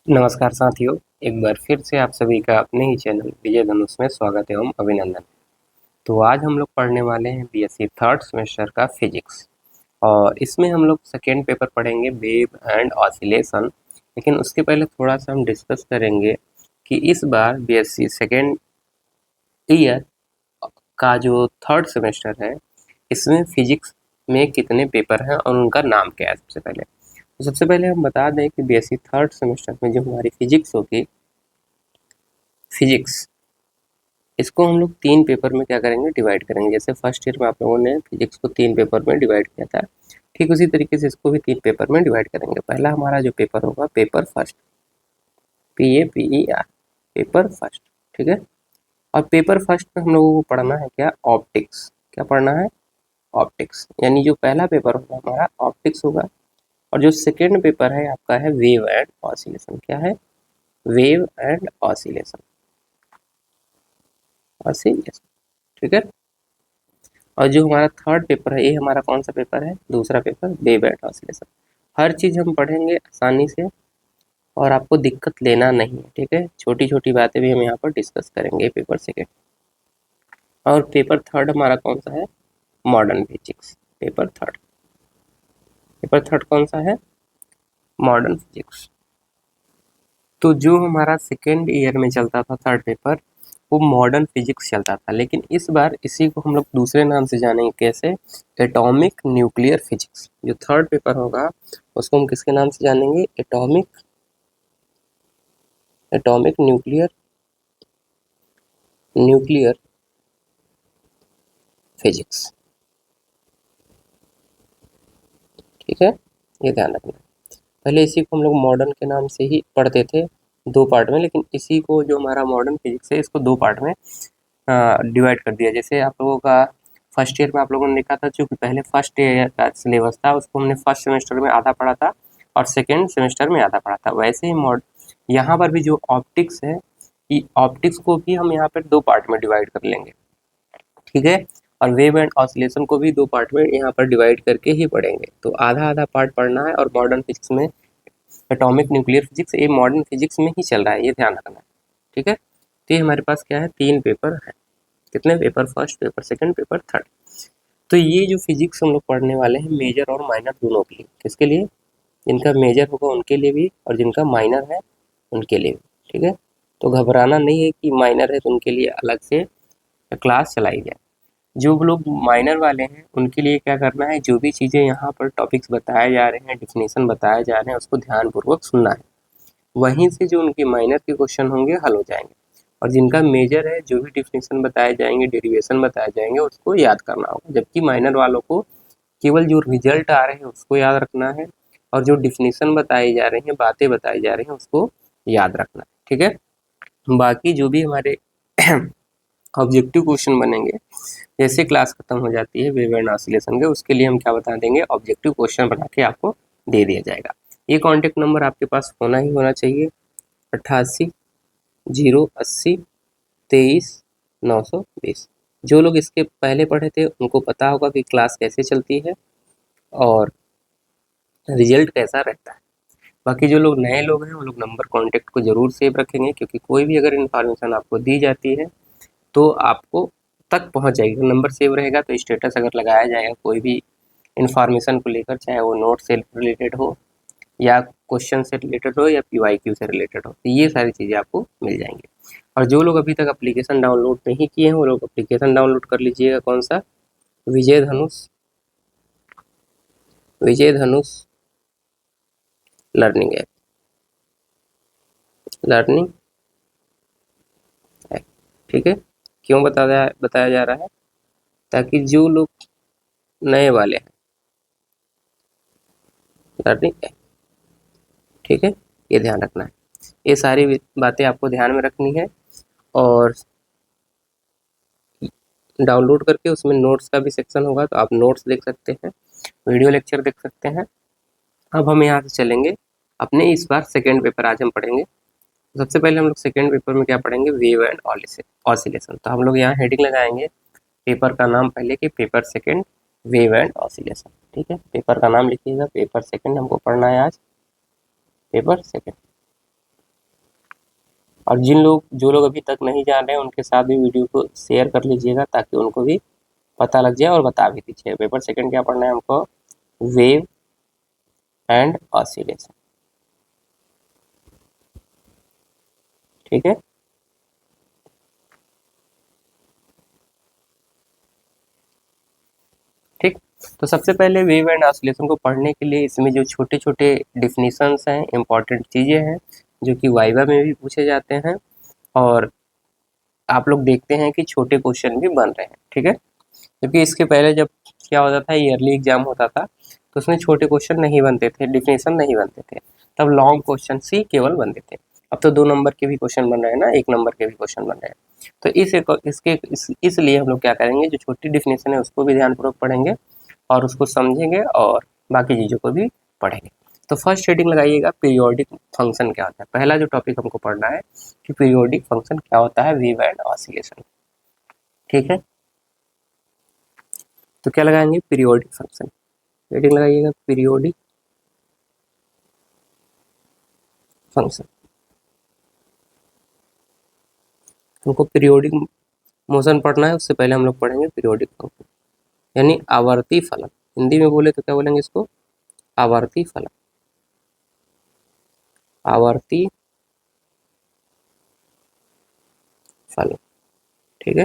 नमस्कार साथियों, एक बार फिर से आप सभी का अपने ही चैनल विजय धनुष में स्वागत एवं अभिनंदन। तो आज हम लोग पढ़ने वाले हैं बीएससी थर्ड सेमेस्टर का फिजिक्स और इसमें हम लोग सेकेंड पेपर पढ़ेंगे वेव एंड ऑसिलेशन। लेकिन उसके पहले थोड़ा सा हम डिस्कस करेंगे कि इस बार बीएससी सेकेंड ईयर का जो थर्ड सेमेस्टर है इसमें फिजिक्स में कितने पेपर हैं और उनका नाम क्या है। सबसे पहले हम बता दें कि बीएससी थर्ड सेमेस्टर में जो हमारी फिजिक्स होगी, फिजिक्स इसको हम लोग 3 पेपर में क्या करेंगे, डिवाइड करेंगे। जैसे फर्स्ट ईयर में आप लोगों ने फिजिक्स को 3 पेपर में डिवाइड किया था, ठीक उसी तरीके से इसको भी 3 पेपर में डिवाइड करेंगे। पहला हमारा जो पेपर होगा paper first, PAPER, paper first, ठीक है। और पेपर फर्स्ट में हम लोगों को पढ़ना है क्या, ऑप्टिक्स। क्या पढ़ना है, ऑप्टिक्स। यानी जो पहला पेपर होगा हमारा ऑप्टिक्स होगा। और जो सेकेंड पेपर है आपका है वेव एंड ऑसिलेशन। क्या है, वेव एंड ऑसिलेशन, ऑसिलेशन, ठीक है। और जो हमारा थर्ड पेपर है ये हमारा कौन सा पेपर है, दूसरा पेपर, वेव एंड ऑसिलेशन। हर चीज़ हम पढ़ेंगे आसानी से और आपको दिक्कत लेना नहीं है, ठीक है। छोटी छोटी बातें भी हम यहाँ पर डिस्कस करेंगे पेपर सेकेंड। और पेपर थर्ड हमारा कौन सा है, modern physics. Paper third, paper third कौन सा है, मॉडर्न फिजिक्स। तो जो हमारा सेकेंड ईयर में चलता था थर्ड पेपर वो मॉडर्न फिजिक्स चलता था, लेकिन इस बार इसी को हम लोग दूसरे नाम से जानेंगे। कैसे, एटॉमिक न्यूक्लियर फिजिक्स। जो थर्ड पेपर होगा उसको हम किसके नाम से जानेंगे, atomic, atomic nuclear, nuclear physics, ठीक है। ये ध्यान रखना। पहले इसी को हम लोग मॉडर्न के नाम से ही पढ़ते थे 2 पार्ट में, लेकिन इसी को जो हमारा मॉडर्न फिजिक्स है इसको 2 पार्ट में डिवाइड कर दिया। जैसे आप लोगों का फर्स्ट ईयर में आप लोगों ने देखा था, जो कि पहले फर्स्ट ईयर का सिलेबस था उसको हमने फर्स्ट सेमेस्टर में आधा पढ़ा था और सेकेंड सेमेस्टर में आधा पढ़ा था। वैसे ही यहाँ पर भी जो ऑप्टिक्स है, ऑप्टिक्स को भी हम यहाँ पर 2 पार्ट में डिवाइड कर लेंगे, ठीक है। और वेव एंड ऑसिलेशन को भी 2 पार्ट में यहाँ पर डिवाइड करके ही पढ़ेंगे। तो आधा आधा पार्ट पढ़ना है। और मॉडर्न फिजिक्स में एटॉमिक न्यूक्लियर फिजिक्स ये मॉडर्न फिजिक्स में ही चल रहा है, ये ध्यान रखना है, ठीक है। तो ये हमारे पास क्या है, 3 पेपर है। कितने paper, first paper, second paper, third. तो ये जो फिजिक्स हम लोग पढ़ने वाले हैं मेजर और माइनर दोनों के लिए। किसके लिए, जिनका मेजर होगा उनके लिए भी और जिनका माइनर है उनके लिए भी, ठीक है। तो घबराना नहीं है कि माइनर है तो उनके लिए अलग से क्लास चलाई जाए। जो लोग माइनर वाले हैं उनके लिए क्या करना है, जो भी चीज़ें यहाँ पर टॉपिक्स बताए जा रहे हैं, डिफिनेशन बताए जा रहे हैं, उसको ध्यानपूर्वक सुनना है। वहीं से जो उनके माइनर के क्वेश्चन होंगे हल हो जाएंगे। और जिनका मेजर है जो भी डिफिनेशन बताए जाएंगे, डेरिवेशन बताए जाएंगे, उसको याद करना होगा। जबकि माइनर वालों को केवल जो रिजल्ट आ रहे हैं उसको याद रखना है और जो डिफिनेशन बताई जा रही हैं, बातें बताई जा रही हैं, उसको याद रखना है, ठीक है। बाकी जो भी हमारे ऑब्जेक्टिव क्वेश्चन बनेंगे, जैसे क्लास खत्म हो जाती है वेव एंड ऑसिलेशन के, उसके लिए हम क्या बता देंगे, ऑब्जेक्टिव क्वेश्चन बना के आपको दे दिया जाएगा। ये कॉन्टेक्ट नंबर आपके पास होना ही होना चाहिए, 88 080 23 920। जो लोग इसके पहले पढ़े थे उनको पता होगा कि क्लास कैसे चलती है और रिजल्ट कैसा रहता है। बाकी जो लोग नए लोग हैं वो लोग नंबर कॉन्टेक्ट को ज़रूर सेव रखेंगे, क्योंकि कोई भी अगर इन्फॉर्मेशन आपको दी जाती है तो आपको तक पहुंच जाएगी। नंबर सेव रहेगा तो स्टेटस अगर लगाया जाएगा कोई भी इन्फॉर्मेशन को लेकर, चाहे वो नोट से रिलेटेड हो या क्वेश्चन से रिलेटेड हो या PYQ से रिलेटेड हो, तो ये सारी चीज़ें आपको मिल जाएंगी। और जो लोग अभी तक एप्लीकेशन डाउनलोड नहीं किए हैं वो लोग एप्लीकेशन डाउनलोड कर लीजिएगा। कौन सा, विजय धनुष, विजय धनुष लर्निंग ऐप, लर्निंग ऐप, ठीक है। क्यों बताया जा रहा है, ताकि जो लोग नए वाले हैं, लर्निंग ऐप, ठीक है, ये ध्यान रखना है। ये सारी बातें आपको ध्यान में रखनी है और डाउनलोड करके उसमें नोट्स का भी सेक्शन होगा तो आप नोट्स देख सकते हैं, वीडियो लेक्चर देख सकते हैं। अब हम यहाँ से चलेंगे अपने इस बार सेकेंड पेपर आज हम पढ़ेंगे। सबसे पहले हम लोग सेकेंड पेपर में क्या पढ़ेंगे, वेव एंड ऑसिलेशन। तो हम लोग यहाँ हेडिंग लगाएंगे पेपर का नाम पहले कि paper second wave and oscillation, ठीक है। पेपर का नाम लिखिएगा, पेपर सेकेंड हमको पढ़ना है आज, पेपर सेकेंड। और जो लोग अभी तक नहीं जान रहे हैं उनके साथ भी वीडियो को शेयर कर लीजिएगा ताकि उनको भी पता लग जाए और बता भी दीजिए। पेपर सेकंड क्या पढ़ना है हमको? Wave and oscillation. ठीक है, ठीक। तो सबसे पहले वेव एंड ऑसिलेशन को पढ़ने के लिए इसमें जो छोटे छोटे डिफिनीशंस हैं, इंपॉर्टेंट चीज़ें हैं जो कि वाइवा में भी पूछे जाते हैं और आप लोग देखते हैं कि छोटे क्वेश्चन भी बन रहे हैं। ठीक है, जबकि इसके पहले जब क्या होता था, ईयरली एग्जाम होता था तो उसमें छोटे क्वेश्चन नहीं बनते थे, डिफिनेशन नहीं बनते थे, तब लॉन्ग क्वेश्चन ही केवल बनते थे। अब तो 2 नंबर के भी क्वेश्चन बन रहे हैं ना, 1 नंबर के भी क्वेश्चन बन रहे हैं। तो इसलिए हम लोग क्या करेंगे, जो छोटी डिफिनेशन है उसको भी ध्यानपूर्वक पढ़ेंगे और उसको समझेंगे और बाकी चीज़ों को भी पढ़ेंगे। तो फर्स्ट हेडिंग लगाइएगा, पीरियोडिक फंक्शन क्या होता है। पहला जो टॉपिक हमको पढ़ना है कि पीरियोडिक फंक्शन क्या होता है, वेव एंड ऑसिलेशन। ठीक है, तो क्या लगाएंगे? Periodic function. हेडिंग लगाइएगा, पीरियोडिक फंक्शन। हमको पीरियोडिक मोशन पढ़ना है, उससे पहले हम लोग पढ़ेंगे पीरियोडिक फंक्शन यानी आवर्ती फलन। हिंदी में बोले तो क्या बोलेंगे इसको? आवर्ती फलन। आवर्ती फलन। ठीक है,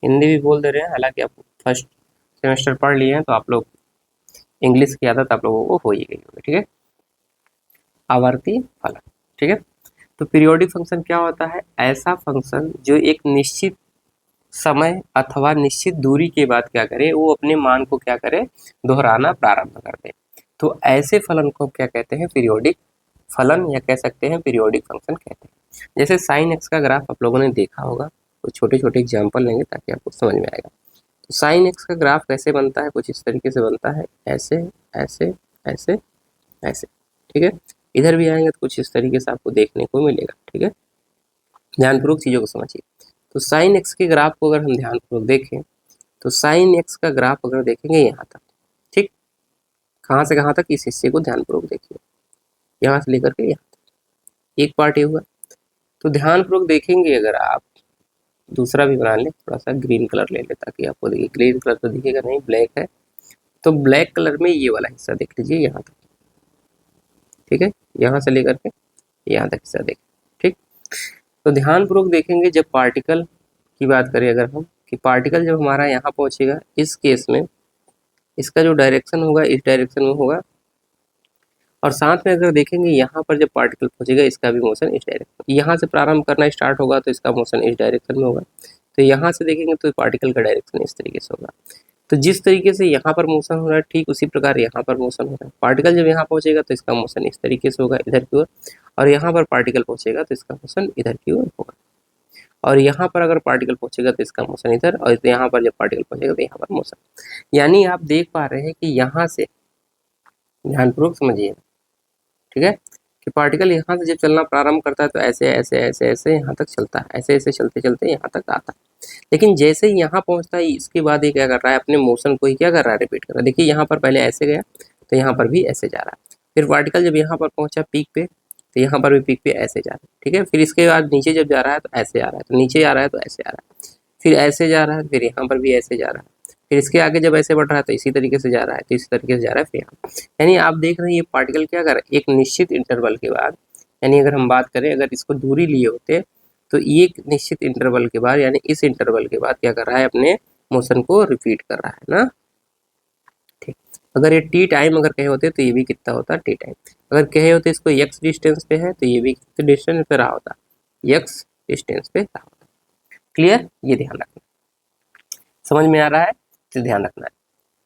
हिंदी भी बोल दे रहे हैं, हालांकि आप फर्स्ट सेमेस्टर पढ़ लिए हैं तो आप लोग इंग्लिश की आदत आप लोगों को हो ही गई होगी। ठीक है, आवर्ती फलन। ठीक है, तो पीरियोडिक फंक्शन क्या होता है? ऐसा फंक्शन जो एक निश्चित समय अथवा निश्चित दूरी के बाद क्या करे, वो अपने मान को क्या करे, दोहराना प्रारंभ कर दे। तो ऐसे फलन को क्या कहते हैं? पीरियोडिक फलन, या कह सकते हैं पीरियोडिक फंक्शन कहते हैं। जैसे साइन एक्स का ग्राफ आप लोगों ने देखा होगा, तो छोटे छोटे एग्जाम्पल लेंगे ताकि आपको समझ में आएगा। तो साइन एक्स का ग्राफ कैसे बनता है? कुछ इस तरीके से बनता है, ऐसे ऐसे ऐसे ऐसे। ठीक है, इधर भी आएंगे तो कुछ इस तरीके से आपको देखने को मिलेगा। ठीक है, ध्यानपूर्वक चीज़ों को समझिए। तो साइन एक्स के ग्राफ को अगर हम ध्यानपूर्वक देखें तो साइन एक्स का ग्राफ अगर देखेंगे यहाँ तक, ठीक, कहाँ से कहाँ तक, इस हिस्से को ध्यानपूर्वक देखिए, यहाँ से लेकर के यहाँ तक एक पार्ट ये हुआ। तो ध्यानपूर्वक देखेंगे अगर आप, दूसरा भी बना लें, थोड़ा सा ग्रीन कलर ले लें ताकि आपको देखिए, ग्रीन कलर तो दिखेगा नहीं, ब्लैक है, तो ब्लैक कलर में ये वाला हिस्सा देख लीजिए यहाँ तक। ठीक है, यहाँ से लेकर के यहाँ तक हिस्सा देखें। ठीक, तो ध्यानपूर्वक देखेंगे, जब पार्टिकल की बात करें अगर हम, कि पार्टिकल जब हमारा यहाँ पहुँचेगा, इस केस में इसका जो डायरेक्शन होगा इस डायरेक्शन में होगा, और साथ में अगर देखेंगे यहाँ पर जब पार्टिकल पहुँचेगा इसका भी मोशन इस डायरेक्शन, यहाँ से प्रारंभ करना स्टार्ट होगा तो इसका मोशन इस डायरेक्शन में होगा। तो यहाँ से देखेंगे तो पार्टिकल का डायरेक्शन इस तरीके से होगा। तो जिस तरीके से यहाँ पर मोशन हो रहा है, ठीक उसी प्रकार यहाँ पर मोशन हो रहा है। पार्टिकल जब यहाँ पहुँचेगा तो इसका मोशन इस तरीके से होगा इधर की ओर, और यहाँ पर पार्टिकल पहुँचेगा तो इसका मोशन इधर की ओर होगा। और यहाँ पर अगर पार्टिकल पहुँचेगा तो इसका मोशन इधर, और यहाँ पर जब पार्टिकल पहुँचेगा तो यहाँ पर मोशन। यानी आप देख पा रहे हैं कि यहाँ से, ध्यानपूर्वक समझिए, ठीक है, कि पार्टिकल यहाँ से जब चलना प्रारंभ करता है तो ऐसे ऐसे ऐसे ऐसे यहाँ तक चलता है, ऐसे ऐसे चलते चलते यहाँ तक आता है। लेकिन जैसे ही यहाँ पहुँचता है इसके बाद ये क्या कर रहा है, अपने मोशन को ही क्या कर रहा है, रिपीट कर रहा है। देखिए यहाँ पर पहले ऐसे गया तो यहाँ पर भी ऐसे जा रहा है, फिर पार्टिकल जब यहाँ पर पहुँचा पीक पे तो यहाँ पर भी पीक पे ऐसे जा रहा है। ठीक है, फिर इसके बाद नीचे जब जा रहा है तो ऐसे आ रहा है, तो नीचे आ रहा है तो ऐसे आ रहा है, फिर ऐसे जा रहा है, फिर यहाँ पर भी ऐसे जा रहा है, फिर इसके आगे जब ऐसे बढ़ रहा है तो इसी तरीके से जा रहा है, तो इसी तरीके से जा रहा है फिर यहाँ। यानी आप देख रहे हैं ये पार्टिकल क्या कर रहा है, एक निश्चित इंटरवल के बाद, यानी अगर हम बात करें, अगर इसको दूरी लिए होते तो एक निश्चित इंटरवल के बाद, यानी इस इंटरवल के बाद क्या कर रहा है, अपने मोशन को रिपीट कर रहा है ना। ठीक, अगर ये टी टाइम अगर कहे होते तो ये भी कितना होता, टी टाइम। अगर कहे होते इसको एक्स डिस्टेंस पे है तो ये भी कितने डिस्टेंस पे रहा होता, एक्स डिस्टेंस पे रहा होता। क्लियर, ये ध्यान रखना, समझ में आ रहा है, तो ध्यान रखना है।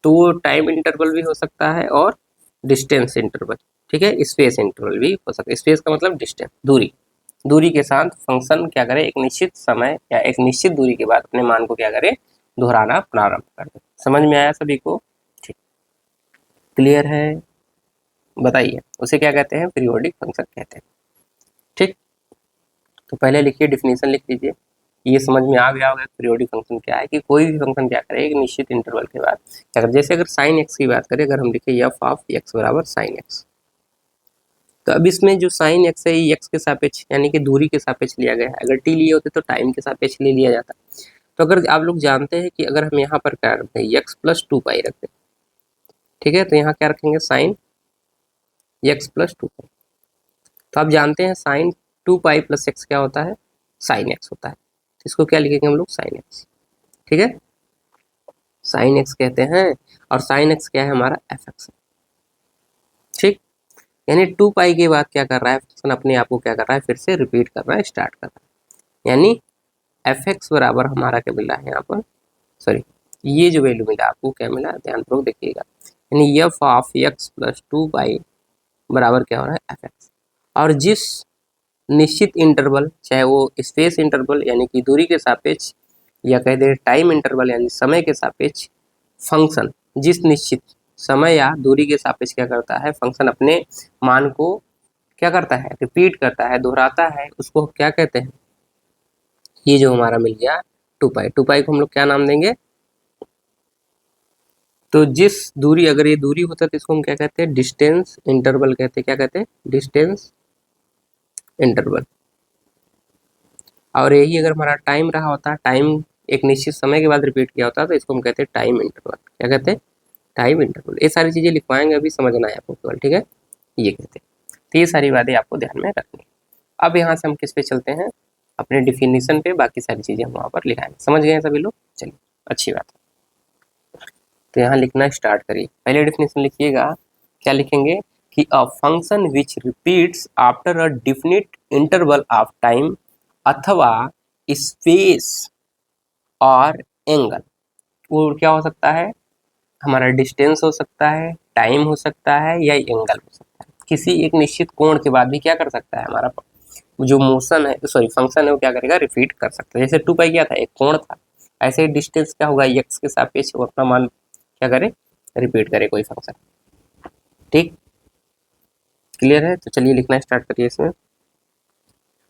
तो टाइम इंटरवल भी हो सकता है और डिस्टेंस इंटरवल, ठीक है, स्पेस इंटरवल भी हो सकता है। स्पेस का मतलब डिस्टेंस, दूरी, दूरी के साथ फंक्शन क्या करे, एक निश्चित समय या एक निश्चित दूरी के बाद अपने मान को क्या करे, दोहराना प्रारंभ कर दे। समझ में आया सभी को? ठीक, क्लियर है, बताइए उसे क्या कहते हैं, पीरियोडिक फंक्शन कहते हैं। ठीक, तो पहले लिखिए, डिफिनीशन लिख लीजिए, ये समझ में आ गया होगा पीरियोडिक फंक्शन क्या है, कि कोई भी फंक्शन क्या करे एक निश्चित इंटरवल के बाद, अगर जैसे अगर साइन एक्स की बात करें, अगर हम लिखे एफ ऑफ एक्स बराबर साइन एक्स, तो अब इसमें जो साइन एक्स है ये एक्स के सापेक्ष यानी कि दूरी के सापेक्ष लिया गया है। अगर टी लिए होते तो टाइम के सापेक्ष ले लिया जाता। तो अगर आप लोग जानते हैं कि अगर हम यहाँ पर क्या रखते हैं एक्स प्लस टू पाई रखते हैं, ठीक है, तो यहाँ क्या रखेंगे साइन एक्स प्लस टू पाई। तो आप जानते हैं sign to pi plus x क्या होता है, साइन एक्स होता है। तो इसको क्या लिखेंगे हम लोग, साइन एक्स, ठीक है, साइन एक्स कहते हैं। और साइन एक्स क्या है हमारा, एफ एक्स है, ठीक। यानी टू पाई के बाद क्या कर रहा है फंक्शन, अपने आप को क्या कर रहा है, फिर से रिपीट कर रहा है, स्टार्ट कर रहा है। यानी एफ एक्स बराबर हमारा क्या मिला है यहाँ पर, सॉरी ये जो वैल्यू मिला आपको क्या मिला, ध्यानपूर्वक देखिएगा। यानी F of X plus two pi बराबर क्या हो रहा है, एफ एक्स। और जिस निश्चित इंटरवल, चाहे वो स्पेस इंटरवल यानी कि दूरी के सापेक्ष, या कह दे टाइम इंटरवल यानी समय के सापेक्ष, फंक्शन जिस निश्चित समय या दूरी के सापेक्ष क्या करता है, फंक्शन अपने मान को क्या करता है, रिपीट करता है, दोहराता है, उसको क्या कहते हैं, ये जो हमारा मिल गया टू पाई, टू पाई को हम लोग क्या नाम देंगे, तो जिस दूरी, अगर ये दूरी होता है तो इसको हम क्या कहते हैं, डिस्टेंस इंटरवल कहते हैं। क्या कहते हैं, डिस्टेंस इंटरवल। और यही अगर हमारा टाइम रहा होता, टाइम एक निश्चित समय के बाद रिपीट किया होता तो इसको हम कहते हैं टाइम इंटरवल। क्या कहते हैं, टाइम इंटरवल। ये सारी चीज़ें लिखवाएंगे, अभी समझना है आपको केवल, ठीक है, ये कहते हैं। तो ये सारी बातें आपको ध्यान में रखनी है। अब यहाँ से हम किस पे चलते हैं, अपने डिफिनीशन पे, बाकी सारी चीज़ें हम वहाँ पर लिखाएंगे। समझ गए हैं सभी लोग, चलिए अच्छी बात है। तो यहाँ लिखना स्टार्ट करिए। पहले डिफिनीशन लिखिएगा, क्या लिखेंगे कि a function which repeats after a definite interval of time अथवा स्पेस और एंगल। वो क्या हो सकता है, हमारा डिस्टेंस हो सकता है, टाइम हो सकता है, या एंगल हो सकता है। किसी एक निश्चित कोण के बाद भी क्या कर सकता है, हमारा जो मोशन है, सॉरी फंक्शन है, वो क्या करेगा, रिपीट कर सकता है। जैसे टू पाई क्या था, एक कोण था, ऐसे ही डिस्टेंस क्या होगा, एक्स के सापेक्ष वो अपना मान क्या करे, रिपीट करे कोई फंक्शन, ठीक, क्लियर है। तो चलिए लिखना स्टार्ट करिए इसमें,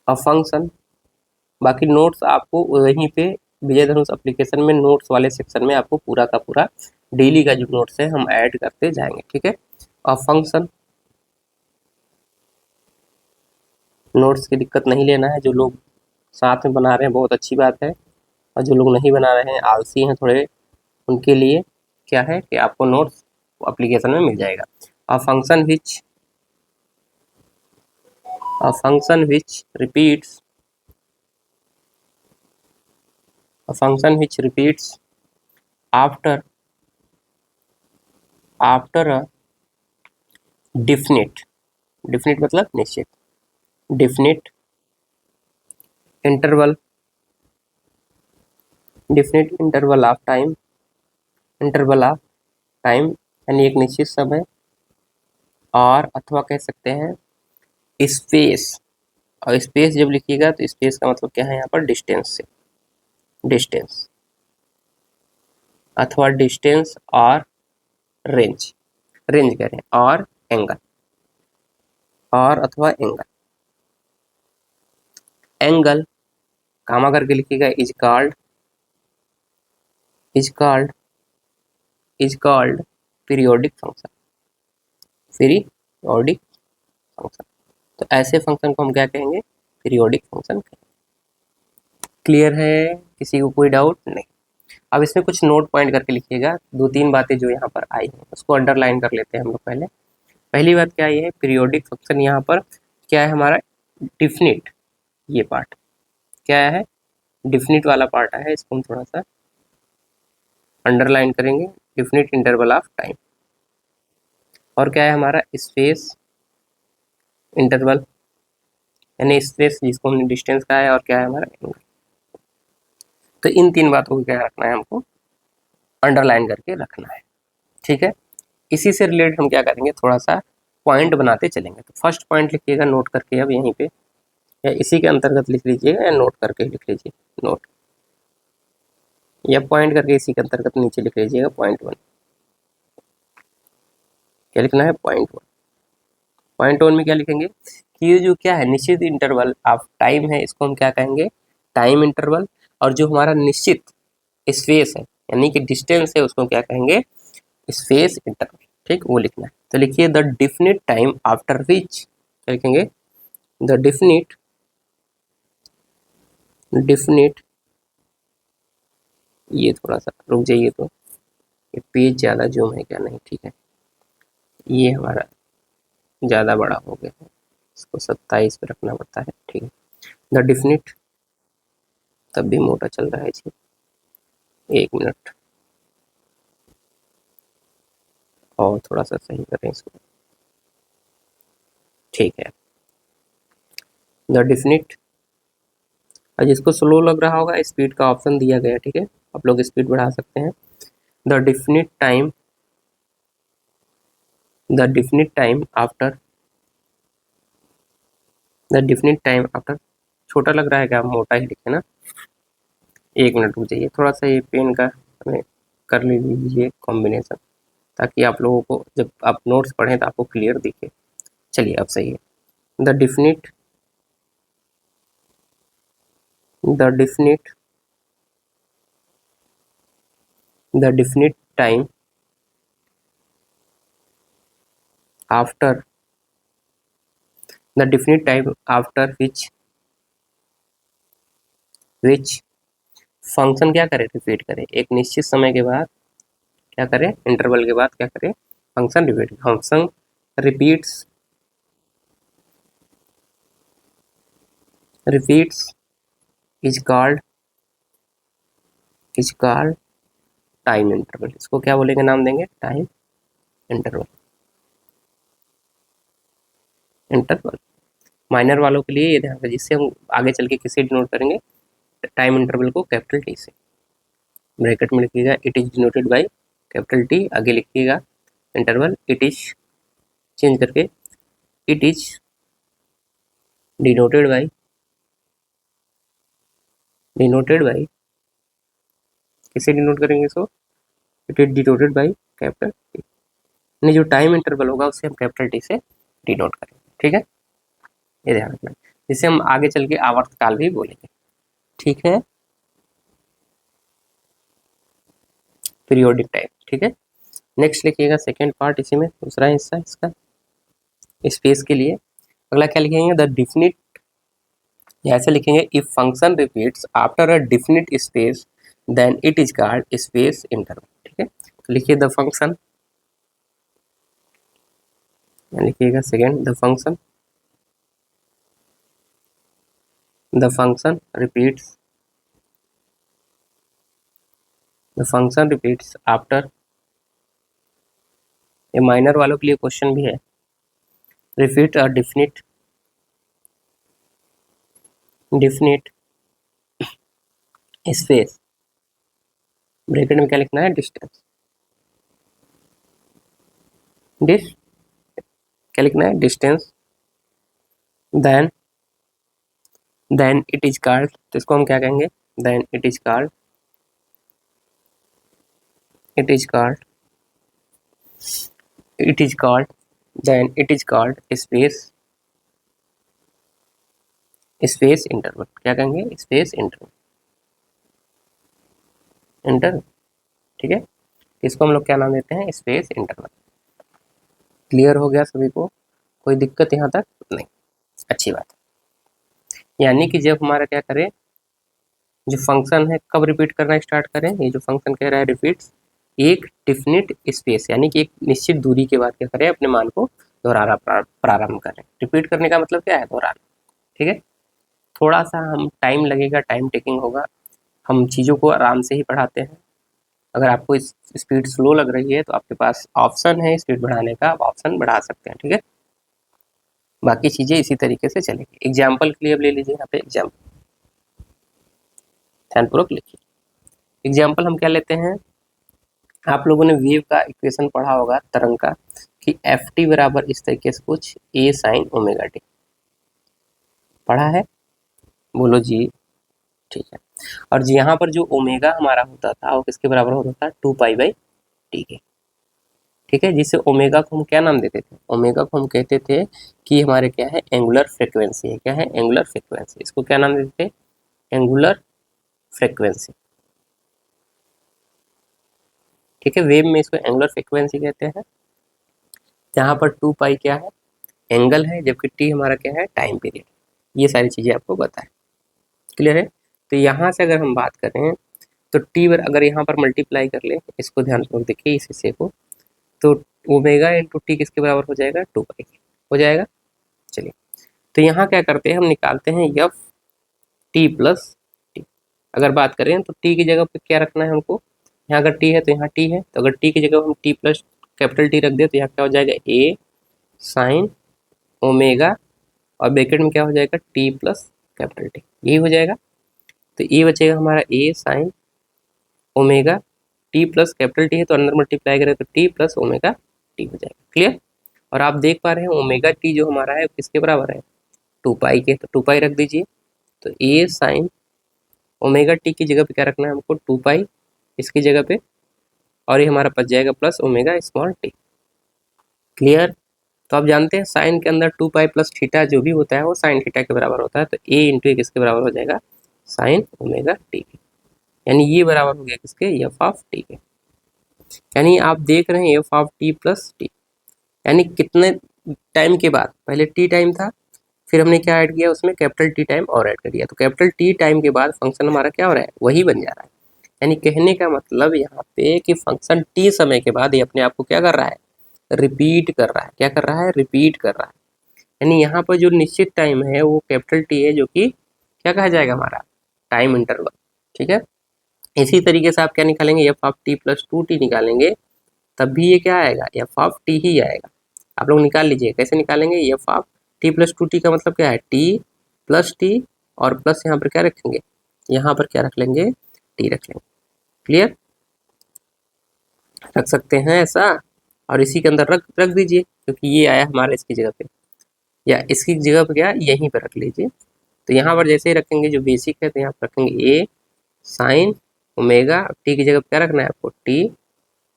अ फंक्शन। बाकी नोट्स आपको वहीं पे विजय धनुष एप्लीकेशन में नोट्स वाले सेक्शन में आपको पूरा का पूरा डेली का जो नोट्स है हम ऐड करते जाएंगे, ठीक है। अ फंक्शन, नोट्स की दिक्कत नहीं लेना है, जो लोग साथ में बना रहे हैं बहुत अच्छी बात है, और जो लोग नहीं बना रहे हैं, आलसी हैं थोड़े, उनके लिए क्या है कि आपको नोट्स एप्लीकेशन में मिल जाएगा। A function which repeats, a function which repeats after a definite, definite मतलब निश्चित, definite interval, definite interval of time, interval of time यानी एक निश्चित समय, और अथवा कह सकते हैं स्पेस। और स्पेस जब लिखिएगा तो स्पेस का मतलब क्या है यहाँ पर, डिस्टेंस से, डिस्टेंस अथवा डिस्टेंस और रेंज, रेंज कह रहे हैं, और एंगल, और अथवा एंगल। एंगल कामा करके लिखिएगा, is called periodic function, periodic function. तो ऐसे फंक्शन को हम क्या कहेंगे, पीरियोडिक फंक्शन कहेंगे। क्लियर है, किसी को कोई डाउट नहीं। अब इसमें कुछ नोट पॉइंट करके लिखिएगा, दो तीन बातें जो यहाँ पर आई हैं उसको अंडरलाइन कर लेते हैं हम लोग पहले। पहली बात क्या है, पीरियोडिक फंक्शन यहाँ पर क्या है हमारा, डिफिनिट, ये पार्ट क्या है, डिफिनिट वाला पार्ट है, इसको हम थोड़ा सा अंडरलाइन करेंगे, डिफिनिट इंटरवल ऑफ टाइम। और क्या है हमारा, स्पेस इंटरवल यानी स्पेस जिसको हमने डिस्टेंस कहा है, और क्या है हमारा एंगल। तो इन तीन बातों को क्या रखना है, हमको अंडरलाइन करके रखना है, ठीक है। इसी से रिलेटेड हम क्या करेंगे, थोड़ा सा पॉइंट बनाते चलेंगे। तो फर्स्ट पॉइंट लिखिएगा नोट करके अब यहीं पे, या इसी के अंतर्गत लिख लीजिएगा, या नोट करके लिख लीजिए, नोट या पॉइंट करके इसी के अंतर्गत नीचे लिख लीजिएगा, पॉइंट वन। क्या लिखना है, पॉइंट वन। पॉइंट वन में क्या लिखेंगे कि ये जो क्या है, निश्चित इंटरवल ऑफ टाइम है, इसको हम क्या कहेंगे, टाइम इंटरवल। और जो हमारा निश्चित स्पेस है यानी कि डिस्टेंस है, उसको क्या कहेंगे, स्पेस इंटरवल, ठीक, वो लिखना है। तो लिखिए the definite time after which, क्या लिखेंगे, द डेफिनिट ये थोड़ा सा रुक जाइए, तो ये पेज ज़्यादा जूम है क्या, नहीं ठीक है, ये हमारा ज़्यादा बड़ा हो गया है, इसको 27 पे रखना पड़ता है, ठीक है। द डेफिनिट तब भी मोटा चल रहा है जी, 1 मिनट और थोड़ा सा सही करें इसको, ठीक है। द डेफिनिट, और जिसको स्लो लग रहा होगा स्पीड का ऑप्शन दिया गया है, ठीक है, आप लोग स्पीड बढ़ा सकते हैं। The definite time, the definite time after, the definite time after, छोटा लग रहा है क्या, मोटा ही लिखे ना, 1 मिनट रुक जाइए, थोड़ा सा ये पेन का हमें कर लीजिए कॉम्बिनेशन, ताकि आप लोगों को जब आप नोट्स पढ़ें तो आपको क्लियर दिखे। चलिए अब सही है। The definite, the definite, the definite time after, the definite time after which function क्या करे, रिपीट करे, एक निश्चित समय के बाद क्या करे, इंटरवल के बाद क्या करे, function repeat, function repeats, repeats is called time interval, इसको क्या बोलेंगे, नाम देंगे टाइम इंटरवल, इंटरवल माइनर वालों के लिए ये ध्यान रखिए, जिससे हम आगे चल के किसे डिनोट करेंगे, टाइम इंटरवल को कैपिटल टी से, ब्रैकेट में लिखिएगा it is denoted by capital T, आगे लिखिएगा इंटरवल, इट इज चेंज करके it is denoted by, denoted by किसे डिनोट करेंगे, इसको it is denoted by capital T, यानी जो टाइम इंटरवल होगा उसे हम कैपिटल टी से डिनोट करेंगे, ठीक है, ये ध्यान रखना, जिसे हम आगे चल के आवर्तकाल भी बोलेंगे, ठीक है, पीरियोडिक टाइम, ठीक है। नेक्स्ट लिखिएगा सेकेंड पार्ट, इसी में दूसरा हिस्सा इसका, स्पेस के लिए अगला क्या लिखेंगे, द डिफिनिट, ऐसे लिखेंगे if function repeats after a definite space then it is called space interval, ठीक है, तो लिखिए द फंक्शन, लिखिएगा second the function repeats, the function repeats after, ये माइनर वालों के लिए क्वेश्चन भी है, repeat a definite space, bracket में क्या लिखना है, डिस्टेंस, डिस क्या लिखना है, distance, then it is called, तो इसको हम क्या कहेंगे, then it is called, it is called it is called then it is called space interval, क्या कहेंगे, स्पेस इंटरवल, ठीक है, इसको हम लोग क्या नाम देते हैं, स्पेस इंटरवल। क्लियर हो गया सभी को, कोई दिक्कत यहाँ तक नहीं, अच्छी बात है। यानी कि जब हमारा क्या करें, जो फंक्शन है कब रिपीट करना स्टार्ट करें, ये जो फंक्शन कह रहा है रिपीट्स एक डिफिनिट स्पेस, यानी कि एक निश्चित दूरी के बाद क्या करें, अपने मान को दोहराना प्रारंभ करें, रिपीट करने का मतलब क्या है, दोहराना, ठीक है, थोड़ा सा हम टाइम लगेगा, टाइम टेकिंग होगा, हम चीज़ों को आराम से ही पढ़ाते हैं, अगर आपको इस स्पीड स्लो लग रही है तो आपके पास ऑप्शन है स्पीड बढ़ाने का, आप ऑप्शन बढ़ा सकते हैं, ठीक है, बाकी चीज़ें इसी तरीके से चलेगी। एग्जाम्पल के लिए अब ले लीजिए, यहाँ पे एग्जाम्पल ध्यानपूर्वक लिखिए, एग्जाम्पल हम क्या लेते हैं, आप लोगों ने वेव का इक्वेशन पढ़ा होगा तरंग का, कि एफ टी बराबर इस तरीके से कुछ ए साइन ओमेगा टी, पढ़ा है, बोलो जी, ठीक है, और जी यहाँ पर जो ओमेगा हमारा होता था वो किसके बराबर होता था, 2 पाई/टी के, ठीक है, जिससे ओमेगा को हम क्या नाम देते थे, ओमेगा को हम कहते थे कि हमारे क्या है, एंगुलर फ्रिक्वेंसी है, क्या है, एंगुलर फ्रिक्वेंसी, इसको क्या नाम देते थे, एंगुलर फ्रिक्वेंसी, ठीक है, वेव में इसको एंगुलर फ्रिक्वेंसी कहते हैं, जहाँ पर 2 पाई क्या है, एंगल है, जबकि टी हमारा क्या है, टाइम पीरियड। ये सारी चीज़ें आपको पता है, क्लियर है। तो यहाँ से अगर हम बात करें तो टी अगर यहाँ पर मल्टीप्लाई कर ले, इसको ध्यानपूर्वक देखिए इस हिस्से को, तो ओमेगा इंटू टी किसके बराबर हो जाएगा, 2 पाई हो जाएगा। चलिए, तो यहाँ क्या करते हैं, हम निकालते हैं एफ टी प्लस टी। अगर बात करें तो टी की जगह पे क्या रखना है हमको, यहाँ अगर टी है तो यहाँ टी है, तो अगर टी की जगह हम टी प्लस कैपिटल टी रख दे तो यहाँ क्या हो जाएगा, ए साइन ओमेगा, और ब्रैकेट में क्या हो जाएगा, टी प्लस कैपिटल टी, यही हो जाएगा। तो ये बचेगा हमारा A sine omega, T plus capital T है तो अंदर मल्टीप्लाई करें तो टी प्लस ओमेगा टी हो जाएगा, क्लियर। और आप देख पा रहे हैं ओमेगा टी जो हमारा है किसके बराबर है, 2 पाई के, तो 2 पाई रख दीजिए। तो ए साइन ओमेगा टी की जगह पे क्या रखना है हमको, 2 पाई इसकी जगह पे, और ये हमारा बच जाएगा plus omega small T, clear. तो आप जानते हैं साइन के अंदर 2 पाई प्लस थीटा जो भी होता है वो साइन थीटा के बराबर होता है, तो ए इंटू ए किसके बराबर हो जाएगा, साइन ओमेगा टी के, यानी ये बराबर हो गया किसके, एफ ऑफ टी के। यानी आप देख रहे हैं f of T plus T, यानी कितने टाइम के बाद, पहले टी टाइम था, फिर हमने क्या ऐड किया उसमें, कैपिटल टी टाइम और ऐड कर दिया, तो कैपिटल टी टाइम के बाद फंक्शन हमारा क्या हो रहा है, वही बन जा रहा है। यानी कहने का मतलब यहाँ पे कि फंक्शन टी समय के बाद ये अपने आप को क्या कर रहा है, रिपीट कर रहा है, क्या कर रहा है, रिपीट कर रहा है। यानी यहाँ पर जो निश्चित टाइम है वो कैपिटल टी है, जो कि क्या कहा जाएगा, हमारा टाइम इंटरवल, ठीक है। इसी तरीके से आप क्या निकालेंगे, F of T plus 2 T निकालेंगे, तब भी ये क्या आएगा, एफ ऑफ टी ही आएगा। आप लोग निकाल लीजिए कैसे निकालेंगे, F of T plus 2 T का मतलब क्या है, टी प्लस टी, और प्लस यहाँ पर क्या रखेंगे, यहाँ पर क्या रख लेंगे, टी रख लेंगे, क्लियर, रख सकते हैं ऐसा, और इसी के अंदर रख रख दीजिए, क्योंकि ये आया हमारा इसकी जगह पे, या इसकी जगह पे क्या यहीं पर रख लीजिए। तो यहाँ पर जैसे ही रखेंगे जो बेसिक है, तो यहाँ पर रखेंगे ए साइन ओमेगा, टी की जगह पे क्या रखना है आपको, टी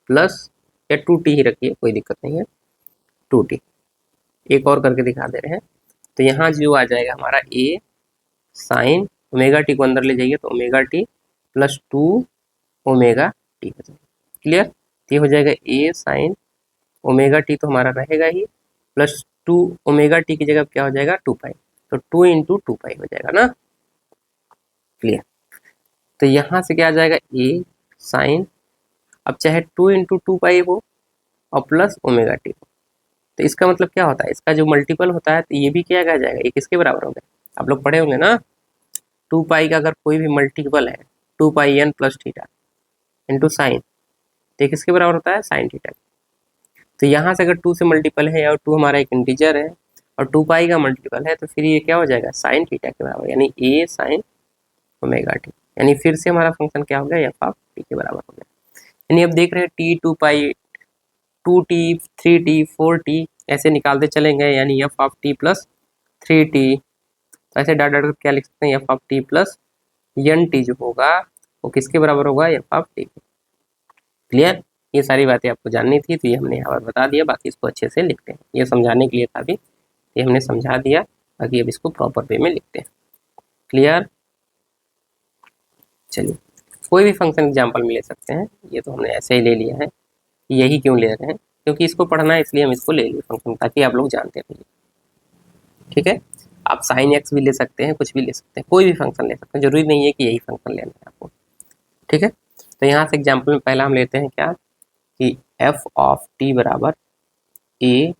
प्लस, या 2 टी ही रखिए, कोई दिक्कत नहीं है, 2 टी। एक और करके दिखा दे रहे हैं, तो यहाँ जो आ जाएगा हमारा ए साइन ओमेगा टी को अंदर ले जाइए, तो omega T plus 2 omega T हो जाएगा, क्लियर। ये हो जाएगा ए साइन ओमेगा टी तो हमारा रहेगा ही, प्लस 2 ओमेगा टी की जगह क्या हो जाएगा, 2 पाई, तो 2 इंटू 2 पाई हो जाएगा ना, क्लियर। तो यहाँ से क्या आ जाएगा, ए साइन, अब चाहे 2 इंटू 2 पाई हो और प्लस ओमेगा टी हो, तो इसका मतलब क्या होता है, इसका जो मल्टीपल होता है तो ये भी क्या कहा जाएगा, ये किसके बराबर हो गया, आप लोग पढ़े होंगे ना, 2 पाई का अगर कोई भी मल्टीपल है, 2 pi N plus theta into sine, तो किसके बराबर होता है, साइन थीटा। तो यहाँ से अगर 2 से मल्टीपल है और 2 हमारा एक इंटीजर है और 2 पाई का मल्टीपल है, तो फिर ये क्या हो जाएगा, साइन थीटा के बराबर, यानी ए साइन ओमेगा टी, यानी फिर से हमारा फंक्शन क्या हो गया, एफ ऑफ टी के बराबर हो गया। यानी अब देख रहे हैं t 2 pi 2 t 3 t 4 t ऐसे निकालते चलेंगे, यानी F of T plus 3 t, तो ऐसे डाट डाट कर क्या लिख सकते हैं, f of T plus n t जो होगा वो किसके बराबर होगा, एफ ऑफ टी, क्लियर। ये सारी बातें आपको जाननी थी तो ये हमने यहाँ पर बता दिया, बाकी इसको अच्छे से लिखते हैं, ये समझाने के लिए था अभी, ये हमने समझा दिया, बाकी अब इसको प्रॉपर वे में लिखते हैं, क्लियर। चलिए, कोई भी फंक्शन एग्जाम्पल में ले सकते हैं, ये तो हमने ऐसे ही ले लिया है, यही क्यों ले रहे हैं, क्योंकि इसको पढ़ना है इसलिए हम इसको ले लिए फंक्शन, ताकि आप लोग जानते रहिए, ठीक है। आप साइन एक्स भी ले सकते हैं, कुछ भी ले सकते हैं, कोई भी फंक्शन ले सकते हैं, जरूरी नहीं है कि यही फंक्शन लेना है आपको, ठीक है। तो यहाँ से एग्जाम्पल में पहला हम लेते हैं क्या, कि एफ ऑफ टी बराबर ए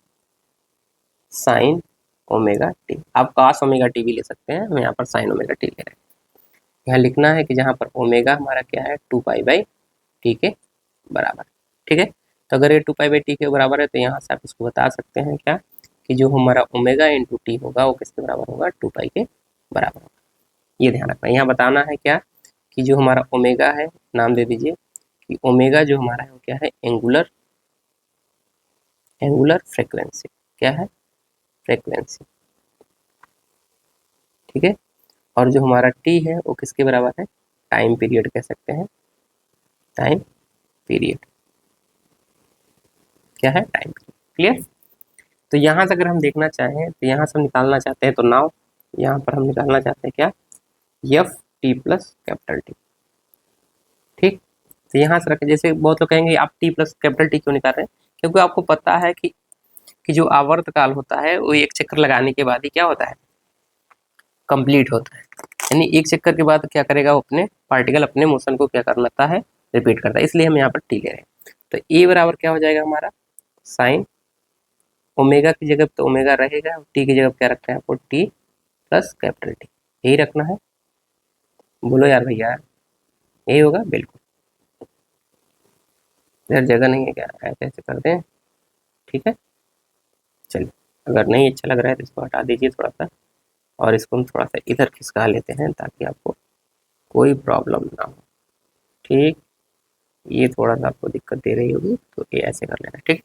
साइन ओमेगा टी, आप कास ओमेगा टी भी ले सकते हैं, हम यहाँ पर साइन ओमेगा टी ले रहे हैं। यहाँ लिखना है कि जहाँ पर ओमेगा हमारा क्या है, 2 पाई/टी के बराबर, ठीक है। तो अगर ये 2 पाई/टी के बराबर है तो यहाँ से आप इसको बता सकते हैं क्या, कि जो हमारा ओमेगा इंटू टी होगा वो किसके बराबर होगा, 2 पाई के बराबर होगा। ये ध्यान रखना, यहाँ बताना है क्या, कि जो हमारा ओमेगा है, नाम दे दीजिए कि ओमेगा जो हमारा है वो क्या है, एंगुलर फ्रीक्वेंसी, क्या है, फ्रीक्वेंसी, ठीक है। और जो हमारा टी है वो किसके बराबर है, टाइम पीरियड कह सकते हैं, टाइम पीरियड, क्या है, टाइम पीरियड, क्लियर। तो यहाँ से अगर हम देखना चाहें तो यहाँ से हम निकालना चाहते हैं, तो नाउ यहाँ पर हम निकालना चाहते हैं क्या, F t plus capital T, ठीक। तो यहाँ से रखें, जैसे बहुत लोग कहेंगे आप टी प्लस कैपिटल टी क्यों निकाल रहे हैं, क्योंकि आपको पता है कि कि जो आवर्तकाल होता है वो एक चक्कर लगाने के बाद ही क्या होता है, कंप्लीट होता है। यानी एक चक्कर के बाद क्या करेगा, वो अपने पार्टिकल अपने मोशन को क्या कर लेता है, रिपीट करता है, इसलिए हम यहाँ पर टी ले रहे हैं। तो ए बराबर क्या हो जाएगा हमारा, साइन ओमेगा की जगह तो ओमेगा रहेगा, टी की जगह क्या रखना है आपको, टी प्लस कैपिटल टी, यही रखना है। बोलो यार भैया, यही होगा बिल्कुल, यार जगह नहीं है क्या, ऐसे ऐसे कर दें, ठीक है। चलिए, अगर नहीं अच्छा लग रहा है तो इसको हटा दीजिए थोड़ा सा, और इसको हम थोड़ा सा इधर खिसका लेते हैं ताकि आपको कोई प्रॉब्लम ना हो, ठीक। ये थोड़ा सा आपको दिक्कत दे रही होगी तो ये ऐसे कर लेना, ठीक।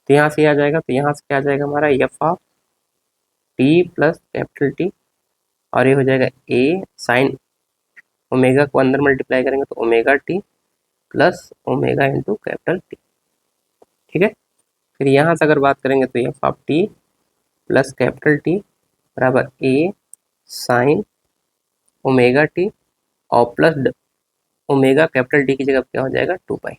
तो यहाँ से आ जाएगा, तो यहाँ से क्या आ जाएगा हमारा, F of T plus capital T, और ये हो जाएगा ए साइन ओमेगा को अंदर मल्टीप्लाई करेंगे तो omega T plus omega into capital T, ठीक है। फिर यहाँ से अगर बात करेंगे तो f of T plus capital T बराबर ए साइन ओमेगा टी और प्लस ओमेगा कैपिटल टी की जगह क्या हो जाएगा, 2 पाई।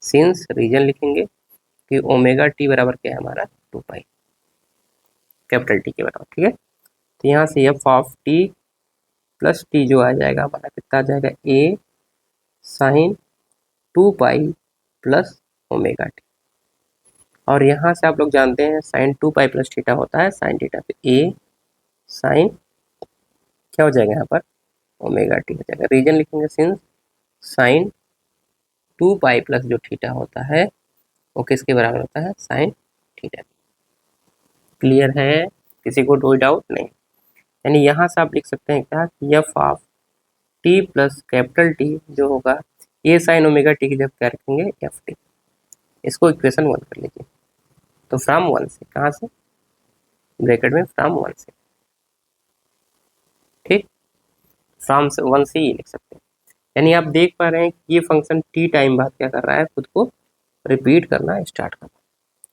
सिंस रीजन लिखेंगे कि ओमेगा टी बराबर क्या है हमारा, 2 पाई कैपिटल टी के बराबर, ठीक है। तो यहाँ से F of T plus T जो आ जाएगा हमारा कितना आ जाएगा, A sine 2 pi plus omega T, और यहाँ से आप लोग जानते हैं साइन 2 पाई प्लस थीटा होता है साइन थीटा, तो ए साइन क्या हो जाएगा यहाँ पर, ओमेगा टी हो जाएगा। रीजन लिखेंगे सिंस साइन 2 पाई प्लस जो थीटा होता है वो किसके बराबर होता है, साइन थीटा। क्लियर है, किसी को कोई डाउट नहीं। यानी यहाँ से आप लिख सकते हैं क्या, F of T plus capital T जो होगा ए साइन ओमेगा टी की जब क्या रखेंगे, एफ टी। इसको इक्वेशन 1 कर लीजिए। तो फ्रॉम 1 से, कहाँ से, ब्रैकेट में फ्रॉम 1 से, ठीक। फ्रॉम 1 से ये लिख सकते हैं। यानी आप देख पा रहे हैं कि ये फंक्शन टी टाइम बाद क्या कर रहा है, खुद को रिपीट करना स्टार्ट करना,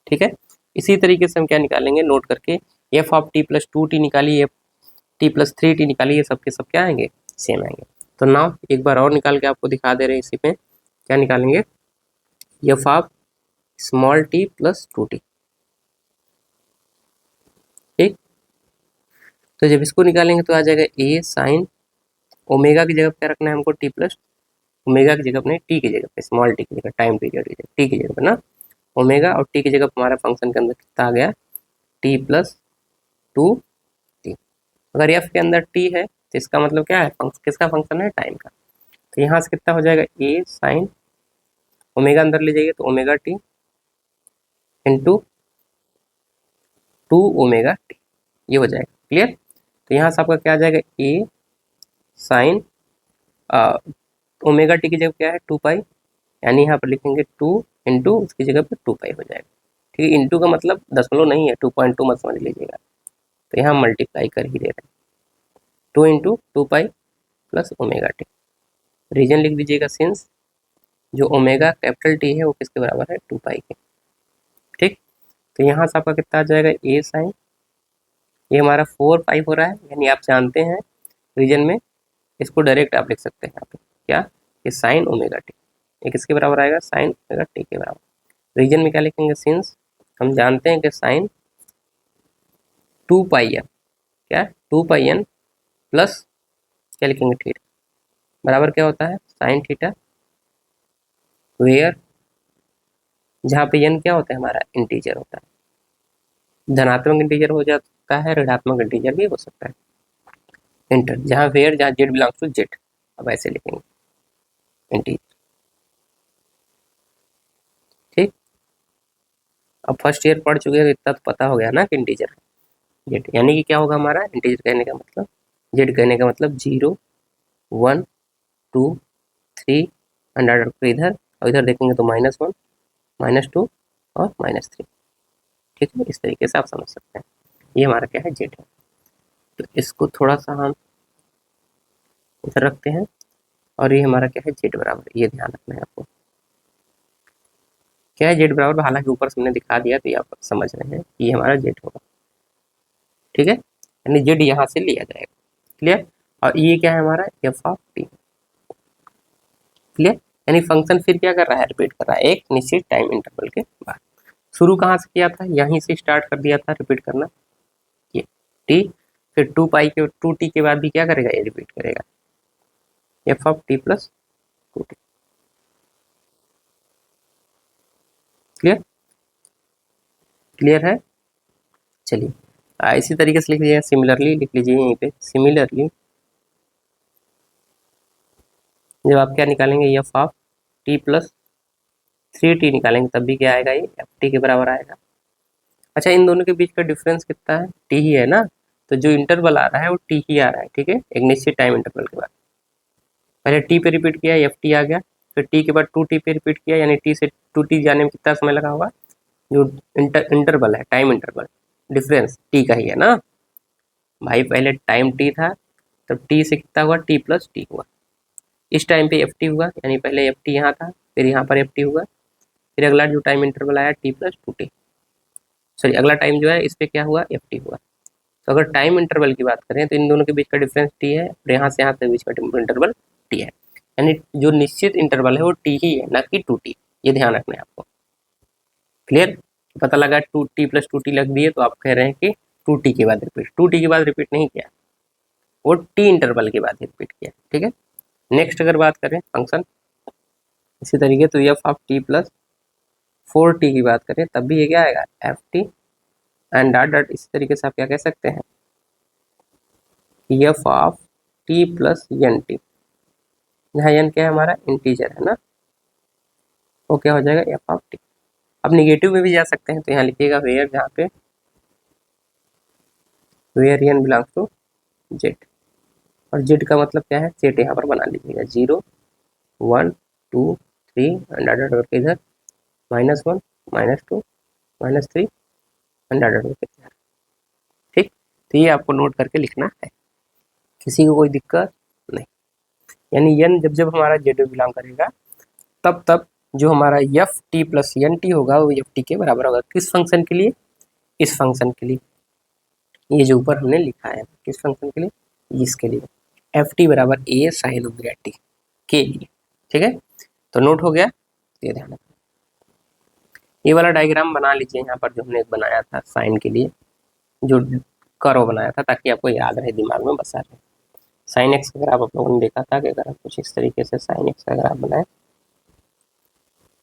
ठीक है। इसी तरीके से हम क्या निकालेंगे, नोट करके F of T plus 2 T निकालिए, एफ टी प्लस 3 टी निकालिए, सब के सब क्या आएंगे, सेम आएंगे। तो नाउ एक बार और निकाल के आपको दिखा दे रहे हैं, इसी पे क्या निकालेंगे, F of small T plus 2 T, ठीक। तो जब इसको निकालेंगे तो आ जाएगा ए साइन ओमेगा की जगह क्या रखना है हमको, टी प्लस ओमेगा की जगह अपने टी की जगह पे, स्मॉल टी की जगह, टाइम पीरियड की जगह टी की जगह पे ना, ओमेगा, और टी की जगह हमारा फंक्शन के अंदर कितना आ गया, टी प्लस 2 टी। अगर एफ के अंदर टी है तो इसका मतलब क्या है, किसका फंक्शन है, टाइम का। तो यहाँ से कितना हो जाएगा, ए साइन ओमेगा अंदर ले जाइए तो omega T into 2 omega T, ये हो जाएगा, क्लियर। तो यहाँ से आपका क्या आ जाएगा, ए साइन ओमेगा टी की जगह क्या है, 2 पाई, यानी यहाँ पर लिखेंगे 2 इंटू उसकी जगह पर 2 पाई हो जाएगा, ठीक है। इंटू का मतलब दशमलव नहीं है, 2.2 मत समझ लीजिएगा, तो यहाँ मल्टीप्लाई कर ही दे रहे हैं, 2 into 2 pi plus omega t. Reason लिख दीजिएगा सिंस जो ओमेगा कैपिटल टी है वो किसके बराबर है, 2 पाई के, ठीक। तो यहाँ से आपका कितना आ जाएगा, ए साइन, ये हमारा 4 पाई हो रहा है, यानी आप जानते हैं रीजन में इसको डायरेक्ट आप लिख सकते हैं यहाँ पे क्या, कि साइन ओमेगा टी, ये किसके बराबर आएगा, साइन ओमेगा टी के बराबर। रीजन में क्या लिखेंगे, सिंस हम जानते हैं कि साइन 2 पाई एन, क्या 2 पाई एन प्लस क्या लिखेंगे, थीटा बराबर क्या होता है, साइन थीटा, वेयर जहाँ पे एन क्या होता है हमारा, इंटीजर होता है, धनात्मक इंटीजर हो जाता है, ऋणात्मक इंटीजर भी हो सकता है, इंटर जहाँ वेयर जहाँ जेड बिलोंग्स टू जेड, अब ऐसे लिखेंगे इंटीजर, ठीक। अब फर्स्ट ईयर पढ़ चुके हैं तो इतना तो पता हो गया ना कि इंटीजर जेड, यानी कि क्या होगा हमारा इंटीजर कहने का मतलब, जेड कहने का मतलब 0 1 2 3 अंडर इधर, और इधर देखेंगे तो -1 -2 और -3, ठीक है। इस तरीके से आप समझ सकते हैं, ये हमारा क्या है, जेड है। तो इसको थोड़ा सा हम इधर रखते हैं, और ये हमारा क्या है, जेड बराबर, ये ध्यान रखना है आपको, क्या है जेड बराबर, हालांकि ऊपर से हमने दिखा दिया तो ये आप समझ रहे हैं कि ये हमारा जेड होगा, ठीक है। यानी जेड यहाँ से लिया जाएगा, क्लियर। और ये क्या है हमारा, एफ ऑफ टी, क्लियर। यानी फंक्शन फिर क्या कर रहा है, रिपीट कर रहा है एक निश्चित टाइम इंटरवल के बाद। शुरू कहाँ से किया था, यहीं से स्टार्ट कर दिया था रिपीट करना, ये टी, फिर 2 टी के बाद भी क्या करेगा, ये रिपीट करेगा, एफ ऑफ टी प्लस 2टी। क्लियर, क्लियर है। चलिए इसी तरीके से लिख लीजिएगा, सिमिलरली लिख लीजिए यहीं पे, सिमिलरली जब आप क्या निकालेंगे, एफ ऑफ टी प्लस 3टी निकालेंगे तब भी क्या आएगा, ये एफ टी के बराबर आएगा। अच्छा, इन दोनों के बीच का डिफरेंस कितना है, टी ही है ना, तो जो इंटरवल आ रहा है वो टी ही आ रहा है, ठीक है, एक निश्चित टाइम इंटरवल के बाद। पहले टी पे रिपीट किया, एफ टी आ गया, फिर टी के बाद 2टी पे रिपीट किया, यानी टी से 2टी जाने में कितना समय लगा होगा, जो इंटरवल है, टाइम इंटरवल, डिफरेंस टी का ही है ना भाई, पहले टाइम टी था, तब टी से कितना हुआ, टी प्लस टी हुआ, इस टाइम पे एफ टी हुआ, यानी पहले एफ टी यहाँ था, फिर यहाँ पर एफ टी हुआ, फिर अगला जो टाइम इंटरवल आया टी प्लस 2टी, सॉरी अगला टाइम जो है इस पे क्या हुआ, एफ टी हुआ। तो अगर टाइम इंटरवल की बात करें तो इन दोनों के बीच का डिफरेंस टी है, और यहाँ से यहाँ तक बीच का इंटरवल टी है, यानी जो निश्चित इंटरवल है वो टी ही है, ना कि 2टी, ये ध्यान रखना है आपको। क्लियर, पता लगा 2टी प्लस 2टी लग दिए तो आप कह रहे हैं कि 2टी के बाद रिपीट, 2टी के बाद रिपीट नहीं किया, वो टी इंटरवल के बाद रिपीट किया, ठीक है। नेक्स्ट अगर बात करें फंक्शन इसी तरीके, तो एफ ऑफ टी प्लस 4टी की बात करें तब भी ये क्या आएगा, f t and dot dot, इसी तरीके से आप क्या कह सकते हैं, f of T plus n t, यहाँ एन क्या है हमारा, इंटीजर है ना, वो क्या हो जाएगा, एफ ऑफ टी। अब निगेटिव में भी जा सकते हैं, तो यहाँ लिखिएगा वेयर, जहाँ पे where n belongs to Z, और जेड का मतलब क्या है, सेट यहाँ पर बना लीजिएगा, 0 1 2 3 एंड डॉट डॉट करके इधर -1 -2 -3 एंड डॉट डॉट करके इधर, ठीक। तो ये आपको नोट करके लिखना है, किसी को कोई दिक्कत नहीं, यानी एन जब जब हमारा जेड में बिलोंग करेगा तब तब जो हमारा f t plus n t होगा वो एफ टी के बराबर होगा, किस फंक्शन के लिए, इस फंक्शन के लिए, ये जो ऊपर हमने लिखा है, किस फंक्शन के लिए, इसके लिए, एफ टी बराबर ए साइन ओमेगा टी के लिए, ठीक है। तो नोट हो गया, ये ध्यान रखना। ये वाला डायग्राम बना लीजिए यहाँ पर, जो हमने बनाया था साइन के लिए, जो कर्व बनाया था, ताकि आपको याद रहे, दिमाग में बसा रहे। साइन एक्स अगर आप लोगों ने देखा था कि अगर आप कुछ इस तरीके से साइन एक्स अगर आप बनाए,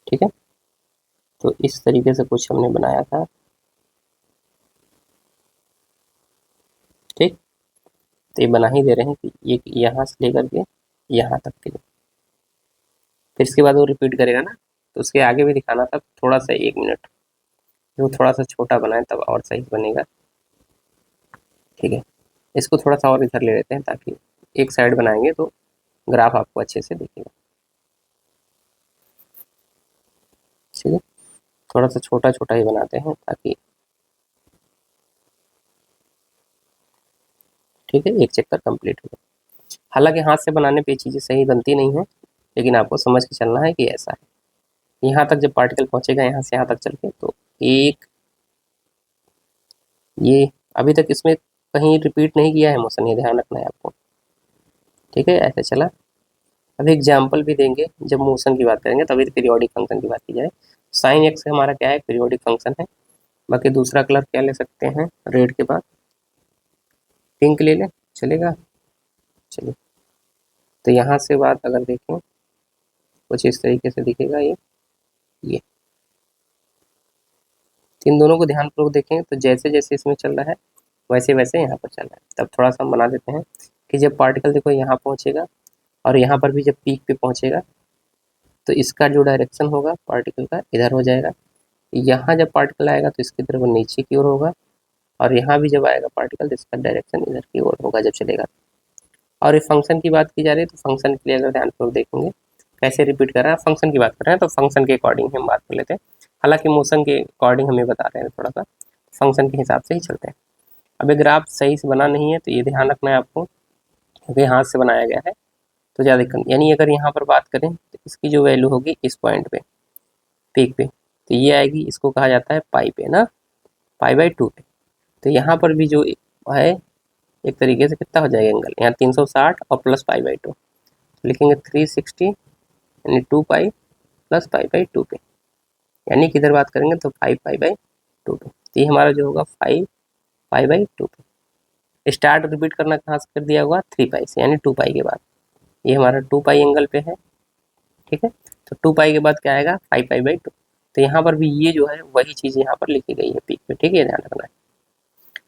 ठीक है, तो इस तरीके से कुछ हमने बनाया था, ठीक। तो ये बना ही दे रहे हैं कि ये यहाँ से लेकर के यहाँ तक के लिए, फिर इसके बाद वो रिपीट करेगा ना, तो उसके आगे भी दिखाना था, थोड़ा सा 1 मिनट, जो थोड़ा सा छोटा बनाए तब और सही बनेगा, ठीक है। इसको थोड़ा सा और इधर ले लेते हैं, ताकि एक साइड बनाएंगे तो ग्राफ आपको अच्छे से दिखेगा, ठीक है। थोड़ा सा छोटा छोटा ही बनाते हैं ताकि, ठीक है, एक चक्कर कंप्लीट हो जाए। हालांकि हाथ से बनाने पे चीज़ें सही बनती नहीं है, लेकिन आपको समझ के चलना है कि ऐसा है। यहाँ तक जब पार्टिकल पहुँचेगा यहाँ से यहाँ तक चल के, तो एक ये अभी तक इसमें कहीं रिपीट नहीं किया है मोशन, ये ध्यान रखना है आपको, ठीक है, ऐसे चला। अभी एग्जाम्पल भी देंगे जब मोशन की बात करेंगे, तभी पीरियोडिक फंक्शन की बात की जाए। साइन एक्स हमारा क्या है, पीरियोडिक फंक्शन है। बाकी दूसरा कलर क्या ले सकते हैं, रेड के बाद पिंक ले लें, चलेगा। चलिए, तो यहाँ से बात अगर देखें कुछ इस तरीके से दिखेगा ये इन दोनों को ध्यानपूर्वक देखें, तो जैसे जैसे इसमें चल रहा है वैसे वैसे यहाँ पर चल रहा है। तब थोड़ा सा हम बना देते हैं कि जब पार्टिकल देखो यहाँ पहुँचेगा और यहाँ पर भी जब पीक पे पहुँचेगा, तो इसका जो डायरेक्शन होगा पार्टिकल का इधर हो जाएगा। यहाँ जब पार्टिकल आएगा तो इसकी तरफ नीचे की ओर होगा, और यहाँ भी जब आएगा पार्टिकल तो इसका डायरेक्शन इधर की ओर होगा जब चलेगा। और इस फंक्शन की बात की जा रही है, तो फंक्शन के लिए अगर ध्यानपूर्वक देखेंगे कैसे रिपीट कर रहा है, फंक्शन की बात कर रहे हैं तो फंक्शन के अकॉर्डिंग हम बात कर लेते हैं। हालांकि मोशन के अकॉर्डिंग हमें बता रहे हैं, थोड़ा सा फंक्शन के हिसाब से ही चलते हैं। अब अगर आप सही से बना नहीं है तो ये ध्यान रखना है आपको, क्योंकि हाथ से बनाया गया है तो ज़्यादा दिक्कत, यानी अगर यहाँ पर बात करें तो इसकी जो वैल्यू होगी इस पॉइंट पे, पीक पे, तो ये आएगी, इसको कहा जाता है पाई पे ना, पाई/2 पे। तो यहाँ पर भी जो है एक तरीके से कितना हो जाएगा एंगल, यहाँ 360 और प्लस पाई/2, लिखेंगे 360 यानी 2 पाई प्लस पाई/2 पे, यानी किधर बात करेंगे तो 5 पाई/2 पे, तो ये हमारा जो होगा 5 पाई/2 पे। स्टार्ट रिपीट करना कहाँ से कर दिया होगा 3 पाई से, यानी 2 पाई के बाद। ये हमारा 2 पाई एंगल पे है, ठीक है। तो 2 पाई के बाद क्या आएगा 5 पाई/2। तो यहाँ पर भी ये जो है वही चीज़ यहाँ पर लिखी गई है पीक पे, ठीक है, ध्यान रखना है।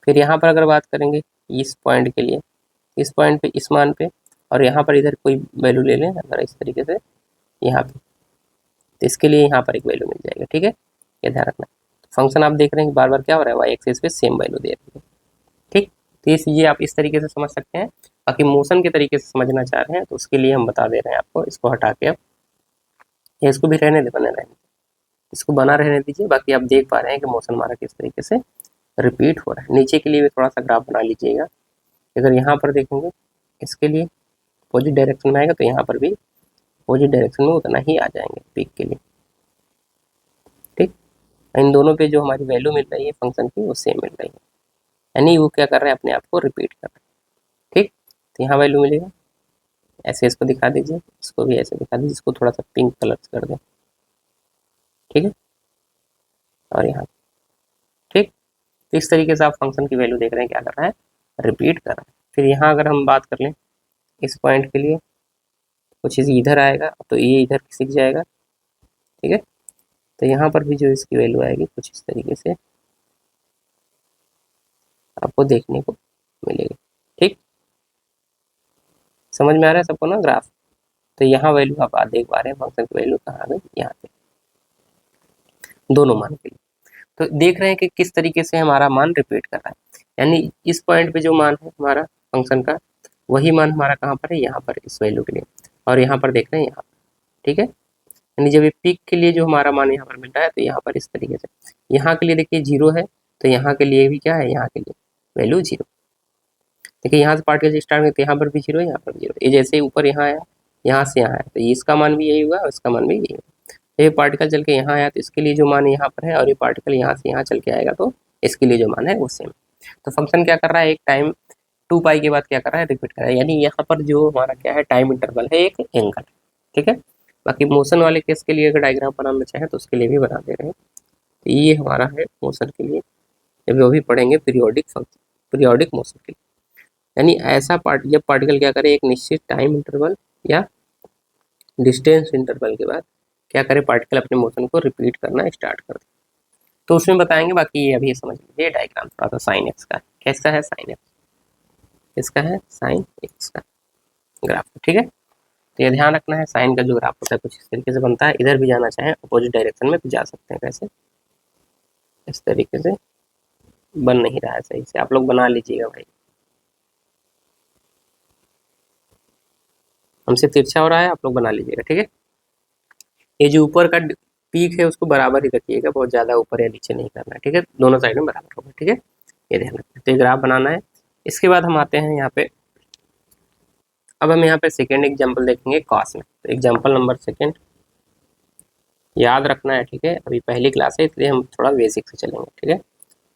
फिर यहाँ पर अगर बात करेंगे इस पॉइंट के लिए, इस पॉइंट पे, इस मान पे, और यहाँ पर इधर कोई वैल्यू ले लें अगर इस तरीके से यहाँ पे, तो इसके लिए यहाँ पर एक वैल्यू मिल जाएगा, ठीक है, ये ध्यान रखना। फंक्शन आप देख रहे हैं कि बार बार क्या हो रहा है, वाई एक्सिस पे सेम वैल्यू दे रही है, ठीक। तो ये चीज़ें आप इस तरीके से समझ सकते हैं। बाकी मोशन के तरीके से समझना चाह रहे हैं तो उसके लिए हम बता दे रहे हैं आपको, इसको हटा के अब इसको भी रहने दे, बने रहने, इसको बना रहने दीजिए। बाकी आप देख पा रहे हैं कि मोशन हमारा किस तरीके से रिपीट हो रहा है। नीचे के लिए भी थोड़ा सा ग्राफ बना लीजिएगा। अगर यहाँ पर देखेंगे इसके लिए अपोजिट डायरेक्शन में आएगा तो यहाँ पर भी अपोजिट डायरेक्शन में उतना ही आ जाएंगे पीक के लिए, ठीक। इन दोनों पे जो हमारी वैल्यू मिल रही है फंक्शन की वो सेम मिल रही है, यानी वो क्या कर रहे हैं अपने आप को रिपीट कर रहे हैं, ठीक। तो यहाँ वैल्यू मिलेगा, ऐसे इसको दिखा दीजिए, इसको भी ऐसे दिखा दीजिए, इसको थोड़ा सा पिंक कलर कर दें, ठीक है, और यहाँ, ठीक। तो इस तरीके से आप फंक्शन की वैल्यू देख रहे हैं क्या कर रहा है, रिपीट कर रहा है। फिर यहाँ अगर हम बात कर लें इस पॉइंट के लिए, कुछ चीज़ इधर आएगा तो ये इधर सीख जाएगा, ठीक है। तो यहाँ पर भी जो इसकी वैल्यू आएगी कुछ इस तरीके से आपको देखने को मिलेगी, ठीक। समझ में आ रहा है सबको ना ग्राफ। तो यहाँ वैल्यू आप देख पा रहे हैं फंक्शन की वैल्यू कहाँ आ गई, यहाँ पे दोनों मान के लिए। तो देख रहे हैं कि किस तरीके से हमारा मान रिपीट कर रहा है, यानी इस पॉइंट पे जो मान है हमारा फंक्शन का वही मान हमारा कहाँ पर है, यहाँ पर इस वैल्यू के लिए, और यहाँ पर देख रहे हैं यहाँ पर, ठीक है। यानी जब ये पीक के लिए जो हमारा मान यहाँ पर मिल रहा है तो यहाँ पर इस तरीके से, यहाँ के लिए देखिए 0 है, तो यहाँ के लिए भी क्या है, यहाँ के लिए वैल्यू 0। देखिए यहाँ से पार्टिकल स्टार्ट करते यहाँ पर भी 0 है, यहाँ पर भी 0, ये जैसे ऊपर यहाँ आया, यहाँ से यहाँ आया, तो इसका मान भी यही हुआ और इसका मान भी यही हुआ। ये पार्टिकल चल के यहाँ आया तो इसके लिए जो मान यहाँ पर है, और ये पार्टिकल यहाँ से यहाँ चल के आएगा तो इसके लिए जो मान है वो सेम। तो फंक्शन क्या कर रहा है, एक टाइम 2 पाई के बाद क्या कर रहा है, रिपीट कर रहा है, यानी यहाँ पर जो हमारा क्या है टाइम इंटरवल है एक एंगल, ठीक है। बाकी मोशन वाले केस के लिए अगर डायग्राम बनाना चाहें तो उसके लिए भी बना दे रहे हैं। तो ये हमारा है मोशन के लिए, जब वो भी पढ़ेंगे पीरियोडिक फंक्शन, पीरियोडिक मोशन के लिए, यानी ऐसा जब पार्टिकल क्या करे एक निश्चित टाइम इंटरवल या डिस्टेंस इंटरवल के बाद क्या करे, पार्टिकल अपने मोशन को रिपीट करना स्टार्ट कर दे, तो उसमें बताएंगे। बाकी ये अभी समझ लीजिए डायग्राम थोड़ा सा साइन एक्स का कैसा है, साइन एक्स किसका है, साइन एक्स का ग्राफ, ठीक है। तो ये ध्यान रखना है, साइन का जो ग्राफ होता है कुछ इस तरीके से बनता है, इधर भी जाना चाहें अपोजिट डायरेक्शन में भी जा सकते हैं, कैसे, इस तरीके से बन नहीं रहा है सही से, आप लोग बना लीजिएगा भाई, हमसे तिरछा हो रहा है, आप लोग बना लीजिएगा, ठीक है। ये जो ऊपर का पीक है उसको बराबर ही रखिएगा, बहुत ज़्यादा ऊपर या नीचे नहीं करना है, ठीक है, दोनों साइड में बराबर होगा, ठीक है, ये ध्यान रखना है। तो ये ग्राफ बनाना है। इसके बाद हम आते हैं यहाँ पे, अब हम यहाँ पे सेकेंड एग्जाम्पल देखेंगे कॉस में। तो एग्जाम्पल नंबर सेकेंड याद रखना है, ठीक है, अभी पहली क्लास है इसलिए हम थोड़ा बेसिक से चलेंगे, ठीक है।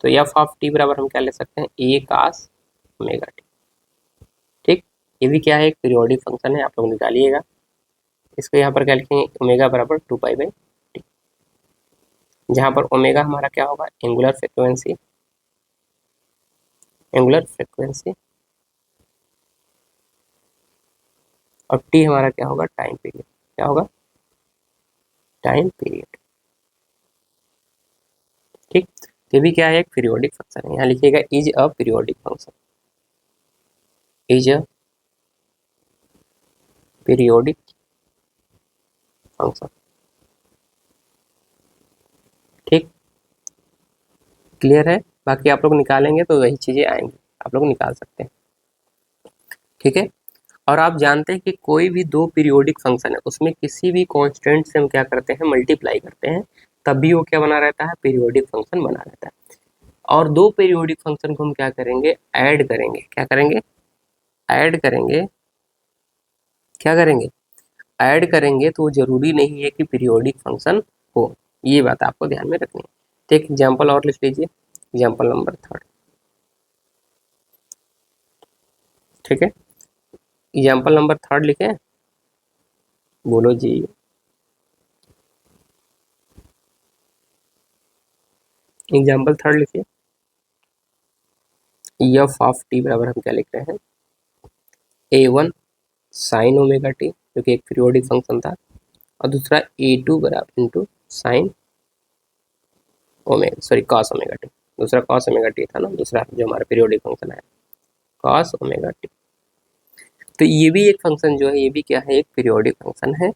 तो एफ ऑफ टी बराबर हम क्या ले सकते हैं, ए कास ओमेगा टी, ठीक। ये भी क्या है, एक पीरियोडिक फंक्शन है, आप लोग निकालिएगा इसको। यहाँ पर क्या लिखेंगे, ओमेगा बराबर 2 पाई/टी, जहाँ पर ओमेगा हमारा क्या होगा, एंगुलर फ्रिक्वेंसी, एंगुलर फ्रिक्वेंसी, और टी हमारा क्या होगा, टाइम पीरियड, क्या होगा, टाइम पीरियड, ठीक। ये भी क्या है, एक पीरियोडिक फंक्शन है, यहाँ लिखिएगा is a periodic function, is a periodic function, ठीक, क्लियर है। बाकी आप लोग निकालेंगे तो वही चीज़ें आएंगी, आप लोग निकाल सकते हैं, ठीक है। और आप जानते हैं कि कोई भी दो पीरियोडिक फंक्शन है उसमें किसी भी कांस्टेंट से हम क्या करते हैं, मल्टीप्लाई करते हैं, तब भी वो क्या बना रहता है, पीरियोडिक फंक्शन बना रहता है। और दो पीरियोडिक फंक्शन को हम क्या करेंगे, ऐड करेंगे, क्या करेंगे, ऐड करेंगे, क्या करेंगे, ऐड करेंगे, तो जरूरी नहीं है कि पीरियोडिक फंक्शन हो, ये बात आपको ध्यान में रखनी है। तो एक एग्जाम्पल और लिख लीजिए, एग्जाम्पल नंबर 3, ठीक है। एग्जाम्पल नंबर 3 लिखे, बोलो जी, एग्जाम्पल थर्ड लिखिए, एफ ऑफ टी बराबर हम क्या लिख रहे हैं, A1 साइन ओमेगा टी जो कि एक पीरियोडिक फंक्शन था, और दूसरा A2 बराबर into sine omega, sorry cos omega T, दूसरा कॉस ओमेगा टी था ना, दूसरा जो हमारा पीरियोडिक फंक्शन है कॉस ओमेगा टी। तो ये भी एक फंक्शन जो है, ये भी क्या है, एक पीरियोडिक फंक्शन है।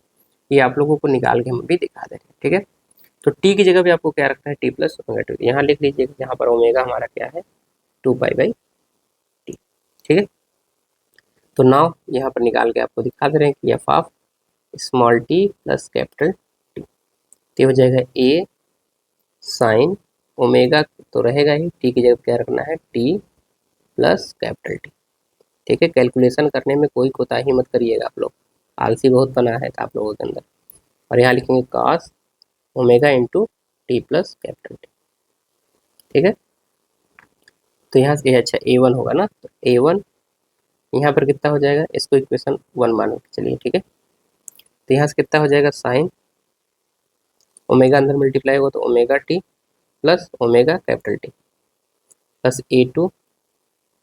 ये आप लोगों को निकाल के हम भी दिखा दे रहे हैं, ठीक है। तो टी की जगह पे आपको क्या रखना है, टी प्लस ओमेगा टी, यहाँ लिख लीजिएगा, यहाँ पर ओमेगा हमारा क्या है, 2 पाई/टी, ठीक है। तो नाउ यहाँ पर निकाल के आपको दिखा दे रहे हैं कि F of small T plus capital T, तो हो जाएगा ए साइन ओमेगा, तो रहेगा ही, टी की जगह क्या रखना है, टी प्लस कैपिटल टी, ठीक है। कैलकुलेशन करने में कोई कोताही मत करिएगा आप लोग, आलसी बहुत बना है आप लोगों के अंदर। और यहाँ लिखेंगे cos omega into T plus capital T, ठीक है। तो यहाँ से अच्छा A1 होगा ना, तो A1 यहाँ पर कितना हो जाएगा, इसको इक्वेशन 1 मान के चलिए, ठीक है। तो यहाँ से कितना हो जाएगा, साइन ओमेगा अंदर मल्टीप्लाई होगा तो omega T plus omega capital T plus A2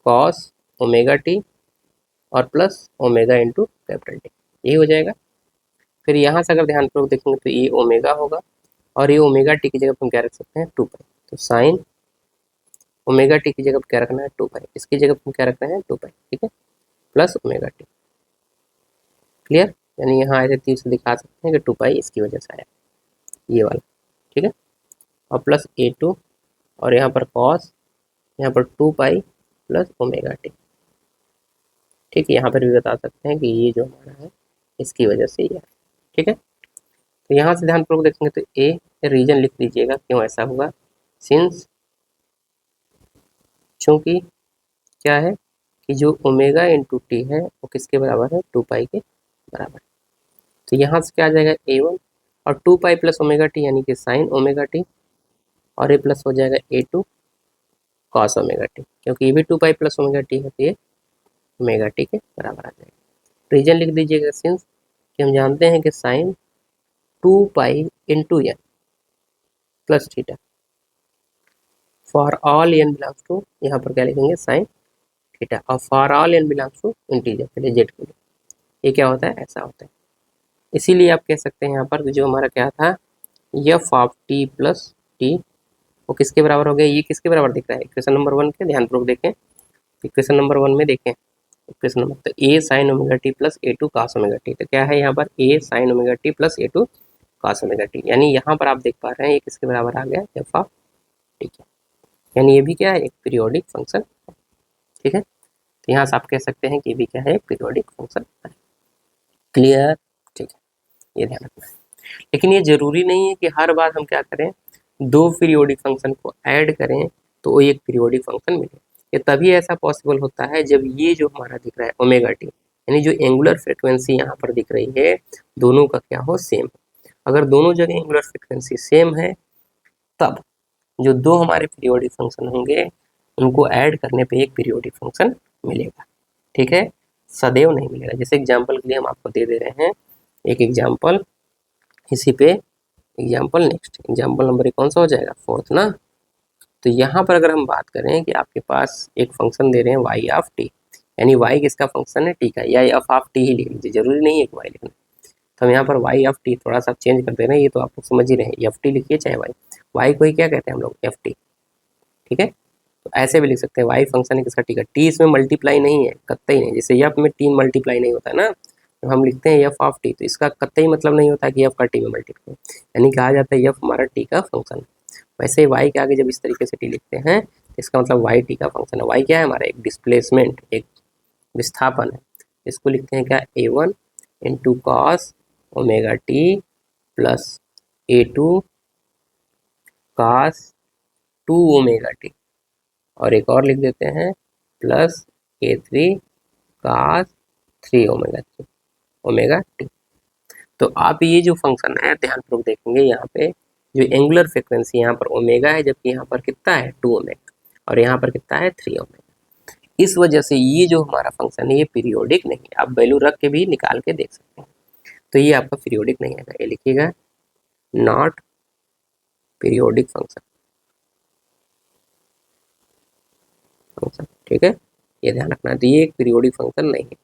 cos omega T और plus omega into capital T, यही हो जाएगा। फिर यहाँ से अगर ध्यानपूर्वक देखेंगे तो ये ओमेगा होगा, और ये ओमेगा टी की जगह हम क्या रख सकते हैं, 2 पाई, तो साइन ओमेगा टी की जगह क्या रखना है, 2 पाई, इसकी जगह हम क्या रख रहे हैं, 2 पाई, ठीक है, प्लस ओमेगा टी, क्लियर। यानी यहाँ ऐसे तीर से दिखा सकते हैं कि 2 पाई इसकी वजह से आया, ये वाला, ठीक है। और प्लस A2, और यहाँ पर कॉस, यहाँ पर 2 पाई प्लस ओमेगा टी, ठीक है। यहाँ पर भी बता सकते हैं कि ये जो हमारा है इसकी वजह से ये है, ठीक है। तो यहाँ से ध्यानपूर्वक देखेंगे तो ए रीजन लिख लीजिएगा, क्यों ऐसा हुआ, सिंस, चूंकि क्या है कि जो ओमेगा इंटू टी है वो किसके बराबर है, 2 पाई के बराबर। तो यहाँ से क्या आ जाएगा, A1 और 2 पाई प्लस ओमेगा टी यानी कि साइन ओमेगा टी, और ये प्लस हो जाएगा A2 कॉस ओमेगा टी, क्योंकि ये भी 2 पाई प्लस ओमेगा टी है, तो ये ओमेगा टी के बराबर आ जाएगा। रीजन लिख दीजिएगा, सिंस कि हम जानते हैं कि sine 2 pi into n plus theta for all n belongs to, यहाँ पर क्या लिखेंगे, साइन थीटा, और for all n belongs to integer, पहले जेड के लिए ये क्या होता है, ऐसा होता है। इसीलिए आप कह सकते हैं यहाँ पर जो हमारा क्या था, F of T plus T वो किसके बराबर हो गया, ये किसके बराबर दिख रहा है, इक्वेशन नंबर 1 के, ध्यानपूर्वक देखें, इक्वेशन नंबर 1 में देखें, इक्वेशन नंबर, तो A sine omega T plus A2 cos omega T, तो क्या है यहाँ पर, A sine omega T plus A2 cos omega T, यानी यहाँ पर आप देख पा रहे हैं ये किसके बराबर आ गया, एफ ऑफ टी के, यानी ये भी क्या है, एक पीरियोडिक फंक्शन, ठीक है। तो यहाँ से आप कह सकते हैं कि ये भी क्या है, एक पीरियोडिक फंक्शन है, क्लियर, ठीक है, ये ध्यान रखना है। लेकिन ये जरूरी नहीं है कि हर बार हम क्या करें, दो पीरियोडिक फंक्शन को ऐड करें तो वो एक पीरियोडिक फंक्शन मिले। ये तभी ऐसा पॉसिबल होता है जब ये जो हमारा दिख रहा है ओमेगा टी, यानी जो एंगुलर फ्रिक्वेंसी यहाँ पर दिख रही है दोनों का क्या हो, सेम। अगर दोनों जगह एंगुलर फ्रिक्वेंसी सेम है तब जो दो हमारे पीरियोडिक फंक्शन होंगे उनको ऐड करने पे एक पीरियोडिक फंक्शन मिलेगा, ठीक है, सदैव नहीं मिलेगा। जैसे एग्जाम्पल के लिए हम आपको दे रहे हैं एक एग्जाम्पल, इसी पे एग्जाम्पल, नेक्स्ट एग्जाम्पल नंबर कौन सा हो जाएगा, 4th ना। तो यहाँ पर अगर हम बात करें कि आपके पास एक फंक्शन दे रहे हैं वाई ऑफ टी, यानी वाई किसका फंक्शन है, टी का, या एफ ऑफ टी ही लिख लीजिए, जरूरी नहीं है कि वाई लिखना। तो हम यहाँ पर वाई ऑफ टी थोड़ा सा चेंज कर दे रहे हैं, ये तो आप लोग समझ ही रहे हैं, एफ टी लिखिए चाहे वाई, वाई को ही क्या कहते हैं हम लोग, एफ टी, ठीक है। तो ऐसे भी लिख सकते हैं, वाई फंक्शन है किसका, टी का, टी इसमें मल्टीप्लाई नहीं है, कतई नहीं, जैसे एफ में टी मल्टीप्लाई नहीं होता है ना, तो हम लिखते हैं एफ ऑफ टी, तो इसका कतई मतलब नहीं होता कि एफ का टी में मल्टीप्लाई, यानी कहा जाता है एफ हमारा टी का फंक्शन है। वैसे वाई के आगे जब इस तरीके से टी लिखते हैं तो इसका मतलब वाई टी का फंक्शन है। वाई क्या है हमारा, एक डिस्प्लेसमेंट, एक विस्थापन है। इसको लिखते हैं क्या, A1 into cos omega T plus A2 cos 2 omega T, और एक और लिख देते हैं plus A3 cos 3 omega T. तो आप ये जो फंक्शन है ध्यानपूर्वक देखेंगे, यहाँ पे जो एंगुलर फ्रिक्वेंसी यहाँ पर ओमेगा है, जबकि यहाँ पर कितना है 2 ओमेगा, और यहाँ पर कितना है 3 ओमेगा। इस वजह से ये जो हमारा फंक्शन है ये पीरियोडिक नहीं है, आप वैल्यू रख के भी निकाल के देख सकते हैं। तो ये आपका पीरियोडिक नहीं है, ये लिखिएगा नॉट पीरियोडिक फंक्शन, फंक्शन, ठीक है, ये ध्यान रखना है। तो ये एक पीरियोडिक फंक्शन नहीं है,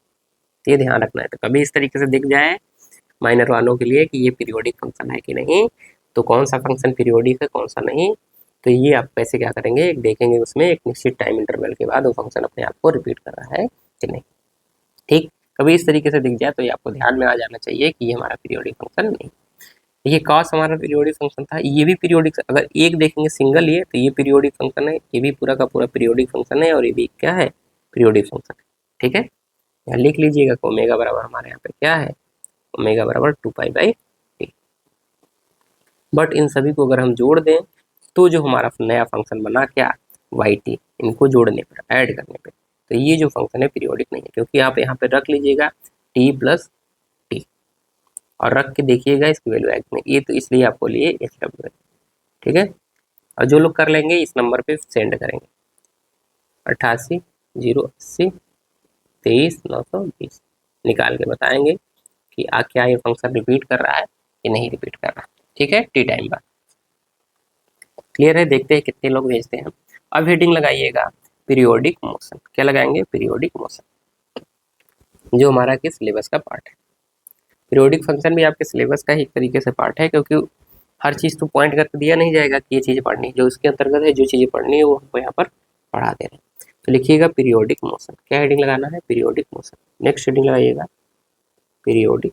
तो ये ध्यान रखना है। तो कभी इस तरीके से दिख जाए माइनर वालों के लिए कि ये पीरियोडिक फंक्शन है कि नहीं, तो कौन सा फंक्शन पीरियोडिक है कौन सा नहीं, तो ये आप कैसे क्या करेंगे, एक देखेंगे उसमें एक निश्चित टाइम इंटरवल के बाद वो फंक्शन अपने आप को रिपीट कर रहा है कि नहीं, ठीक। कभी इस तरीके से दिख जाए तो ये आपको ध्यान में आ जाना चाहिए कि ये हमारा पीरियोडिक फंक्शन नहीं। ये कॉस हमारा पीरियोडिक फंक्शन था, ये भी पीरियोडिक, अगर एक देखेंगे सिंगल ये, तो ये पीरियोडिक फंक्शन है, ये भी पूरा का पूरा पीरियोडिक फंक्शन है, और ये भी क्या है, पीरियोडिक फंक्शन है, ठीक है। यहाँ लिख लीजिएगा कि ओमेगा बराबर हमारे यहाँ पे क्या है, ओमेगा बराबर 2π/t। बट इन सभी को अगर हम जोड़ दें तो जो हमारा नया फंक्शन बना क्या, yt, इनको जोड़ने पर, ऐड करने पर, तो ये जो फंक्शन है पीरियोडिक नहीं है, क्योंकि आप यहाँ पे रख लीजिएगा t + t और रख के देखिएगा इसकी वैल्यू एक्स में, ये तो इसलिए आपको लिए HW है, ठीक है। और जो लोग कर लेंगे इस नंबर पे सेंड करेंगे 88 080 23 920, निकाल के बताएंगे कि क्या ये फंक्शन रिपीट कर रहा है कि नहीं रिपीट कर रहा है, ठीक है, टी टाइम बाद। क्लियर है, देखते हैं कितने लोग भेजते हैं। अब हेडिंग लगाइएगा पीरियोडिक मोशन, क्या लगाएंगे, पीरियोडिक मोशन, जो हमारा कि सिलेबस का पार्ट है। पीरियोडिक फंक्शन भी आपके सिलेबस का ही एक तरीके से पार्ट है, क्योंकि हर चीज़ तो पॉइंट करके दिया नहीं जाएगा कि ये चीज़ें पढ़नी है, जो इसके अंतर्गत है, जो चीज़ें पढ़नी है वो हमको यहाँ पर पढ़ा दे रहे हैं। तो लिखिएगा पीरियोडिक मोशन, क्या हेडिंग लगाना है, पीरियोडिक मोशन। नेक्स्ट हेडिंग लगाइएगा पीरियोडिक,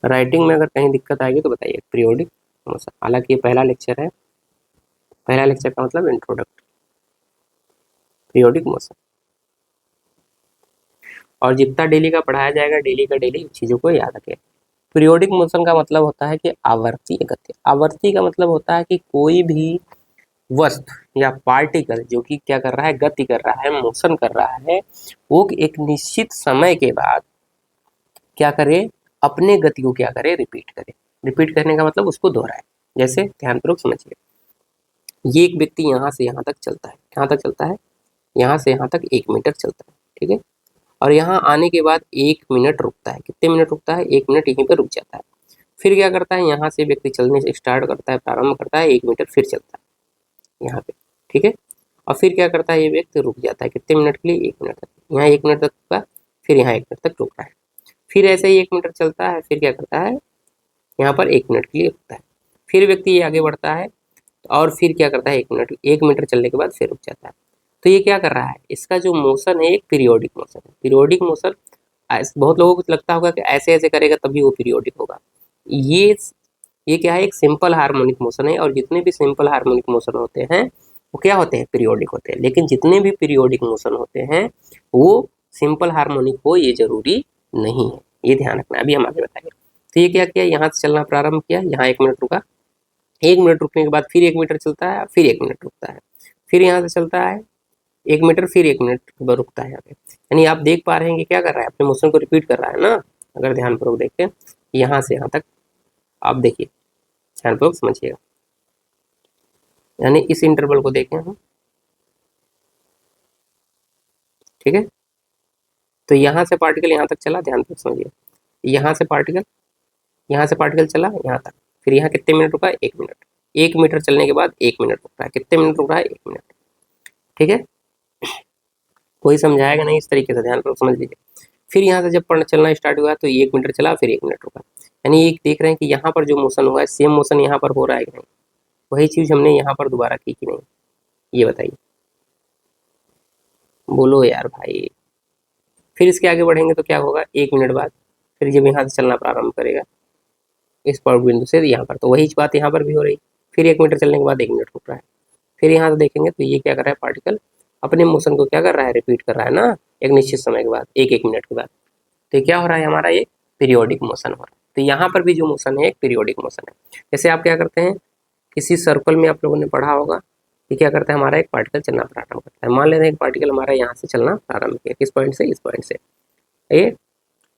राइटिंग में अगर कहीं दिक्कत आएगी तो बताइए, पीरियोडिक मोशन। हालांकि ये पहला लेक्चर है, पहला लेक्चर का मतलब इंट्रोडक्ट पीरियोडिक मोशन, और जितना डेली का पढ़ाया जाएगा डेली का डेली चीज़ों को याद रखें। पीरियोडिक मोशन का मतलब होता है कि आवर्तीय गति। आवर्ती का मतलब होता है कि कोई भी वस्तु या पार्टिकल जो कि क्या कर रहा है, गति कर रहा है, मोशन कर रहा है, वो एक निश्चित समय के बाद क्या करे, अपने गति को क्या करे, रिपीट करे। रिपीट करने का मतलब उसको दोहराए। जैसे ध्यानपूर्वक समझिए, ये एक व्यक्ति यहाँ से यहाँ तक चलता है, कहाँ तक चलता है, यहाँ से यहाँ तक 1 मीटर चलता है, ठीक है, और यहाँ आने के बाद 1 मिनट रुकता है। कितने मिनट रुकता है, 1 मिनट यहीं पर रुक जाता है। फिर क्या करता है, यहाँ से व्यक्ति चलने से स्टार्ट करता है, प्रारंभ करता है, 1 मीटर फिर चलता है यहाँ पे, ठीक है, और फिर क्या करता है, ये व्यक्ति रुक जाता है कितने मिनट के लिए, 1 मिनट तक। यहाँ 1 मिनट तक रुका, फिर यहाँ 1 मिनट तक रुक रहा है, फिर ऐसे ही 1 मीटर चलता है, फिर क्या करता है, यहाँ पर 1 मिनट के लिए रुकता है, फिर व्यक्ति ये आगे बढ़ता है, और फिर क्या करता है, 1 मीटर चलने के बाद फिर रुक जाता है। तो ये क्या कर रहा है, इसका जो मोशन है एक पीरियोडिक मोशन है। पीरियोडिक मोशन बहुत लोगों को लगता होगा कि ऐसे ऐसे करेगा तभी वो पीरियोडिक होगा। ये क्या है, एक सिंपल हार्मोनिक मोशन है, और जितने भी सिंपल हार्मोनिक मोशन होते हैं वो क्या होते हैं, पीरियोडिक होते हैं। लेकिन जितने भी पीरियोडिक मोशन होते हैं वो सिंपल हार्मोनिक हो ये जरूरी नहीं है, ये ध्यान रखना है, अभी हम आगे बताएंगे। तो ये क्या किया, यहाँ से चलना प्रारंभ किया, यहाँ 1 मिनट रुका, 1 मिनट रुकने के बाद फिर 1 मीटर चलता है, फिर 1 मिनट रुकता है, फिर यहाँ से चलता है 1 मीटर, फिर 1 मिनट रुकता है यहाँ पे। यानी आप देख पा रहे हैं कि क्या कर रहा है, अपने मोशन को रिपीट कर रहा है ना। अगर ध्यानपूर्वक देखें यहाँ से यहाँ तक, आप देखिए ध्यानपूर्वक समझिएगा, यानी इस इंटरवल को देखें हम, ठीक है। तो यहाँ से पार्टिकल यहाँ तक चला, ध्यानपूर्वक समझिए, यहाँ से पार्टिकल चला यहाँ तक, फिर यहाँ कितने मिनट रुका, 1 मिनट, 1 मीटर चलने के बाद 1 मिनट रुक रहा है, कितने मिनट रुक रहा है, 1 मिनट, ठीक है। कोई समझाएगा नहीं, इस तरीके से ध्यानपूर्वक समझ लीजिए। फिर यहाँ से जब चलना स्टार्ट हुआ तो 1 मीटर चला, फिर 1 मिनट रुका, यानी एक देख रहे हैं कि यहाँ पर जो मोशन हुआ है सेम मोशन यहाँ पर हो रहा है कि नहीं, वही चीज़ हमने यहाँ पर दोबारा की कि नहीं, ये बताइए, बोलो यार भाई। फिर इसके आगे बढ़ेंगे तो क्या होगा, 1 मिनट बाद फिर जब यहाँ से चलना प्रारंभ करेगा इस पॉइंट बिंदु से यहाँ पर, तो वही बात यहाँ पर भी हो रही। फिर 1 मीटर चलने के बाद 1 मिनट रुक रहा है, फिर यहाँ से देखेंगे तो ये क्या कर रहा है, पार्टिकल अपने मोशन को क्या कर रहा है, रिपीट कर रहा है ना, एक निश्चित समय के बाद, 1-1 मिनट के बाद। तो क्या हो रहा है, हमारा ये पीरियोडिक मोशन हो रहा है। तो यहाँ पर भी जो मोशन है एक पीरियोडिक मोशन है। जैसे आप क्या करते हैं, किसी सर्कल में आप लोगों ने पढ़ा होगा कि क्या करता है, हमारा एक पार्टिकल चलना प्रारंभ करता है। मान लेते हैं एक पार्टिकल हमारा यहाँ से चलना प्रारंभ किया, किस पॉइंट से, इस पॉइंट से ये,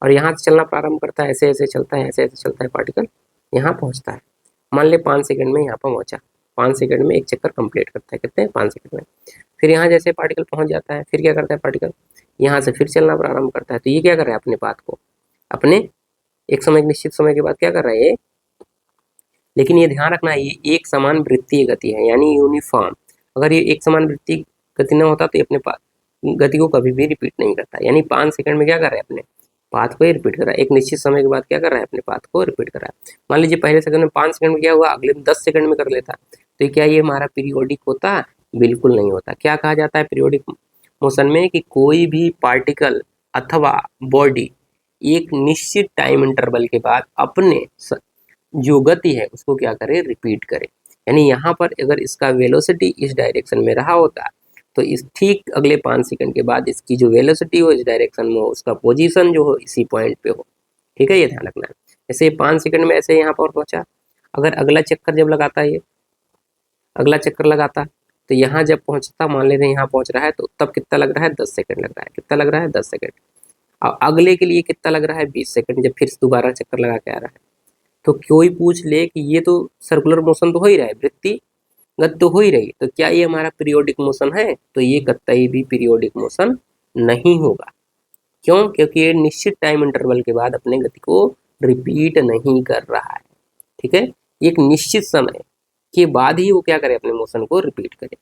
और यहाँ से चलना प्रारंभ करता है, ऐसे ऐसे चलता है, ऐसे ऐसे चलता है, पार्टिकल यहाँ पहुँचता है। मान ले 5 सेकंड में यहाँ पर पहुँचा, 5 सेकंड में एक चक्कर कंप्लीट करता है, कितने, 5 सेकंड में। फिर यहाँ जैसे पार्टिकल पहुँच जाता है, फिर क्या करता है, पार्टिकल यहाँ से फिर चलना प्रारंभ करता है। तो ये क्या कर रहा है, अपने पाथ को अपने एक समय, एक निश्चित समय के बाद क्या कर रहा है ये, लेकिन ये ध्यान रखना है ये एक समान वृत्तीय गति है, यानी यूनिफॉर्म। अगर ये एक समान वृत्ति गति न होता तो ये अपने गति को कभी भी रिपीट नहीं करता। यानी 5 सेकंड में क्या कर रहा है, अपने पाथ को ही रिपीट कर रहा है। एक निश्चित समय के बाद क्या कर रहा है, अपने पाथ को रिपीट कर रहा है। मान लीजिए पहले सेकंड में 5 सेकंड में क्या हुआ, अगले 10 सेकंड में कर लेता, तो क्या ये हमारा पीरियोडिक होता? बिल्कुल नहीं होता। क्या कहा जाता है पीरियोडिक मोशन में, कि कोई भी पार्टिकल अथवा बॉडी एक निश्चित टाइम इंटरवल के बाद अपने जो गति है उसको क्या करे, रिपीट करे। यानी यहाँ पर अगर इसका वेलोसिटी इस डायरेक्शन में रहा होता तो इस ठीक अगले 5 सेकंड के बाद इसकी जो वेलोसिटी हो इस डायरेक्शन में हो, उसका पोजीशन जो हो इसी पॉइंट पे हो। ठीक है, ये ध्यान रखना है। जैसे 5 सेकंड में ऐसे यहाँ पर पहुंचा, अगर अगला चक्कर जब लगाता है, ये अगला चक्कर लगाता तो यहाँ जब पहुंचता, मान लेते हैं यहाँ पहुंच रहा है, तो तब कितना लग रहा है, 10 सेकंड लग रहा है। कितना लग रहा है, 10 सेकंड। अब अगले के लिए कितना लग रहा है, 20 सेकंड, जब फिर दोबारा चक्कर लगा के आ रहा है। तो कोई पूछ ले कि ये तो सर्कुलर मोशन तो हो ही रहा है, वृत्तिगत तो हो ही रही, तो क्या ये हमारा पीरियोडिक मोशन है? तो ये कतई भी पीरियोडिक मोशन नहीं होगा। क्यों? क्योंकि ये निश्चित टाइम इंटरवल के बाद अपने गति को रिपीट नहीं कर रहा है। ठीक है, एक निश्चित समय के बाद ही वो क्या करे, अपने मोशन को रिपीट करे।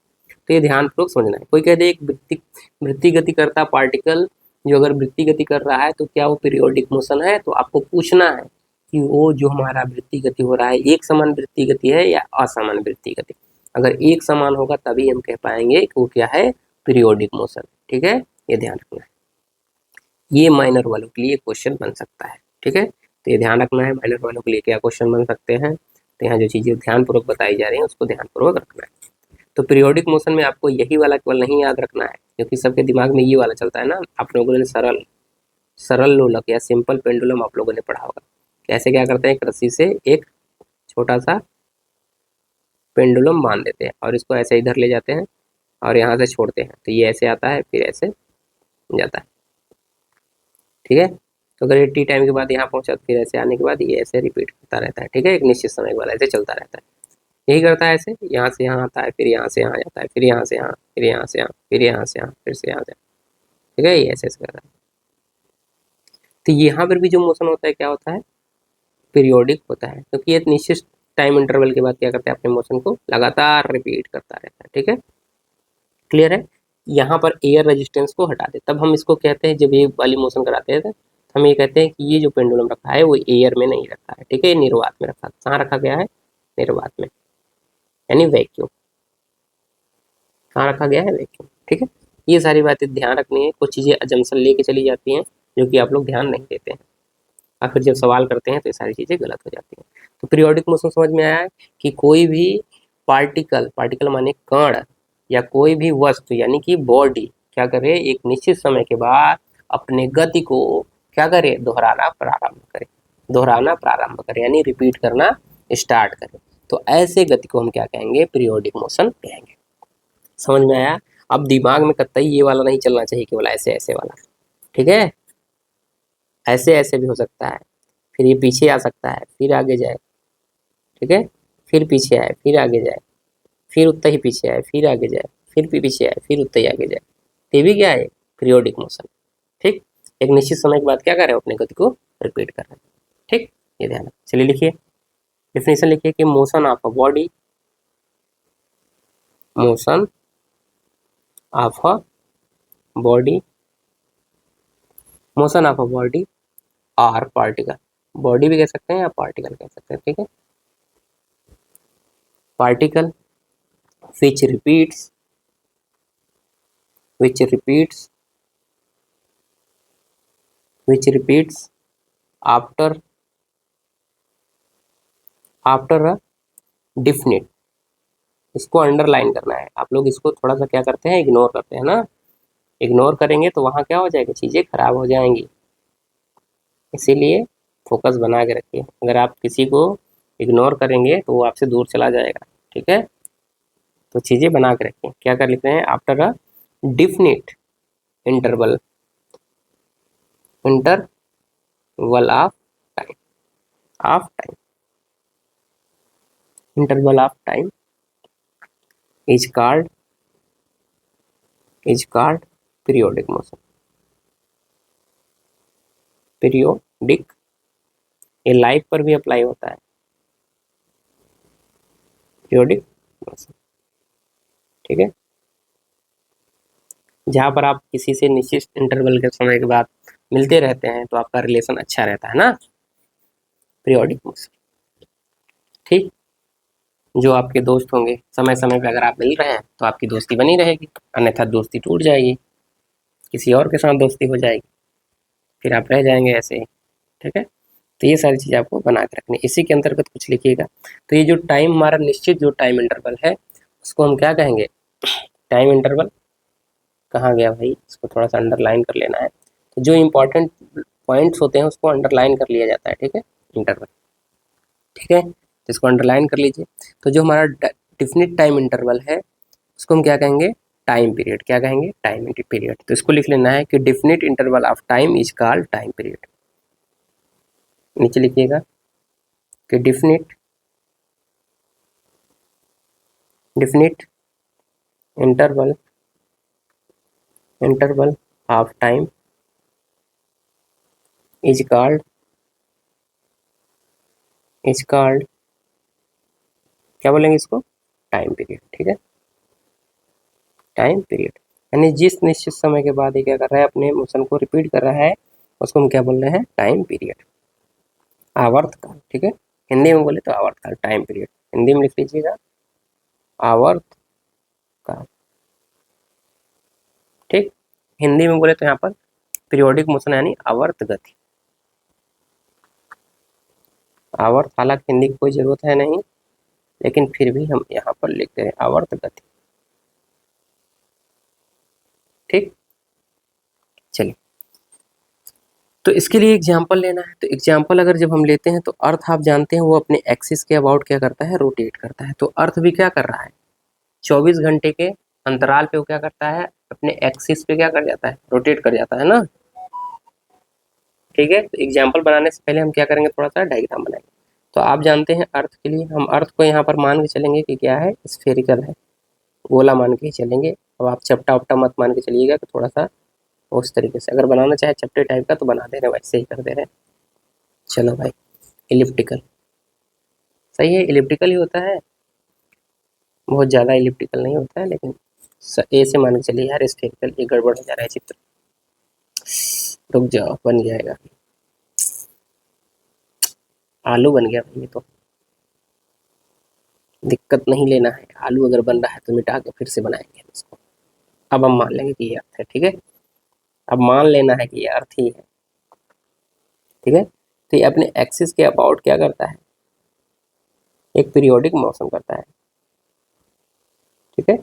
तो ये ध्यानपूर्वक समझना है। कोई कह दे एक वृत्ति गति करता पार्टिकल जो अगर वृत्ति गति कर रहा है तो क्या वो पीरियोडिक मोशन है? तो आपको पूछना है कि वो जो हमारा वृत्ति गति हो रहा है एक समान वृत्ति गति है या असमान वृत्ति गति। अगर एक समान होगा तभी हम कह पाएंगे कि वो क्या है, पीरियोडिक मोशन। ठीक है, ये ध्यान रखना है। ये माइनर वालों के लिए क्वेश्चन बन सकता है। ठीक है, तो ये ध्यान रखना है माइनर वालों के लिए क्या क्वेश्चन बन सकते हैं। तो यहाँ जो चीज़ें ध्यानपूर्वक बताई जा रही हैं उसको ध्यानपूर्वक रखना है। तो पीरियोडिक मोशन में आपको यही वाला केवल नहीं याद रखना है, क्योंकि सबके दिमाग में ये वाला चलता है ना। आप लोगों ने सरल लोलक या सिंपल पेंडुलम आप लोगों ने पढ़ा होगा। कैसे क्या करते हैं, एक रस्सी से एक छोटा सा पेंडुलम बांध देते हैं और इसको ऐसे इधर ले जाते हैं और यहाँ से छोड़ते हैं, तो ये ऐसे आता है फिर ऐसे जाता है। ठीक है, तो अगर ये टी टाइम के बाद यहाँ पहुँचा तो फिर ऐसे आने के बाद ये ऐसे रिपीट करता रहता है। ठीक है, एक निश्चित समय के बाद ऐसे चलता रहता है। यही करता है, ऐसे यहाँ से यहाँ आता है, फिर यहाँ से यहाँ जाता है, फिर यहाँ से यहाँ, फिर यहाँ से यहाँ, फिर यहाँ से यहाँ, फिर से यहाँ से। ठीक है, ये ऐसे ऐसे करता है। तो यहाँ पर भी जो मोशन होता है क्या होता है, पीरियोडिक होता है, क्योंकि ये निश्चित टाइम इंटरवल के बाद क्या करता है, अपने मोशन को लगातार रिपीट करता रहता है। ठीक है, क्लियर है। यहाँ पर एयर रेजिस्टेंस को हटा दे तब हम इसको कहते हैं, जब ये वाली मोशन कराते हैं तो हम ये कहते हैं कि ये जो पेंडुलम रखा है वो एयर में नहीं रखा है। ठीक है, निर्वात में रखा, कहाँ रखा गया है, निर्वात में, यानी वैक्यूम। कहाँ रखा गया है, वैक्यूम। ठीक है, ये सारी बातें ध्यान रखनी है। कुछ चीज़ें अजम्पशन लेके चली जाती हैं जो कि आप लोग ध्यान नहीं देते हैं, और फिर जब सवाल करते हैं तो ये सारी चीज़ें गलत हो जाती हैं। तो पीरियोडिक मोशन समझ में आया है कि कोई भी पार्टिकल माने कण या कोई भी वस्तु यानी कि बॉडी क्या करे, एक निश्चित समय के बाद अपने गति को क्या करे, दोहराना प्रारंभ करे, यानी रिपीट करना स्टार्ट करे। तो ऐसे गति को हम क्या कहेंगे, पीरियोडिक मोशन कहेंगे। समझ में आया? अब दिमाग में कतई ये वाला नहीं चलना चाहिए केवल ऐसे ऐसे वाला। ठीक है, ऐसे ऐसे भी हो सकता है, फिर ये पीछे आ सकता है, फिर आगे जाए। ठीक है, फिर पीछे आए, फिर आगे जाए, फिर उतना ही पीछे आए, फिर आगे जाए, फिर भी पीछे आए, फिर उतना ही आगे जाए। ये भी क्या है, पीरियोडिक मोशन। ठीक, एक निश्चित समय के बाद क्या कर रहे हो, अपने गति को रिपीट कर रहे हैं। ठीक, ये ध्यान रखिए। चलिए लिखिए, डिफिनेशन लिखिए कि motion of a body, motion of a body, motion of a body or particle. Body भी कह सकते हैं या पार्टिकल कह सकते हैं। ठीक है, particle which repeats after a definite। इसको अंडरलाइन करना है आप लोग, इसको थोड़ा सा क्या करते हैं, इग्नोर करते हैं ना। इग्नोर करेंगे तो वहाँ क्या हो जाएगा, चीज़ें खराब हो जाएंगी। इसीलिए फोकस बना के रखिए। अगर आप किसी को इग्नोर करेंगे तो वो आपसे दूर चला जाएगा। ठीक है, तो चीज़ें बना के रखिए। क्या कर लिखते हैं, after a definite interval of time interval of time is called periodic motion। periodic ये लाइफ पर भी अप्लाई होता है, periodic motion। ठीक है, जहाँ पर आप किसी से निश्चित इंटरवल के समय के बाद मिलते रहते हैं तो आपका रिलेशन अच्छा रहता है ना, पीरियोडिक मोशन। ठीक, जो आपके दोस्त होंगे समय समय पे अगर आप मिल रहे हैं तो आपकी दोस्ती बनी रहेगी, अन्यथा दोस्ती टूट जाएगी, किसी और के साथ दोस्ती हो जाएगी, फिर आप रह जाएंगे ऐसे ही। ठीक है, तो ये सारी चीज़ें आपको बना के रखनी, इसी के अंतर्गत कुछ लिखिएगा। तो ये जो टाइम हमारा निश्चित जो टाइम इंटरवल है उसको हम क्या कहेंगे, टाइम इंटरवल। कहाँ गया भाई, इसको थोड़ा सा अंडरलाइन कर लेना है। तो जो इंपॉर्टेंट पॉइंट्स होते हैं उसको अंडरलाइन कर लिया जाता है। ठीक है, इंटरवल। ठीक है, तो इसको अंडरलाइन कर लीजिए। तो जो हमारा डिफिनिट टाइम इंटरवल है उसको हम क्या कहेंगे, टाइम पीरियड। क्या कहेंगे, टाइम पीरियड। तो इसको लिख लेना है कि definite interval of time is called time period. नीचे लिखिएगा कि definite interval of time is called क्या बोलेंगे इसको, टाइम पीरियड। ठीक है, टाइम पीरियड यानी जिस निश्चित समय के बाद ये क्या कर रहा है, अपने मोशन को रिपीट कर रहा है, उसको हम क्या बोल रहे हैं, टाइम पीरियड, आवर्तकाल। ठीक है, हिंदी में बोले तो आवर्तकाल, टाइम पीरियड। हिंदी में लिख लीजिएगा आवर्तकाल। ठीक, हिंदी में बोले तो यहाँ पर पीरियोडिक मोशन यानी आवर्त गति। आवर्त हालांकि हिंदी की कोई जरूरत है नहीं, लेकिन फिर भी हम यहाँ पर लिखते हैं आवर्त गति। ठीक, चलिए, तो इसके लिए एग्जाम्पल लेना है। तो एग्जाम्पल अगर जब हम लेते हैं तो अर्थ आप जानते हैं वो अपने एक्सिस के अबाउट क्या करता है, रोटेट करता है। तो अर्थ भी क्या कर रहा है, 24 घंटे के अंतराल पे वो क्या करता है, अपने एक्सिस पे क्या कर जाता है, रोटेट कर जाता है ना। ठीक है, तो एग्जाम्पल बनाने से पहले हम क्या करेंगे, थोड़ा सा डायग्राम बनाएंगे। तो आप जानते हैं अर्थ के लिए हम अर्थ को यहाँ पर मान के चलेंगे कि क्या है, स्फेरिकल है, गोला मान के ही चलेंगे। अब आप चपटा उपटा मत मान के चलिएगा, कि थोड़ा सा उस तरीके से अगर बनाना चाहे चपटे टाइप का तो बना दे रहे, वैसे ही कर दे रहे। चलो भाई, इलिप्टिकल सही है, इलिप्टिकल ही होता है, बहुत ज़्यादा इलिप्टिकल नहीं होता है, लेकिन ए से मान के चलिए यार, स्फेरिकल। ये गड़बड़ हो जा रहा है चित्र, रुक जाओ, बन जाएगा। आलू बन गया भाई, ये तो दिक्कत नहीं लेना है। आलू अगर बन रहा है तो मिटा के फिर से बनाएंगे हम इसको। अब हम मान लेंगे कि ये अर्थ है। ठीक है, अब मान लेना है कि ये अर्थ ही है। ठीक है, तो ये अपने एक्सिस के अबाउट क्या करता है, एक पीरियोडिक मोशन करता है। ठीक है,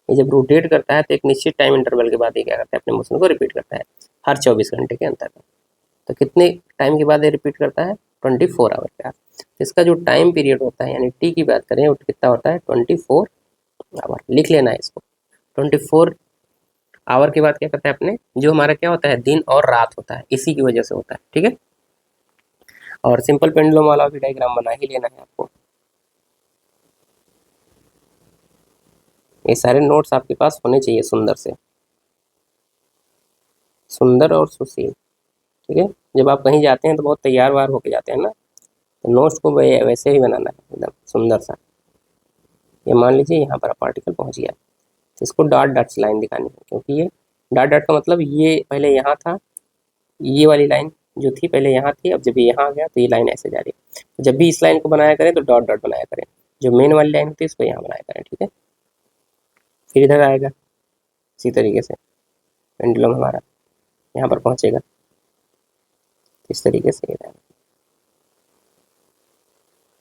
ये जब रोटेट करता है तो एक निश्चित टाइम इंटरवल के बाद ये क्या करता है, अपने मोशन को रिपीट करता है हर 24 घंटे के अंतर में। तो कितने टाइम के बाद ये रिपीट करता है, 24 आवर के बाद। तो इसका जो टाइम पीरियड होता है यानी टी की बात करें, वो कितना होता है, 24 आवर। लिख लेना है इसको। 24 आवर के बाद क्या करता है, अपने जो हमारा क्या होता है, दिन और रात होता है, इसी की वजह से होता है। ठीक है, और सिंपल पेंडुलम वाला भी डायग्राम बना ही लेना है आपको। ये सारे नोट्स आपके पास होने चाहिए सुंदर से, सुंदर और सुशील। ठीक है, जब आप कहीं जाते हैं तो बहुत तैयार वार होके जाते हैं ना, तो नोट्स को वैसे ही बनाना है, एकदम सुंदर सा। ये मान लीजिए यहाँ पर पार्टिकल पहुँच गया, तो इसको डॉट डॉट लाइन दिखानी है, क्योंकि ये डॉट डॉट का मतलब ये पहले यहाँ था, ये वाली लाइन जो थी पहले यहाँ थी, अब जब ये यहाँ आ गया तो ये लाइन ऐसे जा रही है। तो जब भी इस लाइन को बनाया करें तो डॉट डॉट बनाया करें, जो मेन वाली लाइन होती है इसको यहाँ बनाया करें। ठीक है, फिर इधर आएगा, इसी तरीके से पेंडुलम हमारा यहाँ पर पहुँचेगा, इस तरीके से इधर।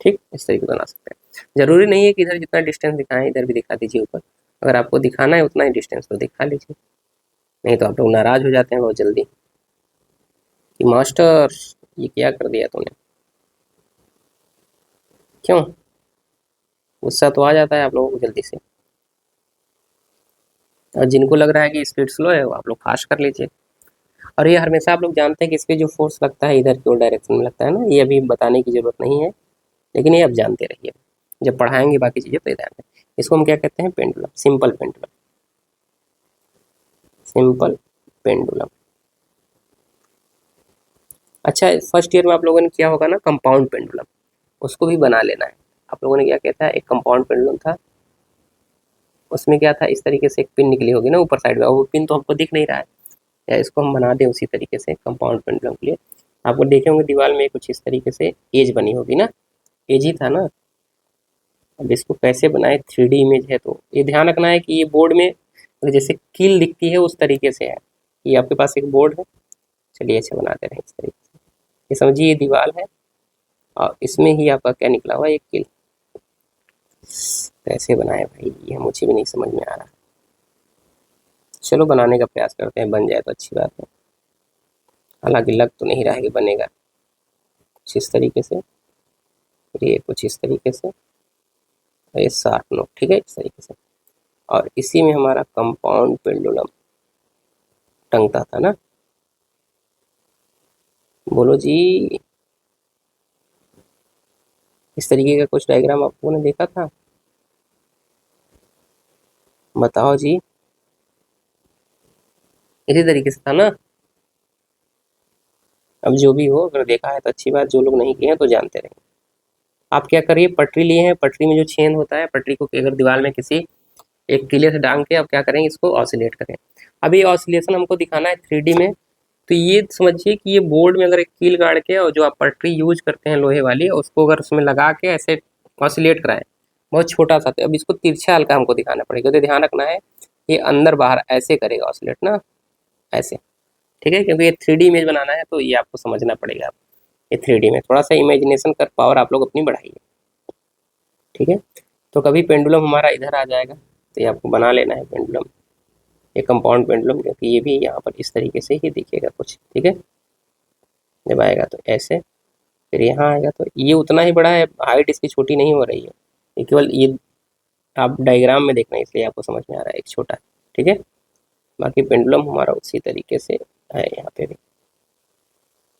ठीक, इस तरीके से बना सकते हैं। जरूरी नहीं है कि इधर जितना डिस्टेंस दिखाएं इधर भी दिखा दीजिए ऊपर, अगर आपको दिखाना है उतना ही डिस्टेंस तो दिखा लीजिए, नहीं तो आप लोग नाराज हो जाते हैं बहुत जल्दी कि मास्टर ये क्या कर दिया तूने। क्यों, गुस्सा तो आ जाता है आप लोगों को जल्दी से, और जिनको लग रहा है कि स्पीड स्लो है वो आप लोग फास्ट कर लीजिए। और ये हमेशा आप लोग जानते हैं कि इस पर जो फोर्स लगता है इधर की ओर डायरेक्शन में लगता है ना, ये अभी बताने की जरूरत नहीं है, लेकिन ये आप जानते रहिए, जब पढ़ाएंगे बाकी चीज़ें तो ध्यान दें। इसको हम क्या कहते हैं, pendulum, simple pendulum, simple pendulum. अच्छा, फर्स्ट ईयर में आप लोगों ने किया होगा ना कंपाउंड पेंडुलम, उसको भी बना लेना है। आप लोगों ने क्या कहता है, एक कंपाउंड पेंडुलम था, उसमें क्या था, इस तरीके से एक पिन निकली होगी ना ऊपर साइड में, और वो पिन तो हमको दिख नहीं रहा है, या इसको हम बना दें उसी तरीके से कंपाउंड पेंडुलम के लिए। आपको देखे होंगे दीवार में कुछ इस तरीके से एज बनी होगी ना, एज ही था ना। अब इसको कैसे बनाए, 3D इमेज है तो ये ध्यान रखना है कि ये बोर्ड में जैसे कील दिखती है उस तरीके से है। ये आपके पास एक बोर्ड है, चलिए ऐसे बनाते रहे इस तरीके से। ये समझिए ये दीवार है और इसमें ही आपका क्या निकला हुआ है, एक कील। कैसे बनाए भाई, ये मुझे भी नहीं समझ में आ रहा। चलो बनाने का प्रयास करते हैं, बन जाए तो अच्छी बात है। हालांकि लग तो नहीं रहा है कि बनेगा। कुछ इस तरीके से, फिर ये कुछ इस तरीके से, ये 60 नोट, ठीक है, इस तरीके से। और इसी में हमारा कंपाउंड पेंडुलम टंगता था ना, बोलो जी। इस तरीके का कुछ डायग्राम आपको ने देखा था, बताओ जी। इसी तरीके से था ना। अब जो भी हो, अगर देखा है तो अच्छी बात, जो लोग नहीं किए हैं तो जानते रहें। आप क्या करिए, पटरी लिए हैं, पटरी में जो छेद होता है, पटरी को अगर दीवार में किसी एक किले से डांग के आप क्या करेंगे, इसको ऑसिलेट करें। अभी ऑसिलेशन हमको दिखाना है 3D में, तो ये समझिए कि ये बोर्ड में अगर एक कील गाड़ के और जो आप पटरी यूज करते हैं लोहे वाली, उसको अगर उसमें लगा के ऐसे ऑसिलेट कराएं, बहुत छोटा सा। तो अब इसको तिरछा हल्का हमको दिखाना पड़ेगा, तो ध्यान रखना है ये अंदर बाहर ऐसे करेगा ऑसिलेट ना, ऐसे, ठीक है। क्योंकि ये 3D इमेज बनाना है तो ये आपको समझना पड़ेगा। ये 3D में थोड़ा सा इमेजिनेशन कर पावर आप लोग अपनी बढ़ाइए, ठीक है। तो कभी पेंडुलम हमारा इधर आ जाएगा तो ये आपको बना लेना है पेंडुलम, ये कंपाउंड पेंडुलम, क्योंकि ये भी यहाँ पर इस तरीके से ही दिखेगा कुछ, ठीक है। जब आएगा तो ऐसे, फिर यहाँ आएगा तो ये उतना ही बड़ा है, हाइट इसकी छोटी नहीं हो रही है, ये केवल ये आप डायग्राम में देखना है इसलिए आपको समझ में आ रहा है एक छोटा, ठीक है। बाकी पेंडुलम हमारा उसी तरीके से है यहाँ पे भी,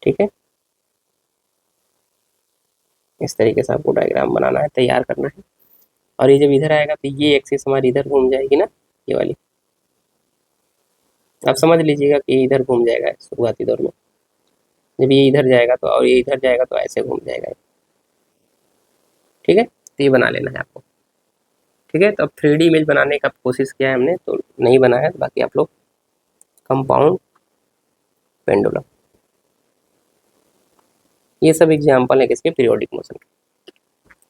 ठीक है। इस तरीके से आपको डायग्राम बनाना है, तैयार करना है। और ये जब इधर आएगा तो ये एक्सिस हमारी इधर घूम जाएगी ना, ये वाली, आप समझ लीजिएगा कि इधर घूम जाएगा शुरुआती दौर में। जब ये इधर जाएगा तो, और ये इधर जाएगा तो ऐसे घूम जाएगा, ठीक है। तो ये बना लेना है आपको, ठीक है। तो अब 3D इमेज बनाने का कोशिश किया है हमने, तो नहीं बना है, तो बाकी आप लोग कंपाउंड पेंडुलम, ये सब एग्जाम्पल है किसके, पीरियोडिक मोशन के,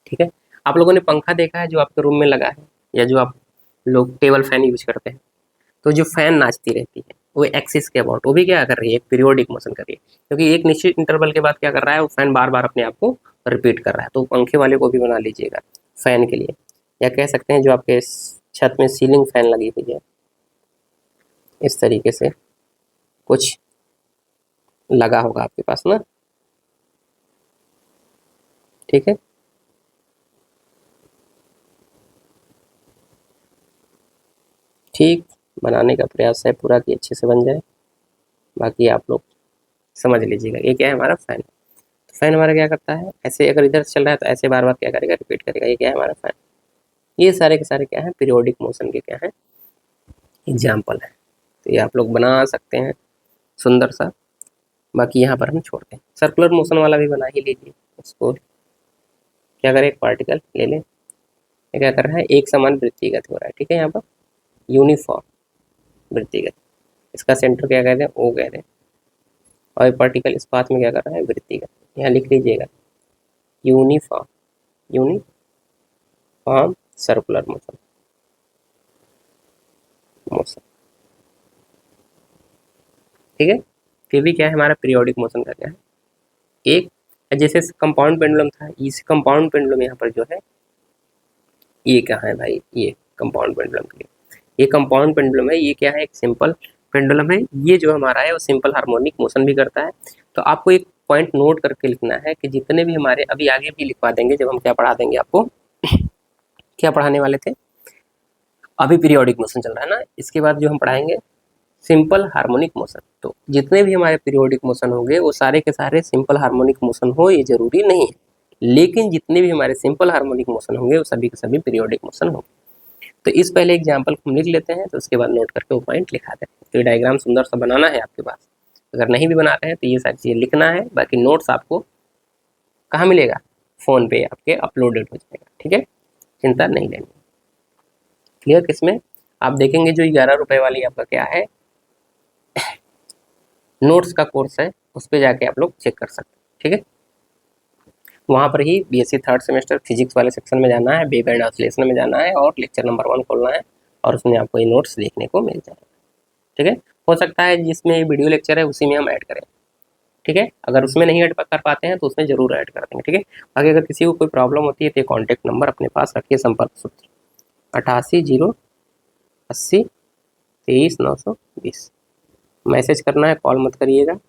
ठीक है। आप लोगों ने पंखा देखा है जो आपके रूम में लगा है, या जो आप लोग टेबल फैन यूज करते हैं, तो जो फैन नाचती रहती है वो एक्सिस के अबाउट, वो भी क्या कर रही है, एक पीरियोडिक मोशन कर रही है, क्योंकि एक निश्चित इंटरवल के बाद क्या कर रहा है, वो फैन बार बार अपने आप को रिपीट कर रहा है। तो पंखे वाले को भी बना लीजिएगा फैन के लिए, या कह सकते हैं जो आपके छत में सीलिंग फैन लगी हुई है, इस तरीके से कुछ लगा होगा आपके पास ना, ठीक है। ठीक, बनाने का प्रयास है पूरा कि अच्छे से बन जाए। बाकी आप लोग समझ लीजिएगा, ये क्या है हमारा फैन। फैन हमारा क्या करता है, ऐसे अगर इधर चल रहा है तो ऐसे बार बार क्या करेगा, रिपीट करेगा। ये क्या है हमारा फैन। ये सारे के सारे क्या है, पीरियोडिक मोशन के क्या है, एग्जाम्पल है। तो ये आप लोग बना सकते हैं सुंदर सा। बाकी यहाँ पर हम छोड़ते हैं, सर्कुलर मोशन वाला भी बना ही लीजिए। इसको क्या करें, एक पार्टिकल ले लें, ये क्या कर रहा है, एक समान वृत्तिगत हो रहा है, ठीक है। यहाँ पर यूनिफॉर्म वृत्तिगत, इसका सेंटर क्या कहते हैं, ओ कहते हैं। और पार्टिकल इस पाथ में क्या कर रहा है, वृत्तिगत। यहाँ लिख लीजिएगा uniform, uniform circular motion, motion, ठीक है। फिर भी क्या है हमारा पीरियोडिक मोशन का क्या है, एक जैसे कंपाउंड पेंडुलम था, इस कंपाउंड पेंडुलम यहाँ पर जो है, ये क्या है भाई, ये कंपाउंड पेंडुलम के लिए, ये कंपाउंड पेंडुलम है। ये क्या है, एक सिंपल पेंडुलम है। ये जो हमारा है वो सिंपल हार्मोनिक मोशन भी करता है। तो आपको एक पॉइंट नोट करके लिखना है कि जितने भी हमारे, अभी आगे भी लिखवा देंगे जब हम क्या पढ़ा देंगे आपको, क्या पढ़ाने वाले थे, अभी पीरियोडिक मोशन चल रहा है ना, इसके बाद जो हम पढ़ाएंगे सिंपल हार्मोनिक मोशन। तो जितने भी हमारे पीरियोडिक मोशन होंगे वो सारे के सारे सिंपल हार्मोनिक मोशन हो, ये जरूरी नहीं है, लेकिन जितने भी हमारे सिंपल हार्मोनिक मोशन होंगे वो सभी के सभी पीरियोडिक मोशन होंगे। तो इस पहले एग्जाम्पल को हम लिख लेते हैं, तो उसके बाद नोट करके वो पॉइंट लिखा देते हैं। तो ये डायग्राम सुंदर सा बनाना है आपके पास, अगर नहीं भी बना रहे हैं तो ये सारी चीज़ें लिखना है। बाकी नोट्स आपको कहाँ मिलेगा, फ़ोन पे आपके अपलोडेड हो जाएगा, ठीक है, चिंता नहीं लेनी। क्लियर? किसमें आप देखेंगे जो 11 रुपए वाली आपका क्या है, नोट्स का कोर्स है, उस पर जाके आप लोग चेक कर सकते हैं। ठीक है, वहाँ पर ही बीएससी थर्ड सेमेस्टर फिजिक्स वाले सेक्शन में जाना है, वेब एंड ऑसिलेशन में जाना है और लेक्चर नंबर 1 खोलना है और उसमें आपको ये नोट्स देखने को मिल जाएगा। ठीक है, हो सकता है जिसमें वीडियो लेक्चर है उसी में हम ऐड करें। ठीक है, अगर उसमें नहीं ऐड कर पाते हैं तो उसमें जरूर ऐड कर देंगे। ठीक है, बाकी अगर किसी को कोई प्रॉब्लम होती है तो कॉन्टैक्ट नंबर अपने पास रखिए, संपर्क सूत्र 88 080 23 920। मैसेज करना है, कॉल मत करिएगा,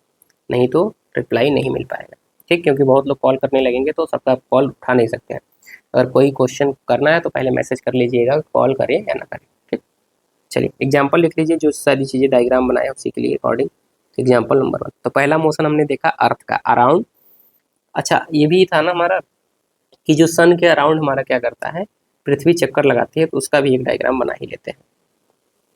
नहीं तो रिप्लाई नहीं मिल पाएगा। ठीक, क्योंकि बहुत लोग कॉल करने लगेंगे तो सबका कॉल उठा नहीं सकते हैं। अगर कोई क्वेश्चन करना है तो पहले मैसेज कर लीजिएगा, कॉल करें या ना करें। ठीक, चलिए एग्जाम्पल लिख लीजिए, जो सारी चीज़ें डायग्राम बनाए उसी के लिए अकॉर्डिंग। एग्जाम्पल नंबर 1, तो पहला मोशन हमने देखा अर्थ का अराउंड। अच्छा, ये भी था ना हमारा कि जो सन के अराउंड हमारा क्या करता है, पृथ्वी चक्कर लगाती है, तो उसका भी एक डायग्राम बना ही लेते हैं।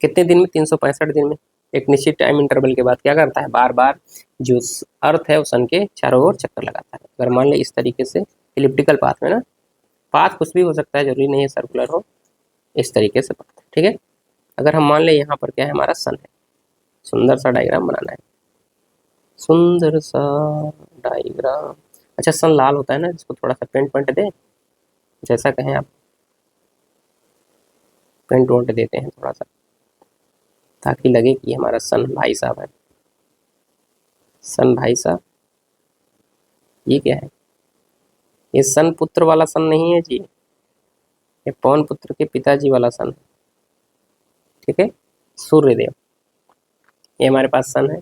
कितने दिन में? 365 दिन में। एक निश्चित टाइम इंटरवल के बाद क्या करता है, बार बार जो अर्थ है वो सन के चारों ओर चक्कर लगाता है। अगर मान लें इस तरीके से इलिप्टिकल पाथ में ना, पाथ कुछ भी हो सकता है, जरूरी नहीं है सर्कुलर हो, इस तरीके से पाथ। ठीक है, अगर हम मान लें यहाँ पर क्या है, हमारा सन है, सुंदर सा डायग्राम बनाना है, सुंदर सा डायग्राम। अच्छा, सन लाल होता है ना, इसको थोड़ा सा पेंट वेंट दे, जैसा कहें आप, पेंट वेंट देते हैं थोड़ा सा, ताकि लगे कि हमारा सन भाई साहब है। सन भाई साहब, ये क्या है? ये सन पुत्र वाला सन नहीं है जी, ये पवन पुत्र के पिताजी वाला सन है। ठीक है, सूर्यदेव, ये हमारे पास सन है।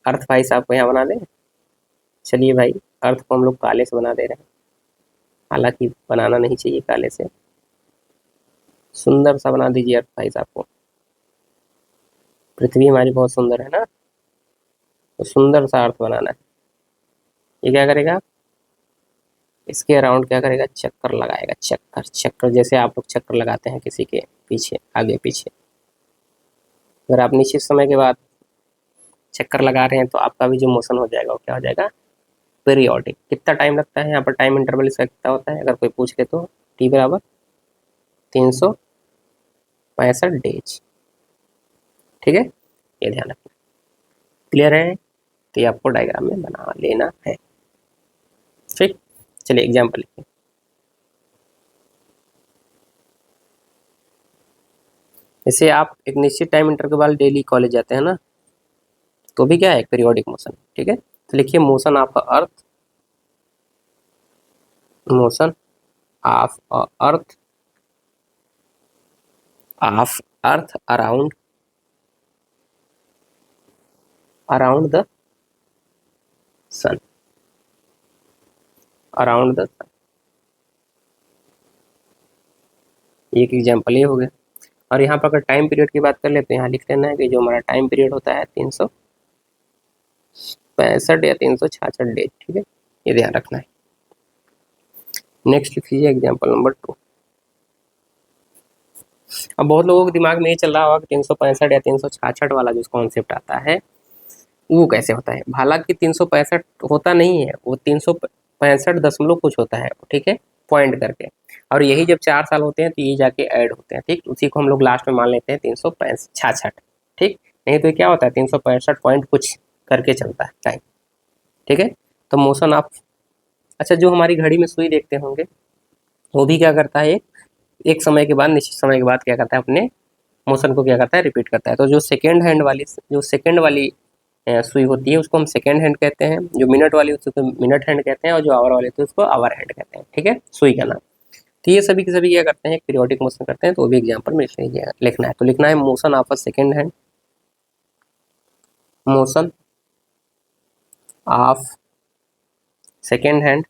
अर्थ भाई साहब को यहाँ बना दें। चलिए भाई, अर्थ को हम लोग काले से बना दे रहे हैं, हालांकि बनाना नहीं चाहिए काले से, सुंदर सा बना दीजिए अर्थ भाई साहब को। पृथ्वी हमारी बहुत सुंदर है ना, तो सुंदर सा अर्थ बनाना है। ये क्या करेगा, इसके अराउंड क्या करेगा, चक्कर लगाएगा, चक्कर चक्कर, जैसे आप लोग चक्कर लगाते हैं किसी के पीछे, आगे पीछे। अगर आप निश्चित समय के बाद चक्कर लगा रहे हैं तो आपका भी जो मोशन हो जाएगा वो क्या हो जाएगा, पीरियोडिक। कितना टाइम लगता है यहाँ पर, टाइम इंटरवल इसका कितना होता है, अगर कोई पूछ ले तो टी बराबर 365 डेज। ठीक है, ये ध्यान रखना। क्लियर है? तो ये आपको डायग्राम में बना लेना है। ठीक, चलिए एग्जाम्पल लिखिए। जैसे आप एक निश्चित टाइम इंटरवल के बाद डेली कॉलेज जाते हैं ना, तो भी क्या है, पीरियोडिक मोशन। ठीक है, तो लिखिए motion of Earth, motion of Earth, of Earth around, around the sun, around the sun. एक एग्जाम्पल ये हो गया। और यहाँ पर अगर टाइम पीरियड की बात कर ले तो यहाँ लिख लेना है कि जो हमारा टाइम पीरियड होता है 365 या 366 डेज। ठीक है, ये ध्यान रखना है। नेक्स्ट लिख लीजिए एग्जाम्पल नंबर 2। अब बहुत लोगों के दिमाग में ये चल रहा होगा कि 365 या 366 वाला जो कॉन्सेप्ट आता है वो कैसे होता है। हालांकि 365 होता नहीं है, वो 365 दशमलव कुछ होता है। ठीक है, पॉइंट करके, और यही जब 4 साल होते हैं तो ये जाके ऐड होते हैं। ठीक, उसी को हम लोग लास्ट में मान लेते हैं 366। ठीक, नहीं तो क्या होता है, 365 पॉइंट कुछ करके चलता है टाइम। ठीक है, तो मोशन ऑफ, अच्छा जो हमारी घड़ी में सुई देखते होंगे वो भी क्या करता है, एक समय के बाद, निश्चित समय के बाद क्या करता है, अपने मोशन को क्या करता है, रिपीट करता है। तो जो सेकेंड हैंड वाली, जो सेकेंड वाली सुई होती है उसको हम सेकेंड हैंड कहते हैं, जो मिनट वाली उसको मिनट हैंड कहते हैं, और जो आवर वाली होती है उसको आवर हैंड कहते हैं। ठीक है, सुई का नाम। तो ये सभी के सभी क्या करते हैं, पीरियोडिक मोशन करते हैं। तो वो भी एग्जाम्पल में लिखना है। तो लिखना है motion of a second hand, motion of second hand.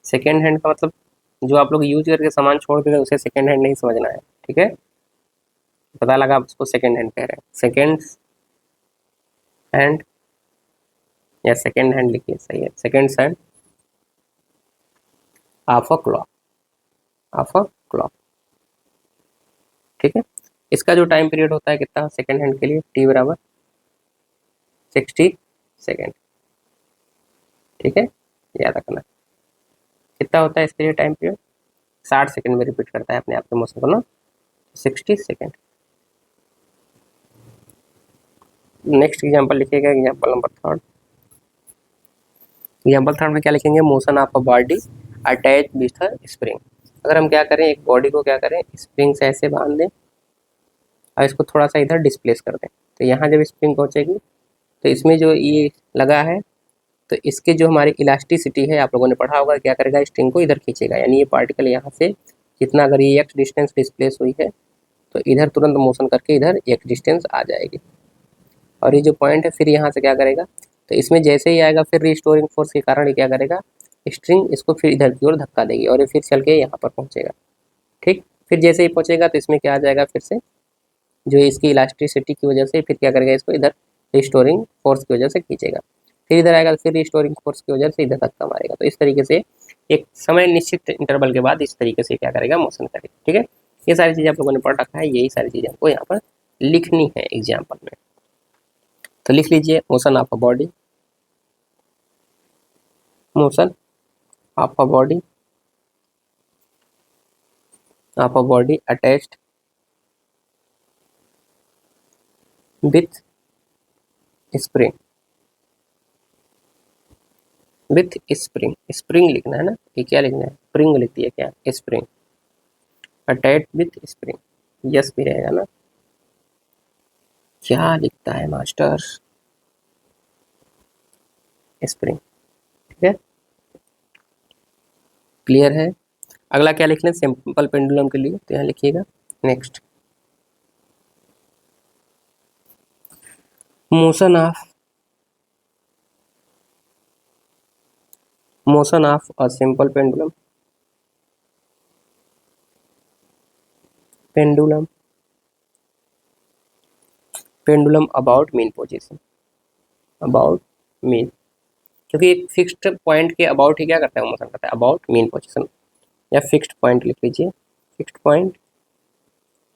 Second hand का मतलब जो आप लोग यूज करके सामान छोड़ देते हैं उसे सेकेंड हैंड नहीं समझना है। ठीक है, पता लगा आप उसको सेकेंड हैंड कह रहे हैं, सेकेंड हैंड या सेकेंड हैंड लिखिए, सही है, second hand of a clock, of a clock. ठीक है, इसका जो टाइम पीरियड होता है कितना, सेकेंड हैंड के लिए टी बराबर 60 सेकेंड। ठीक है, याद रखना। कितना होता है इसके लिए टाइम पीरियड, 60 सेकेंड में रिपीट करता है अपने आप के मोशन को ना। 60 सेकेंड। नेक्स्ट एग्जांपल लिखिएगा, example number third. Example third में क्या लिखेंगे, motion of a body attach with a spring. अगर हम क्या करें, एक बॉडी को क्या करें, स्प्रिंग से ऐसे बांध दें और इसको थोड़ा सा इधर डिस्प्लेस कर दें, तो यहाँ जब स्प्रिंग पहुँचेगी तो इसमें जो ये लगा है, तो इसके जो हमारी इलास्टिसिटी है, आप लोगों ने पढ़ा होगा, क्या करेगा, स्ट्रिंग को इधर खींचेगा। यानी ये पार्टिकल यहाँ से जितना अगर ये एक्स डिस्टेंस डिस्प्लेस हुई है तो इधर तुरंत मोशन करके इधर एक डिस्टेंस आ जाएगी। और ये जो पॉइंट है फिर यहाँ से क्या करेगा, तो इसमें जैसे ही आएगा फिर रिस्टोरिंग फोर्स के कारण ये क्या करेगा, स्ट्रिंग इसको फिर इधर की ओर धक्का देगी और ये फिर चल के यहाँ पर पहुँचेगा। ठीक, फिर जैसे ही पहुँचेगा तो इसमें क्या आ जाएगा, फिर से जो इसकी इलास्टिसिटी की वजह से फिर क्या करेगा, इसको इधर रिस्टोरिंग फोर्स की वजह से खींचेगा। फिर इधर आएगा, फिर रिस्टोरिंग फोर्स की वजह से इधर धक्का मारेगा। तो इस तरीके से एक समय निश्चित इंटरवल के बाद इस तरीके से क्या करेगा, मोशन करेगा। ठीक है, ये सारी चीज़ें आप लोगों ने पढ़ रखा है, यही सारी चीज़ें आपको यहाँ पर लिखनी है एग्जाम्पल में। तो लिख लीजिए, motion of a body, motion of a body, of a body attached with spring, with spring, spring लिखना है ना, ये क्या लिखना है, स्प्रिंग लिख दिया क्या, spring, attach with spring, yes भी रहेगा ना, क्या लिखता है मास्टर, स्प्रिंग। ठीक है, क्लियर है। अगला क्या लिख लें, सिंपल पेंडुलम के लिए, तो यहाँ लिखिएगा next, motion of, motion of a simple pendulum, pendulum, pendulum about mean position, about mean, क्योंकि एक फिक्स्ड पॉइंट के अबाउट ही क्या करता है, मोशन करता है, अबाउट मीन पोजीशन या फिक्स्ड पॉइंट लिख लीजिए, फिक्स्ड पॉइंट,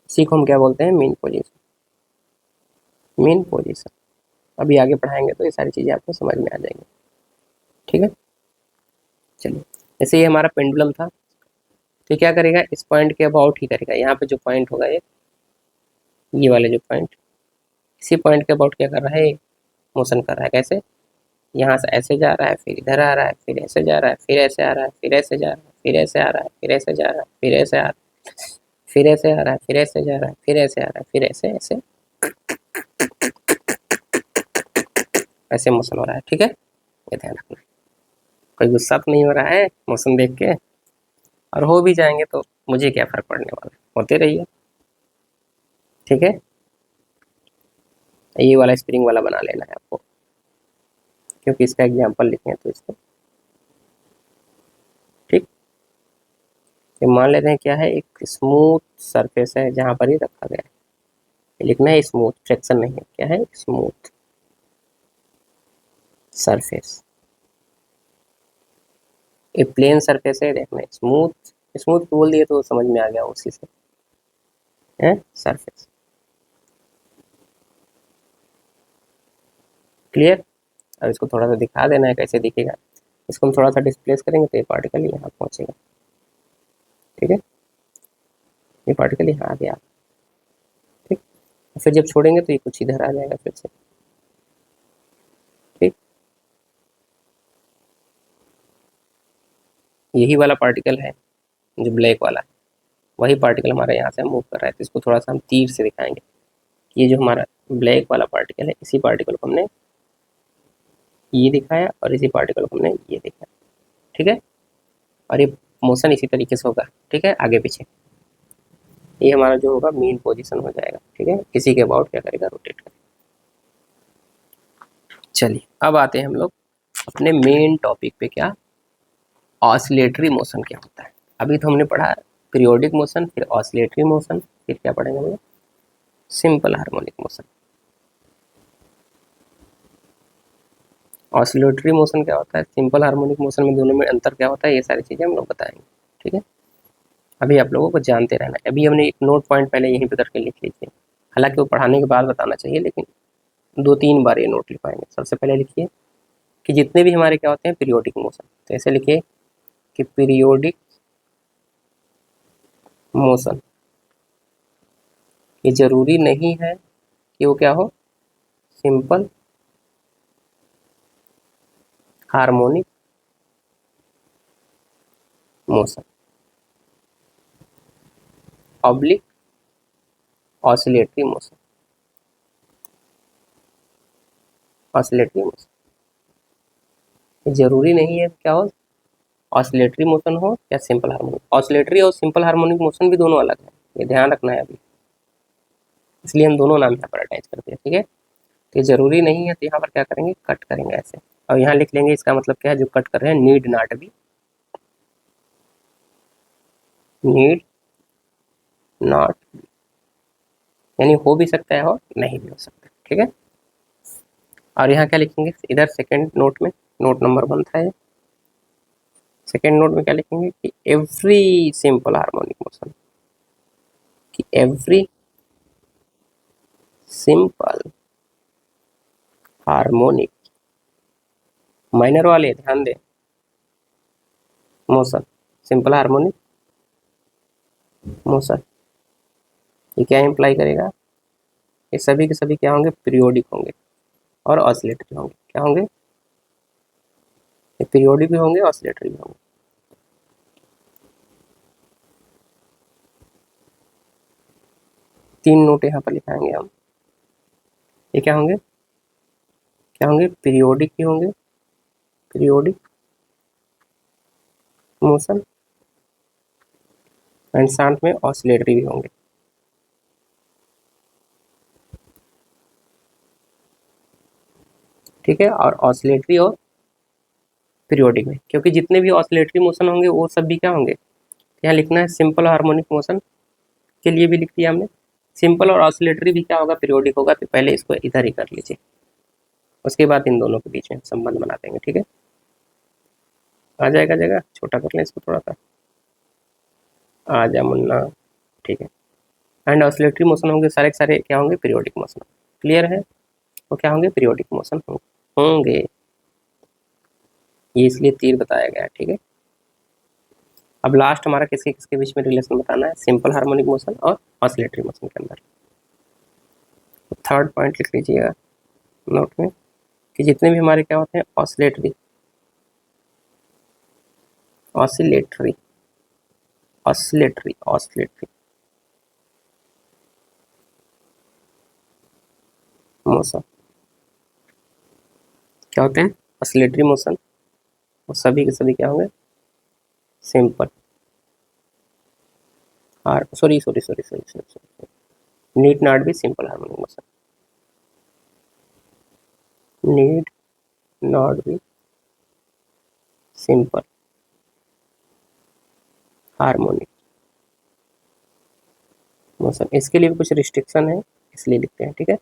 इसी को हम क्या बोलते हैं, मीन पोजीशन, मीन पोजीशन। अभी आगे पढ़ाएंगे तो ये सारी चीज़ें आपको समझ में आ जाएंगी। ठीक है, चलिए, जैसे ये हमारा पेंडुलम था, तो क्या करेगा, इस पॉइंट के अबाउट ही करेगा। यहाँ पे जो पॉइंट होगा ये वाले जो पॉइंट, इसी पॉइंट के अबाउट क्या कर रहा है, मोशन कर रहा है। कैसे, यहाँ से ऐसे जा रहा है, फिर इधर आ रहा है, फिर ऐसे जा रहा है, फिर ऐसे आ रहा है, फिर ऐसे जा रहा है, फिर ऐसे आ रहा है, फिर ऐसे जा रहा है, फिर ऐसे आ रहा है, फिर ऐसे आ रहा है, फिर ऐसे जा रहा है, फिर ऐसे आ रहा है, फिर ऐसे ऐसे ऐसे मोशन हो रहा है। ठीक है, ये ध्यान रखना, कोई गुस्सा तो नहीं हो रहा है मोशन देख के, और हो भी जाएंगे तो मुझे क्या फर्क पड़ने वाला है, होते रहिए। ठीक है, ये वाला स्प्रिंग वाला बना लेना है आपको, क्योंकि इसका एग्जाम्पल लिखे हैं तो इसको। ठीक, ये मान लेते हैं क्या है, एक स्मूथ सरफेस है जहाँ पर ये रखा गया है, लिखना है स्मूथ, फ्रैक्शन नहीं है, क्या है, स्मूथ सरफेस, ये प्लेन सरफेस है, देखना स्मूथ, स्मूथ बोल दिए तो समझ में आ गया उसी से, है सरफेस। क्लियर, अब इसको थोड़ा सा दिखा देना है कैसे दिखेगा, इसको हम थोड़ा सा डिस्प्लेस करेंगे तो ये पार्टिकल यहाँ पहुँचेगा। ठीक है, ये पार्टिकल यहाँ आ गया। ठीक, फिर जब छोड़ेंगे तो ये कुछ इधर आ जाएगा फिर से। ठीक, यही वाला पार्टिकल है जो ब्लैक वाला है, वही पार्टिकल हमारा यहाँ से मूव कर रहा है, तो इसको थोड़ा सा हम तीर से दिखाएंगे। ये जो हमारा ब्लैक वाला पार्टिकल है, इसी पार्टिकल को हमने ये दिखाया और इसी पार्टिकल को हमने ये दिखाया। ठीक है, और ये मोशन इसी तरीके से होगा। ठीक है, आगे पीछे ये हमारा जो होगा मीन पोजीशन हो जाएगा। ठीक है, इसी के अबाउट क्या करेगा, रोटेट करेगा। चलिए, अब आते हैं हम लोग अपने मेन टॉपिक पे, क्या, ऑसिलेटरी मोशन क्या होता है। अभी तो हमने पढ़ा पीरियोडिक मोशन, फिर ऑसिलेटरी मोशन, फिर क्या पढ़ेंगे हम लोग, simple harmonic motion. Oscillatory motion क्या होता है, सिंपल हार्मोनिक मोशन में दोनों में अंतर क्या होता है, ये सारी चीज़ें हम लोग बताएंगे। ठीक है, अभी आप लोगों को जानते रहना है। अभी हमने एक नोट पॉइंट पहले यहीं पे करके लिख लीजिए, हालांकि वो पढ़ाने के बाद बताना चाहिए, लेकिन 2-3 बार ये नोट लिखवाएंगे। सबसे पहले लिखिए कि जितने भी हमारे क्या होते हैं पीरियोडिक मोशन, तो ऐसे लिखिए कि पीरियोडिक मोशन ये जरूरी नहीं है कि वो क्या हो, simple harmonic motion, oblique oscillatory motion, oscillatory motion. ये जरूरी नहीं है क्या हो, ऑसिलेटरी मोशन हो या सिंपल हार्मोनिक। ऑसिलेटरी और सिंपल हार्मोनिक मोशन भी दोनों अलग है, ये ध्यान रखना है अभी, इसलिए हम दोनों नाम यहाँ पर अटैच करते हैं, ठीक है। तो ये जरूरी नहीं है, तो यहाँ पर क्या करेंगे, कट करेंगे ऐसे, और यहाँ लिख लेंगे इसका मतलब क्या है, जो कट कर रहे हैं, need not B, need not, यानी हो भी सकता है और नहीं भी हो सकता, ठीक है। और यहाँ क्या लिखेंगे, इधर सेकेंड नोट में, नोट नंबर 1 था ये, सेकेंड नोट में क्या लिखेंगे कि एवरी सिंपल हार्मोनिक मोशन, कि एवरी सिंपल हार्मोनिक, माइनर वाले ध्यान दें, मोशन, सिंपल हार्मोनिक मोशन, ये क्या इंप्लाई करेगा, ये सभी के सभी क्या होंगे, पीरियोडिक होंगे और ऑसिलेटरी होंगे। क्या होंगे, ये पीरियोडिक भी होंगे, ऑसिलेटरी भी होंगे। तीन नोट यहाँ पर लिखाएंगे हम, ये क्या होंगे, क्या होंगे, पीरियोडिक भी होंगे, पीरियोडिक मोशन, एंड साथ में ऑसिलेटरी भी होंगे, ठीक है। और ऑसिलेटरी और पीरियोडिक में, क्योंकि जितने भी ऑसिलेटरी मोशन होंगे वो सब भी क्या होंगे, यहाँ लिखना है सिंपल हार्मोनिक मोशन के लिए भी लिख दिया हमने, सिंपल और ऑसिलेटरी भी क्या होगा, पीरियोडिक होगा, तो पहले इसको इधर ही कर लीजिए, उसके बाद इन दोनों के बीच में संबंध बना देंगे, ठीक है। आ जाएगा जगह, छोटा कर लें इसको थोड़ा सा, आ जा मुन्ना, ठीक है। एंड ऑसिलेटरी मोशन होंगे सारे के सारे क्या होंगे, पीरियोडिक मोशन, क्लियर है, वो क्या होंगे, पीरियोडिक मोशन होंगे, ये इसलिए तीर बताया गया है, ठीक है। अब लास्ट हमारा किसके किसके बीच में रिलेशन बताना है, सिंपल हार्मोनिक मोशन और ऑसिलेटरी मोशन के अंदर। थर्ड पॉइंट लिख लीजिएगा नोट में, कि जितने भी हमारे क्या होते हैं, oscillatory, oscillatory, oscillatory, oscillatory motion क्या होते हैं, ऑसिलेटरी मोशन, और सभी के सभी क्या होंगे, सिंपल, और sorry sorry sorry sorry sorry, need not B simple harmonic motion, need not B simple harmonic motion. इसके लिए भी कुछ रिस्ट्रिक्शन है, इसलिए लिखते हैं, ठीक है।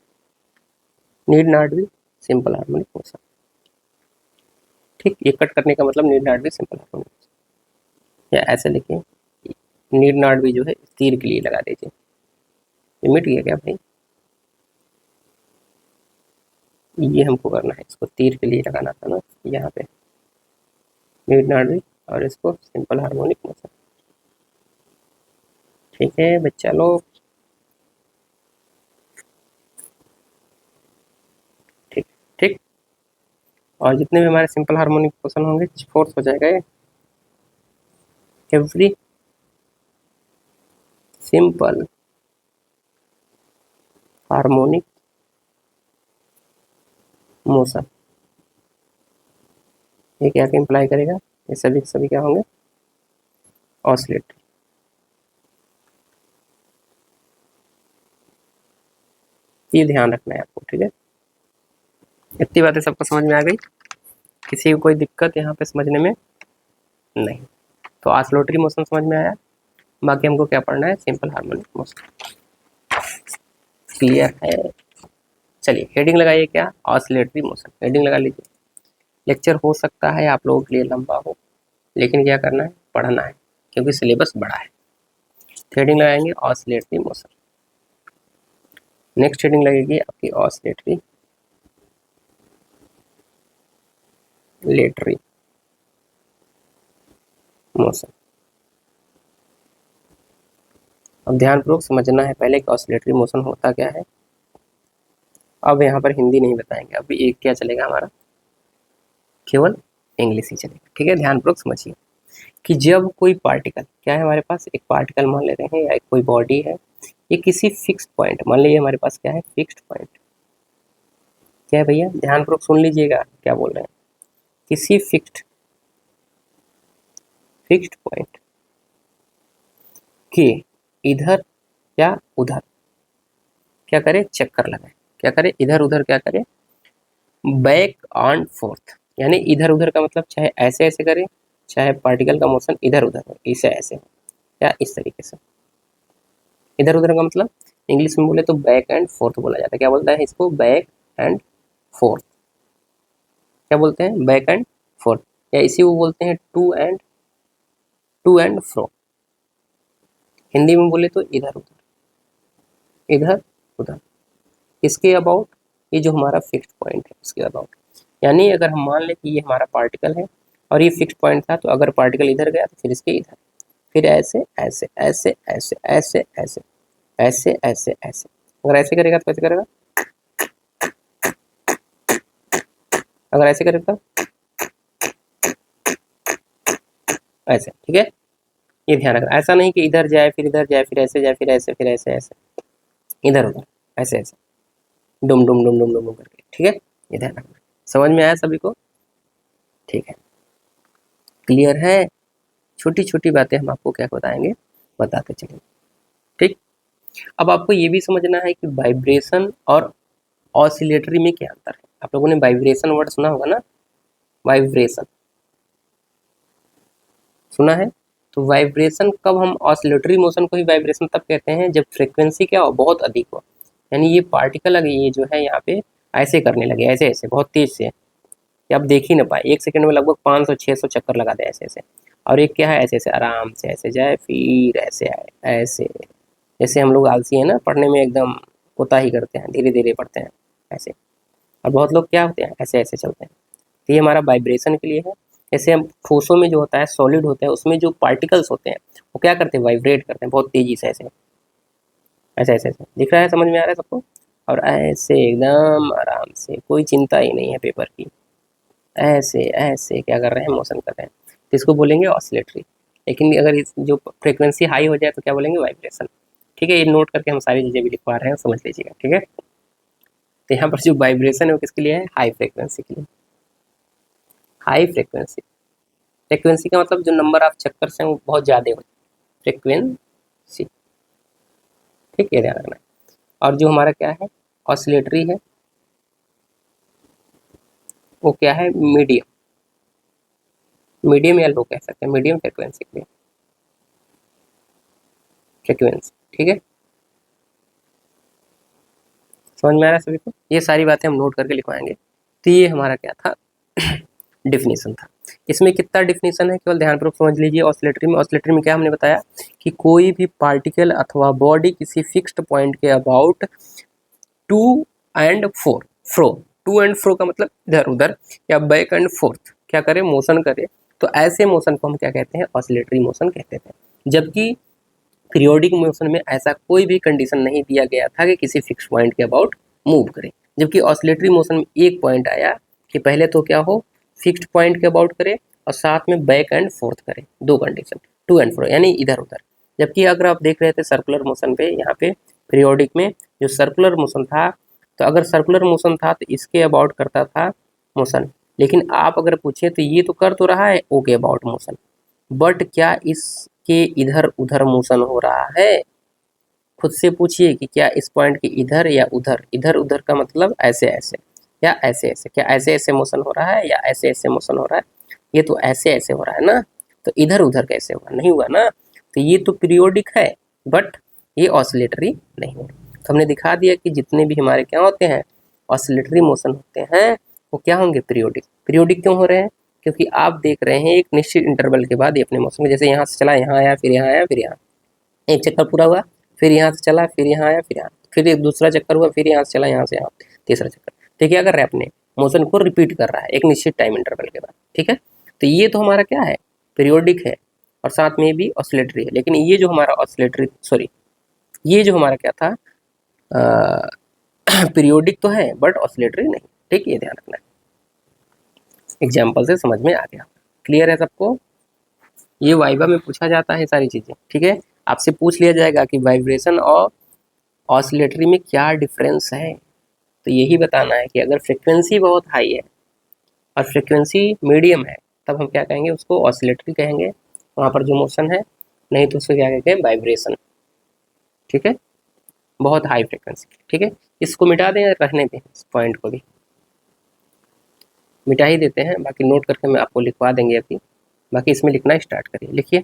Need not B simple harmonic motion, ठीक, ये कट करने का मतलब need not B simple harmonic motion, या ऐसे लिखें, नीड नॉट बी जो है तीर के लिए लगा दीजिए, ये मिट गया क्या भाई, ये हमको करना है, इसको तीर के लिए लगाना था ना यहाँ पे, नीड नॉट बी, और इसको सिंपल हार्मोनिक मोशन, ठीक है बच्चा लोग, ठीक, ठीक। और जितने भी हमारे सिंपल हार्मोनिक मोशन होंगे, फोर्थ हो जाएगा ये, एवरी सिंपल हार्मोनिक मोशन, ये क्या क्या इंप्लाई करेगा, ये सभी के सभी क्या होंगे, ऑसिलेटरी, ये ध्यान रखना है आपको, ठीक है। इतनी बातें सबको समझ में आ गई, किसी को कोई दिक्कत यहाँ पे समझने में नहीं, तो ऑसिलेटरी मोशन समझ में आया, बाकी हमको क्या पढ़ना है, सिंपल हार्मोनिक मोशन, क्लियर है। चलिए हेडिंग लगाइए, क्या, ऑसिलेटरी मोशन, हेडिंग लगा लीजिए। लेक्चर हो सकता है आप लोगों के लिए लंबा हो, लेकिन क्या करना है, पढ़ना है, क्योंकि सिलेबस बड़ा है। हेडिंग लगाएंगे ऑसिलेटरी मोशन, नेक्स्ट हेडिंग लगेगी आपकी ऑसिलेटरी लेटरी मोशन, अब ध्यानपूर्वक समझना है पहले कि ऑसिलेटरी मोशन होता क्या है। अब यहाँ पर हिंदी नहीं बताएंगे, अभी एक क्या चलेगा हमारा, केवल इंग्लिश ही चलेगा, ठीक है। ध्यानपूर्वक समझिए कि जब कोई पार्टिकल, क्या है हमारे पास एक पार्टिकल मान लेते हैं या कोई बॉडी है, ये किसी फिक्स्ड पॉइंट, मान लीजिए हमारे पास क्या है, फिक्स्ड पॉइंट, क्या है भैया, ध्यानपूर्वक सुन लीजिएगा क्या बोल रहे हैं, किसी फिक्स्ड पॉइंट के इधर या उधर क्या करे, चक्कर लगाए, क्या करे, इधर उधर क्या करे, बैक एंड फोर्थ, यानी इधर उधर का मतलब चाहे ऐसे ऐसे करे, चाहे पार्टिकल का मोशन इधर उधर हो, इसे ऐसे हो या इस तरीके से। इधर उधर का मतलब इंग्लिश में बोले तो बैक एंड फोर्थ बोला जाता है। क्या बोलता है इसको, बैक एंड फोर्थ, क्या बोलते हैं, बैक एंड फोर्थ, या इसी को बोलते हैं टू एंड फ्रो। हिंदी में बोले तो इधर उधर, इसके अबाउट, ये जो हमारा फिक्स्ड पॉइंट है इसके अबाउट। यानी अगर हम मान लें कि ये हमारा पार्टिकल है और ये फिक्स्ड पॉइंट था, तो अगर पार्टिकल इधर गया तो फिर इसके इधर, फिर ऐसे ऐसे ऐसे ऐसे ऐसे ऐसे ऐसे ऐसे ऐसे, अगर ऐसे करेगा तो कैसे करेगा, अगर ऐसे करेगा तो ऐसे, ठीक है। ये ध्यान रखना, ऐसा नहीं कि इधर जाए फिर इधर जाए फिर ऐसे जाए फिर ऐसे फिर ऐसे ऐसे, इधर उधर ऐसे ऐसे डुम डुम डुम डुम डुम करके, ठीक है। ये ध्यान रखना, समझ में आया सभी को, ठीक है, क्लियर है। छोटी छोटी बातें हम आपको क्या बताएंगे, बताते चलेंगे, ठीक। अब आपको ये भी समझना है कि वाइब्रेशन और ऑसिलेटरी में क्या अंतर है। आप लोगों ने वाइब्रेशन वर्ड सुना होगा ना, वाइब्रेशन सुना है, तो वाइब्रेशन कब, हम ऑसिलेटरी मोशन को ही वाइब्रेशन तब कहते हैं जब फ्रीक्वेंसी क्या हो, बहुत अधिक हो, यानी ये पार्टिकल अगर ये जो है यहाँ पे ऐसे करने लगे, ऐसे ऐसे बहुत तेज से, कि आप देख ही ना पाए, एक सेकंड में लगभग 500-600 चक्कर लगा दे ऐसे ऐसे, और एक क्या है ऐसे ऐसे आराम से ऐसे जाए फिर ऐसे आए ऐसे, जैसे हम लोग आलसी है ना, पढ़ने में एकदम कोताही करते हैं, धीरे धीरे पढ़ते हैं ऐसे, और बहुत लोग क्या होते हैं ऐसे ऐसे चलते हैं, तो ये हमारा वाइब्रेशन के लिए है। जैसे हम ठोसों में जो होता है, सॉलिड होते हैं, उसमें जो पार्टिकल्स होते हैं वो क्या करते हैं, वाइब्रेट करते हैं बहुत तेजी से, ऐसे ऐसे ऐसे ऐसे, दिख रहा है, समझ में आ रहा है सबको, और ऐसे एकदम आराम से, कोई चिंता ही नहीं है पेपर की, ऐसे ऐसे क्या कर रहे हैं, मोशन कर रहे हैं, तो इसको बोलेंगे ऑसिलेटरी। लेकिन अगर इस जो फ्रिक्वेंसी हाई हो जाए तो क्या बोलेंगे, वाइब्रेशन, ठीक है। ये नोट करके हम सारी चीज़ें भी लिखवा रहे हैं, समझ लीजिएगा, ठीक है। तो यहाँ पर जो वाइब्रेशन है वो किसके लिए है, हाई फ्रिक्वेंसी के लिए, हाई फ्रिक्वेंसी, फ्रिक्वेंसी का मतलब जो नंबर ऑफ चक्कर से वो बहुत ज़्यादा हो, फ्रिक्वेंसी, ठीक है, ध्यान रखना। और जो हमारा क्या है, ऑसिलेटरी है, वो क्या है, मीडियम, मीडियम या लो कह सकते हैं, मीडियम फ्रिक्वेंसी के लिए, फ्रिक्वेंसी, ठीक है। समझ में आ रहा है सभी को, ये सारी बातें हम नोट करके लिखवाएंगे। तो ये हमारा क्या था, डिफिनीशन था। इसमें कितना डिफिनीशन है, केवल ध्यानपूर्वक समझ लीजिए। ऑसिलेटरी में क्या हमने बताया कि कोई भी पार्टिकल अथवा बॉडी किसी फिक्स्ड पॉइंट के about to and fro, to and fro का मतलब इधर उधर, या बैक एंड फोर्थ क्या करे, मोशन करे, तो ऐसे मोशन को हम क्या कहते हैं, ऑसिलेटरी मोशन कहते थे। जबकि पीरियोडिक मोशन में ऐसा कोई भी कंडीशन नहीं दिया गया था कि किसी फिक्स पॉइंट के अबाउट मूव करे, जबकि ऑसिलेटरी मोशन में एक पॉइंट आया कि पहले तो क्या हो, फिक्स्ड पॉइंट के अबाउट करे और साथ में बैक एंड फोर्थ करे, दो कंडीशन, टू एंड फ्रो यानी इधर उधर। जबकि अगर आप देख रहे थे सर्कुलर मोशन पे, यहाँ पे पीरियोडिक में जो सर्कुलर मोशन था, तो अगर सर्कुलर मोशन था तो इसके अबाउट करता था मोशन, लेकिन आप अगर पूछे तो ये तो कर तो रहा है ओ के अबाउट मोशन, बट क्या इसके इधर उधर मोशन हो रहा है, खुद से पूछिए कि क्या इस पॉइंट के इधर या उधर, इधर उधर का मतलब ऐसे ऐसे या ऐसे ऐसे, क्या ऐसे ऐसे मोशन हो रहा है या ऐसे ऐसे मोशन हो रहा है, ये तो ऐसे ऐसे हो रहा है ना, तो इधर उधर कैसे हुआ, नहीं हुआ ना, तो ये तो पीरियोडिक है बट ये ऑसिलेटरी नहीं है। तो हमने दिखा दिया कि जितने भी हमारे क्या होते हैं, ऑसिलेटरी मोशन होते हैं, वो क्या होंगे, पीरियोडिक। पीरियोडिक क्यों हो रहे हैं, क्योंकि आप देख रहे हैं एक निश्चित इंटरवल के बाद ये अपने मौसम में, जैसे यहाँ से चला यहाँ आया फिर यहाँ आया फिर यहाँ, एक चक्कर पूरा हुआ, फिर यहाँ से चला फिर यहाँ आया फिर यहाँ, फिर एक दूसरा चक्कर हुआ, फिर यहाँ से चला यहाँ से यहाँ, तीसरा चक्कर, तो क्या कर रहा है, अपने मोशन को रिपीट कर रहा है एक निश्चित टाइम इंटरवल के बाद, ठीक है। तो ये तो हमारा क्या है, पीरियोडिक है और साथ में भी ऑसिलेटरी है। लेकिन ये जो हमारा ऑसिलेटरी, सॉरी, ये जो हमारा क्या था, पीरियोडिक तो है बट ऑसिलेटरी नहीं। ठीक, ये ध्यान रखना है। एग्जाम्पल से समझ में आ गया, क्लियर है सबको? ये वाइवा में पूछा जाता है सारी चीज़ें। ठीक है, आपसे पूछ लिया जाएगा कि वाइब्रेशन और ऑसिलेटरी में क्या डिफरेंस है, तो यही बताना है कि अगर फ्रिक्वेंसी बहुत हाई है और फ्रिक्वेंसी मीडियम है तब हम क्या कहेंगे, उसको ऑसिलेटरी कहेंगे, वहाँ पर जो मोशन है, नहीं तो उसको क्या कहते हैं, वाइब्रेशन। ठीक है, बहुत हाई फ्रिक्वेंसी। ठीक है, इसको मिटा दें या रहने दें, इस पॉइंट को भी मिटा ही देते हैं, बाकी नोट करके मैं आपको लिखवा देंगे अभी। बाकी इसमें लिखना स्टार्ट करिए, लिखिए।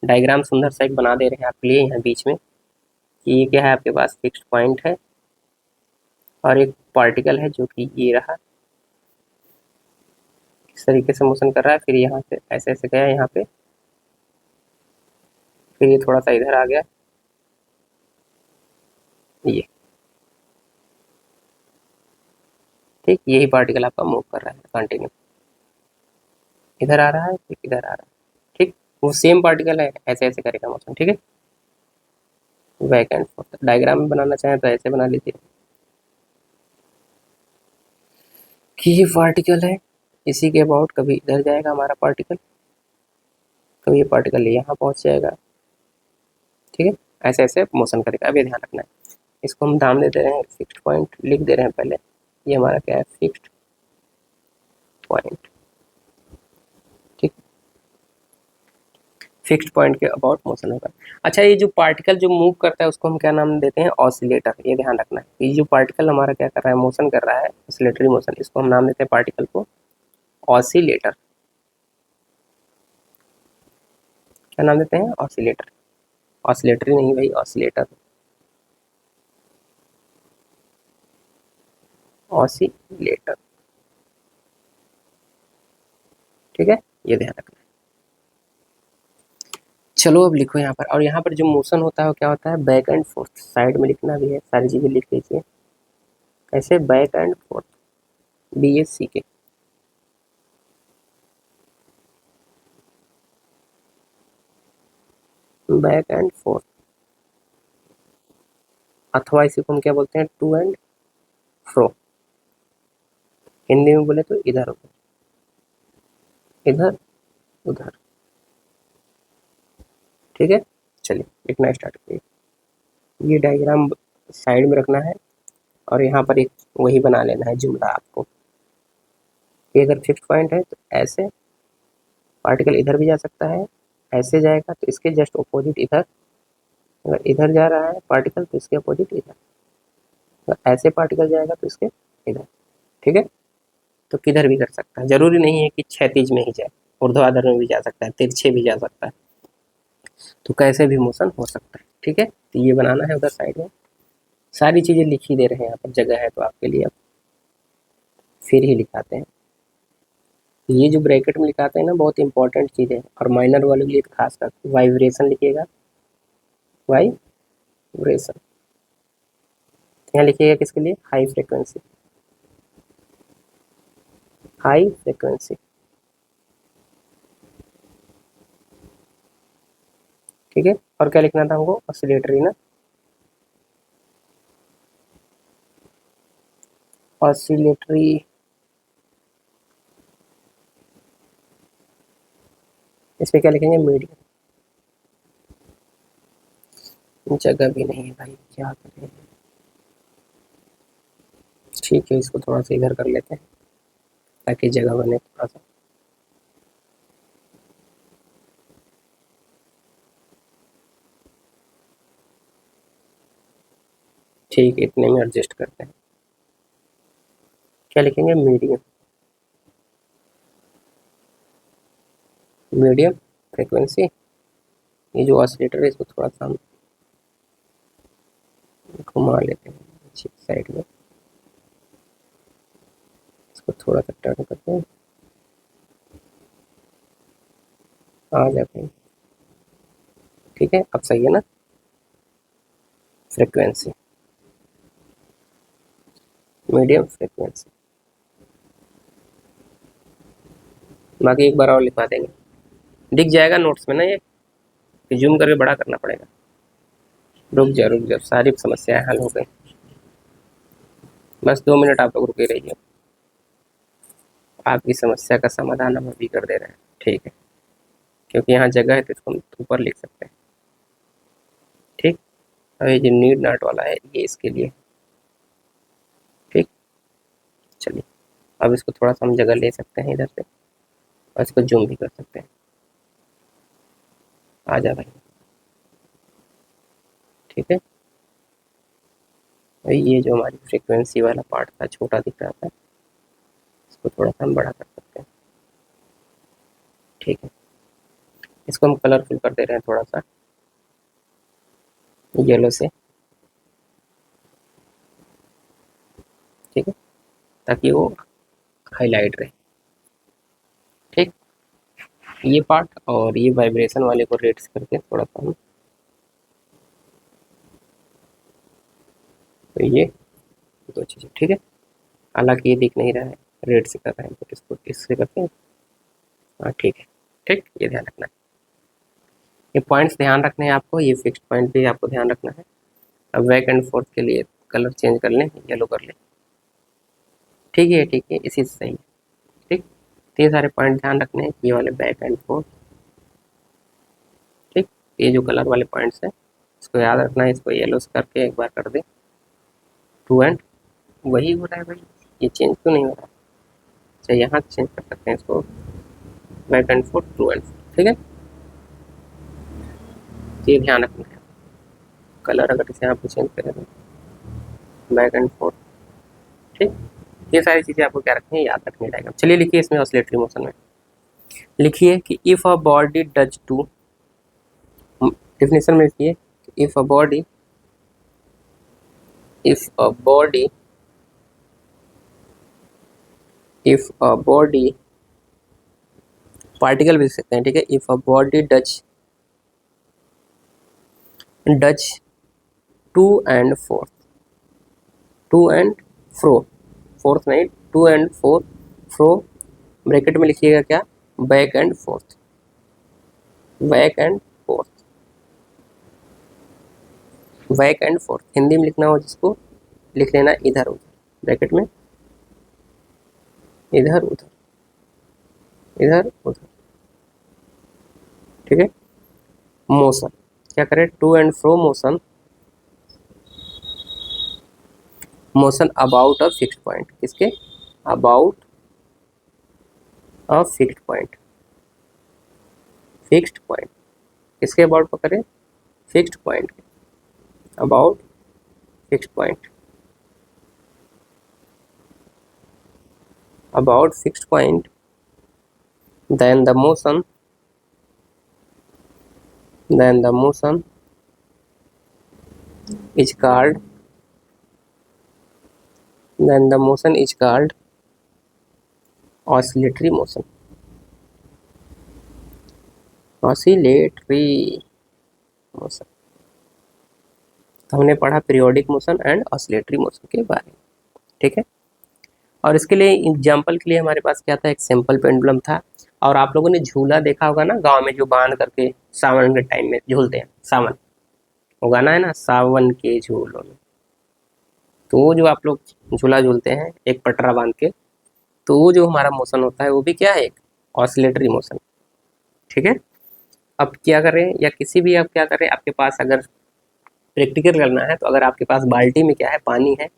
डायग्राम सुंदर सा एक बना दे रहे हैं आपके लिए यहाँ बीच में कि ये क्या है, आपके पास फिक्स्ड पॉइंट है और एक पार्टिकल है जो कि ये रहा, इस तरीके से मोशन कर रहा है, फिर यहाँ से ऐसे ऐसे गया यहाँ पे, फिर ये थोड़ा सा इधर आ गया, ये ठीक, यही पार्टिकल आपका मूव कर रहा है कंटिन्यू, इधर आ रहा है फिर इधर आ रहा है। ठीक, वो सेम पार्टिकल है, ऐसे ऐसे करेगा मोशन। ठीक है, बैक एंड फोर्थ। डायग्राम में बनाना चाहें तो ऐसे बना लीजिए कि ये पार्टिकल है, इसी के अबाउट कभी इधर जाएगा हमारा पार्टिकल, कभी ये पार्टिकल यहाँ पहुँच जाएगा। ठीक है, ऐसे ऐसे मोशन करेगा। अब ये ध्यान रखना है, इसको हम नाम दे दे रहे हैं फिक्स्ड पॉइंट, लिख दे रहे हैं पहले, ये हमारा क्या है, फिक्स्ड पॉइंट। ठीक, फिक्स्ड पॉइंट के अबाउट मोशन होगा। अच्छा, ये जो पार्टिकल जो मूव करता है उसको हम क्या नाम देते हैं, ऑसिलेटर। ये ध्यान रखना है, ये जो पार्टिकल हमारा क्या कर रहा है, मोशन कर रहा है, ऑसिलेटरी मोशन, इसको हम नाम देते हैं पार्टिकल को ऑसिलेटर। क्या नाम देते हैं, ऑसिलेटर। ऑसिलेटरी नहीं भाई, ऑसिलेटर, ऑसिलेटर। ठीक है, ये ध्यान रखना है। चलो अब लिखो यहाँ पर, और यहाँ पर जो मोशन होता है वो क्या होता है, बैक एंड फोर्थ। साइड में लिखना भी है, सारी चीजें लिख लीजिए कैसे, बैक एंड फोर्थ, BSC के। बैक एंड फोर्थ, अथवा इसी को हम क्या बोलते हैं, टू एंड फ्रो। हिंदी में बोले तो इधर उधर, इधर उधर। ठीक है, चलिए लिखना स्टार्ट करिए। ये डायग्राम साइड में रखना है और यहाँ पर एक वही बना लेना है जुमला आपको कि अगर फिक्स पॉइंट है तो ऐसे पार्टिकल इधर भी जा सकता है, ऐसे जाएगा तो इसके जस्ट अपोजिट इधर, अगर इधर जा रहा है पार्टिकल तो इसके अपोजिट इधर, अगर ऐसे पार्टिकल जाएगा तो इसके इधर। ठीक है, तो किधर भी कर सकता है, जरूरी नहीं है कि क्षैतिज में ही जाए, ऊर्ध्वाधर में भी जा सकता है, तिरछे भी जा सकता है, तो कैसे भी मोशन हो सकता है। ठीक है, तो ये बनाना है उधर साइड में, सारी चीज़ें लिख ही दे रहे हैं यहाँ पर, जगह है तो आपके लिए अब फिर ही लिखाते हैं। ये जो ब्रैकेट में लिखाते हैं ना, बहुत इंपॉर्टेंट चीज़ है, और माइनर वालों के लिए तो खास कर वाइब्रेशन लिखिएगा, वाइब्रेशन। यहाँ लिखिएगा किसके लिए, हाई फ्रिक्वेंसी, हाई फ्रिक्वेंसी। ठीक है, और क्या लिखना था हमको, ऑसिलेटरी ना, ऑसिलेटरी। इसमें क्या लिखेंगे, मीडियम। जगह भी नहीं है भाई, क्या करें। ठीक है, इसको थोड़ा सा इधर कर लेते हैं ताकि जगह बने थोड़ा सा। ठीक है, इतने में एडजस्ट करते हैं। क्या लिखेंगे, मीडियम, मीडियम फ्रिक्वेंसी। ये जो ऑसिलेटर है इसको थोड़ा सा हम घुमा लेते हैं अच्छी साइड में, इसको थोड़ा सा टर्न करते हैं, आ जाते हैं। ठीक है, अब सही है ना, फ्रिक्वेंसी, मीडियम फ्रिक्वेंसी। बाकी एक बार और लिखवा देंगे, दिख जाएगा नोट्स में ना, ये जूम करके बड़ा करना पड़ेगा। रुक जा, सारी समस्याएं हल हो गई। बस 2 मिनट आप लोग रुके रहिए, आपकी समस्या का समाधान हम अभी कर दे रहे हैं। ठीक है, क्योंकि यहाँ जगह है तो इसको हम ऊपर लिख सकते हैं। ठीक, अब ये जो नीड नॉट वाला है ये इसके लिए। ठीक, चलिए अब इसको थोड़ा सा हम जगह ले सकते हैं इधर से, और इसको जूम भी कर सकते हैं। आ जा भाई। ठीक है, भाई ये जो हमारी फ्रीक्वेंसी वाला पार्ट था, छोटा दिख रहा था, इसको थोड़ा सा हम बड़ा कर सकते हैं। ठीक है, इसको हम कलरफुल कर दे रहे हैं थोड़ा सा येलो से। ठीक है, ताकि वो हाईलाइट रहे। ठीक, ये पार्ट और ये वाइब्रेशन वाले को रेट्स करके थोड़ा सा हम, तो ये दो चीज़ें। ठीक है, हालांकि ये दिख नहीं रहा है, रेड से कर रहे हैं तो इसको इससे करते हैं। हाँ ठीक है। ठीक, ये ध्यान रखना है, ये पॉइंट्स ध्यान रखने हैं आपको, ये फिक्स्ड पॉइंट भी आपको ध्यान रखना है। अब बैक एंड फोर्थ के लिए कलर चेंज कर लें, येलो कर लें। ठीक है, ठीक है, इसी से सही है। ठीक, तो ये सारे पॉइंट ध्यान रखने हैं, ये वाले बैक एंड फोर्थ। ठीक, ये जो कलर वाले पॉइंट्स हैं इसको याद रखना है, इसको येलो से करके एक बार कर दे। टू एंड, वही हो रहा है भाई, ये चेंज क्यों नहीं हो रहा है? अच्छा, यहाँ चेंज कर सकते हैं इसको, back and forth, to and forth. ठीक है, तो ये ध्यान रखना है। कलर अगर इसे आप चेंज करें तो बैक एंड फोर्थ। ठीक, ये सारी चीज़ें आपको क्या रखनी है, याद रखनी रहेगा। चलिए लिखिए इसमें ऑसिलेटरी मोशन में, लिखिए कि if a body does to, definition में लिखिए if a body, if a body, if a body, particle भी लिख सकते हैं। ठीक है, if a body does does to and forth, to and fro, forth नहीं, to and forth, fro bracket में लिखिएगा क्या, back and forth, back and forth, back and forth. Hindi में लिखना हो जिसको लिख लेना इधर उधर, ब्रैकेट में इधर उधर, इधर उधर। ठीक है, मोशन क्या करें, to and fro motion, motion about a fixed point, किसके, about a fixed point, fixed point, किसके अबाउट को करें, fixed point, about fixed point, about fixed point, then the motion, then the motion is called, then the motion is called oscillatory motion, oscillatory motion। तो हमने पढ़ा periodic motion and oscillatory motion के बारे में। ठीक है, और इसके लिए एग्जांपल के लिए हमारे पास क्या था, एक सिंपल पेंडुलम था। और आप लोगों ने झूला देखा होगा ना, गांव में जो बांध करके सावन के टाइम में झूलते हैं, सावन, वो गाना है ना, सावन के झूलों में, तो वो जो आप लोग झूला झूलते हैं एक पटरा बांध के, तो वो जो हमारा मोशन होता है वो भी क्या है, एक ऑसिलेटरी मोशन। ठीक है, अब क्या करें, या किसी भी आप क्या करें, आपके पास अगर प्रैक्टिकल करना है तो अगर आपके पास बाल्टी में क्या है, पानी है,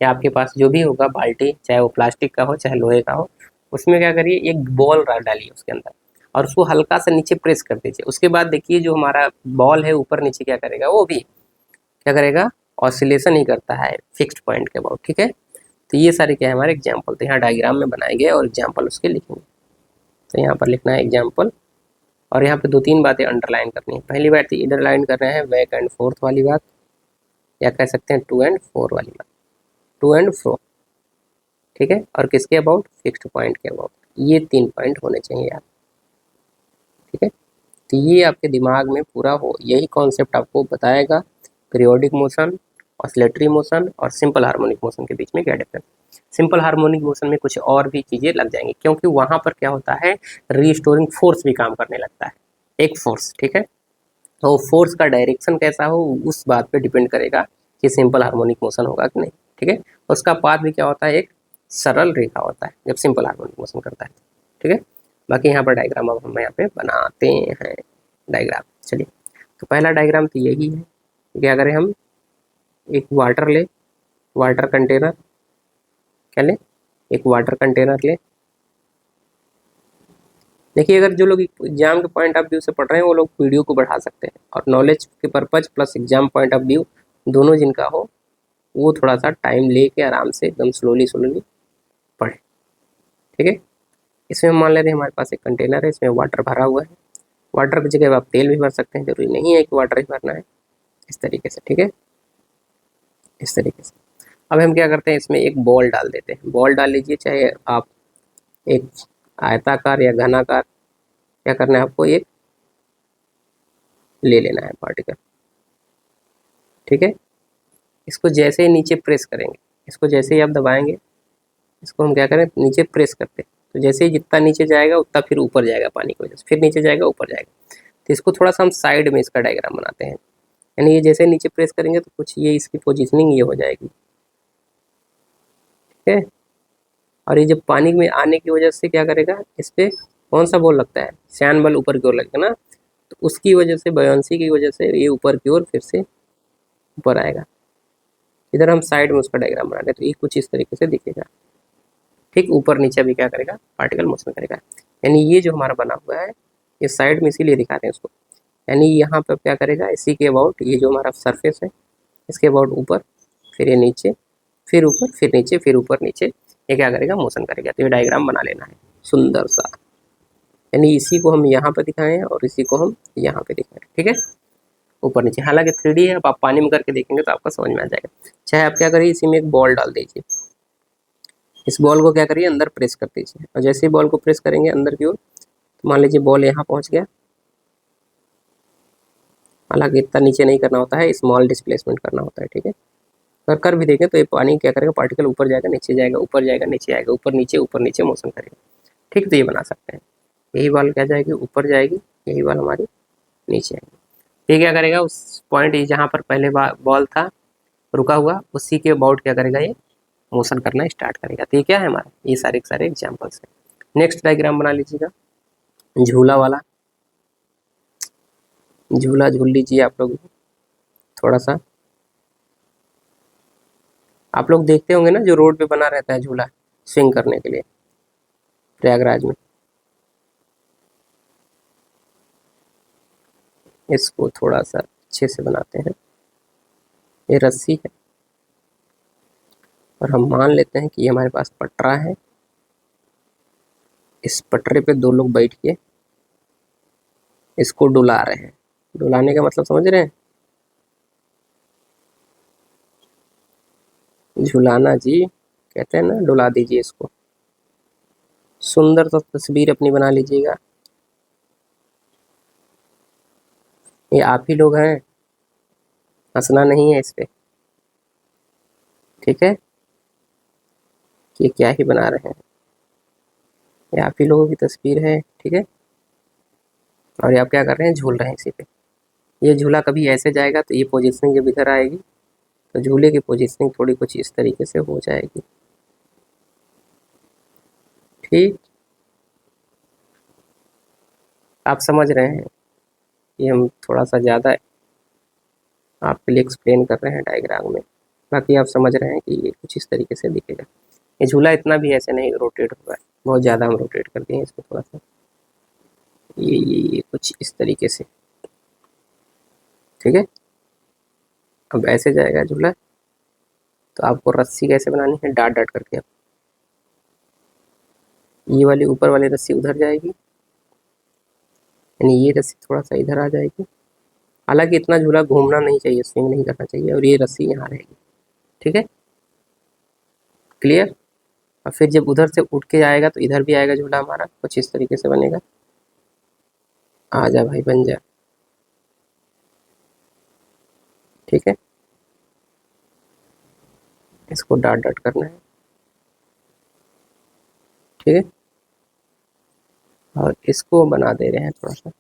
या आपके पास जो भी होगा बाल्टी, चाहे वो प्लास्टिक का हो चाहे लोहे का हो, उसमें क्या करिए, एक बॉल डालिए उसके अंदर, और उसको हल्का सा नीचे प्रेस कर दीजिए। उसके बाद देखिए जो हमारा बॉल है ऊपर नीचे क्या करेगा, वो भी क्या करेगा, ऑसिलेशन ही करता है फिक्स्ड पॉइंट के अबाउट। ठीक है, तो ये सारे क्या है हमारे एग्जाम्पल, तो यहाँ डायग्राम में बनाएंगे और एग्जाम्पल उसके लिखेंगे। तो यहाँ पर लिखना है एग्जाम्पल, और यहाँ पे 2-3 बातें अंडरलाइन करनी है। पहली बात अंडरलाइन कर रहे हैं बैक एंड फोर्थ वाली बात, या कह सकते हैं टू एंड फोर वाली बात, टू एंड फ्रो। ठीक है, और किसके अबाउट, फिक्स्ड पॉइंट के अबाउट, ये 3 पॉइंट होने चाहिए यार। ठीक है, तो ये आपके दिमाग में पूरा हो, यही कॉन्सेप्ट आपको बताएगा पीरियोडिक मोशन, ऑसिलेटरी मोशन और सिंपल हार्मोनिक मोशन के बीच में क्या डिफरेंस। सिंपल हार्मोनिक मोशन में कुछ और भी चीज़ें लग जाएंगी, क्योंकि वहाँ पर क्या होता है, रीस्टोरिंग फोर्स भी काम करने लगता है, एक फोर्स। ठीक है, तो फोर्स का डायरेक्शन कैसा हो उस बात पे डिपेंड करेगा कि सिंपल हार्मोनिक मोशन होगा कि नहीं। ठीक है, उसका पाथ भी क्या होता है, एक सरल रेखा होता है जब सिंपल हार्मोनिक मोशन करता है। ठीक है, बाकी यहाँ पर डायग्राम अब हम यहाँ पे बनाते हैं डायग्राम। चलिए, तो पहला डायग्राम तो यही है। क्या करें हम, एक वाटर ले, वाटर कंटेनर क्या ले, एक वाटर कंटेनर ले। देखिए, अगर जो लोग एग्जाम के पॉइंट ऑफ व्यू से पढ़ रहे हैं वो लोग वीडियो को बढ़ा सकते हैं, और नॉलेज के purpose plus exam point of view दोनों जिनका हो वो थोड़ा सा टाइम लेके आराम से एकदम स्लोली स्लोली पढ़े। ठीक है, इसमें मान लेते हैं हमारे पास एक कंटेनर है, इसमें वाटर भरा हुआ है। वाटर की जगह आप तेल भी भर सकते हैं, जरूरी नहीं है कि वाटर ही भरना है। इस तरीके से, ठीक है, इस तरीके से। अब हम क्या करते हैं, इसमें एक बॉल डाल देते हैं। बॉल डाल लीजिए, चाहे आप एक आयताकार या घनाकार, क्या करना है आपको, एक ले लेना है पार्टिकल। ठीक है, इसको जैसे ही नीचे प्रेस करेंगे, इसको जैसे ही आप दबाएंगे, इसको हम क्या करें, नीचे प्रेस करते हैं, तो जैसे ही जितना नीचे जाएगा उतना फिर ऊपर जाएगा पानी की वजह से, फिर नीचे जाएगा ऊपर जाएगा। तो इसको थोड़ा सा हम साइड में इसका डायग्राम बनाते हैं, यानी ये जैसे नीचे प्रेस करेंगे तो कुछ ये इसकी पोजिशनिंग ये हो जाएगी। ठीक है, और ये जब पानी में आने की वजह से क्या करेगा, इस पर कौन सा बल लगता है, श्यान बल ऊपर की ओर लगेगा ना, तो उसकी वजह से, बयांसी की वजह से ये ऊपर की ओर फिर से ऊपर आएगा। इधर हम साइड में उसका डायग्राम बना रहे हैं, तो ये कुछ इस तरीके से दिखेगा। ठीक, ऊपर नीचे भी क्या करेगा, पार्टिकल मोशन करेगा। यानी ये जो हमारा बना हुआ है ये साइड में इसीलिए दिखाते हैं उसको, यानी यहाँ पर क्या करेगा, इसी के अबाउट, ये जो हमारा सरफेस है इसके अबाउट ऊपर, फिर ये नीचे, फिर ऊपर, फिर नीचे, फिर ऊपर नीचे, ये क्या करेगा, मोशन करेगा। तो ये डायग्राम बना लेना है सुंदर सा, यानी इसी को हम यहाँ पे दिखाएं हैं और इसी को हम यहाँ पे दिखाएं। ठीक है, ऊपर नीचे, हालांकि 3D है, अब आप पानी में करके देखेंगे तो आपको समझ में आ जाएगा। चाहे आप क्या करिए, इसी में एक बॉल डाल दीजिए, इस बॉल को क्या करिए, अंदर प्रेस कर दीजिए, और जैसे ही बॉल को प्रेस करेंगे अंदर की ओर, तो मान लीजिए बॉल यहाँ पहुँच गया। हालांकि इतना नीचे नहीं करना होता है, स्मॉल डिस्प्लेसमेंट करना होता है। ठीक है, अगर कर भी देंगे तो ये पानी क्या करेगा, पार्टिकल ऊपर जाएगा नीचे जाएगा, ऊपर जाएगा नीचे आएगा, ऊपर नीचे मोशन करेगा। ठीक, तो ये बना सकते हैं, यही बॉल क्या जाएगी, ऊपर जाएगी, यही बॉल हमारी नीचे आएगी। ये क्या करेगा, उस पॉइंट जहाँ पर पहले बॉल था रुका हुआ, उसी के अबाउट क्या करेगा, ये मोशन करना स्टार्ट करेगा। तो ये क्या है हमारा, ये सारे के सारे एग्जाम्पल्स हैं। नेक्स्ट डायग्राम बना लीजिएगा, झूला वाला। झूला झूल लीजिए आप लोग थोड़ा सा। आप लोग देखते होंगे ना, जो रोड पे बना रहता है झूला स्विंग करने के लिए प्रयागराज में, इसको थोड़ा सा अच्छे से बनाते हैं। ये रस्सी है और हम मान लेते हैं कि ये हमारे पास पटरा है, इस पटरे पे दो लोग बैठ के इसको डुला रहे हैं। डुलाने का मतलब समझ रहे हैं, झुलाना जी, कहते हैं ना, डुला दीजिए इसको। सुंदर सा तस्वीर अपनी बना लीजिएगा। ये आप ही लोग हैं, हंसना नहीं है इस पे। ठीक है, कि ये क्या ही बना रहे हैं, ये आप ही लोगों की तस्वीर है। ठीक है, और ये आप क्या कर रहे हैं, झूल रहे हैं इसी पे। ये झूला कभी ऐसे जाएगा तो ये पोजीशनिंग जब इधर आएगी तो झूले की पोजीशनिंग थोड़ी कुछ इस तरीके से हो जाएगी। ठीक, आप समझ रहे हैं, ये हम थोड़ा सा ज़्यादा आपके लिए एक्सप्लेन कर रहे हैं डायग्राम में, बाकी आप समझ रहे हैं कि ये कुछ इस तरीके से दिखेगा। ये झूला इतना भी ऐसे नहीं रोटेट होगा, बहुत ज़्यादा हम रोटेट कर दिए इसको थोड़ा सा, ये कुछ इस तरीके से। ठीक है, अब ऐसे जाएगा झूला, तो आपको रस्सी कैसे बनानी है, डाट डाट करके आप, ये वाली ऊपर वाली रस्सी उधर जाएगी, यानी ये रस्सी थोड़ा सा इधर आ जाएगी। हालांकि इतना झूला घूमना नहीं चाहिए, स्विंग नहीं करना चाहिए, और ये रस्सी यहाँ रहेगी। ठीक है, क्लियर। और फिर जब उधर से उठ के आएगा तो इधर भी आएगा झूला हमारा, कुछ इस तरीके से बनेगा। आ जा भाई, बन जा। ठीक है, इसको डाट डाट करना है। ठीक है, और इसको बना दे रहे हैं थोड़ा सा,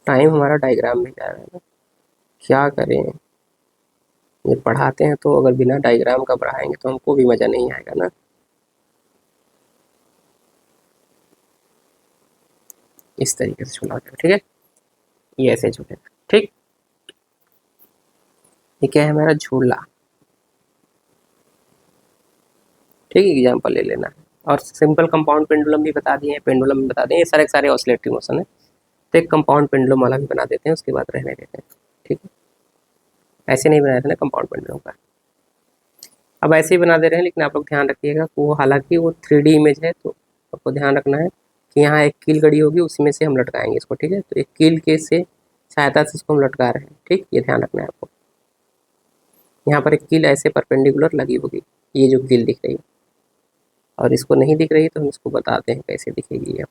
टाइम हमारा डायग्राम में जा रहा है ना, क्या करें। ये पढ़ाते हैं तो अगर बिना डायग्राम का पढ़ाएंगे तो हमको भी मज़ा नहीं आएगा ना। इस तरीके से झूला होगा, ठीक है, ये ऐसे झूलेगा, ठीक। ये क्या है हमारा झूला, ठीक है, एग्जाम्पल ले लेना है। और सिंपल कंपाउंड पेंडुलम भी बता दिए हैं, पेंडुलम भी बता दिए, ये सारे सारे ऑसिलेटरी मोशन है। तो एक कंपाउंड पेंडुलम वाला भी बना देते हैं, उसके बाद रहने देते हैं, ठीक है। ऐसे नहीं बनाया था ना कंपाउंड पेंडुलम का, अब ऐसे ही बना दे रहे हैं, लेकिन आप लोग ध्यान रखिएगा वो हालांकि वो 3D इमेज है, तो आपको ध्यान रखना है कि यहाँ एक कील गड़ी होगी, उसी में से हम लटकाएंगे इसको, ठीक है। तो एक कील के से सहायता से इसको हम लटका रहे हैं, ठीक, ये ध्यान रखना है आपको। यहाँ पर एक कील ऐसे परपेंडिकुलर लगी होगी, ये जो कील दिख रही है, और इसको नहीं दिख रही तो हम इसको बताते हैं कैसे दिखेगी ये।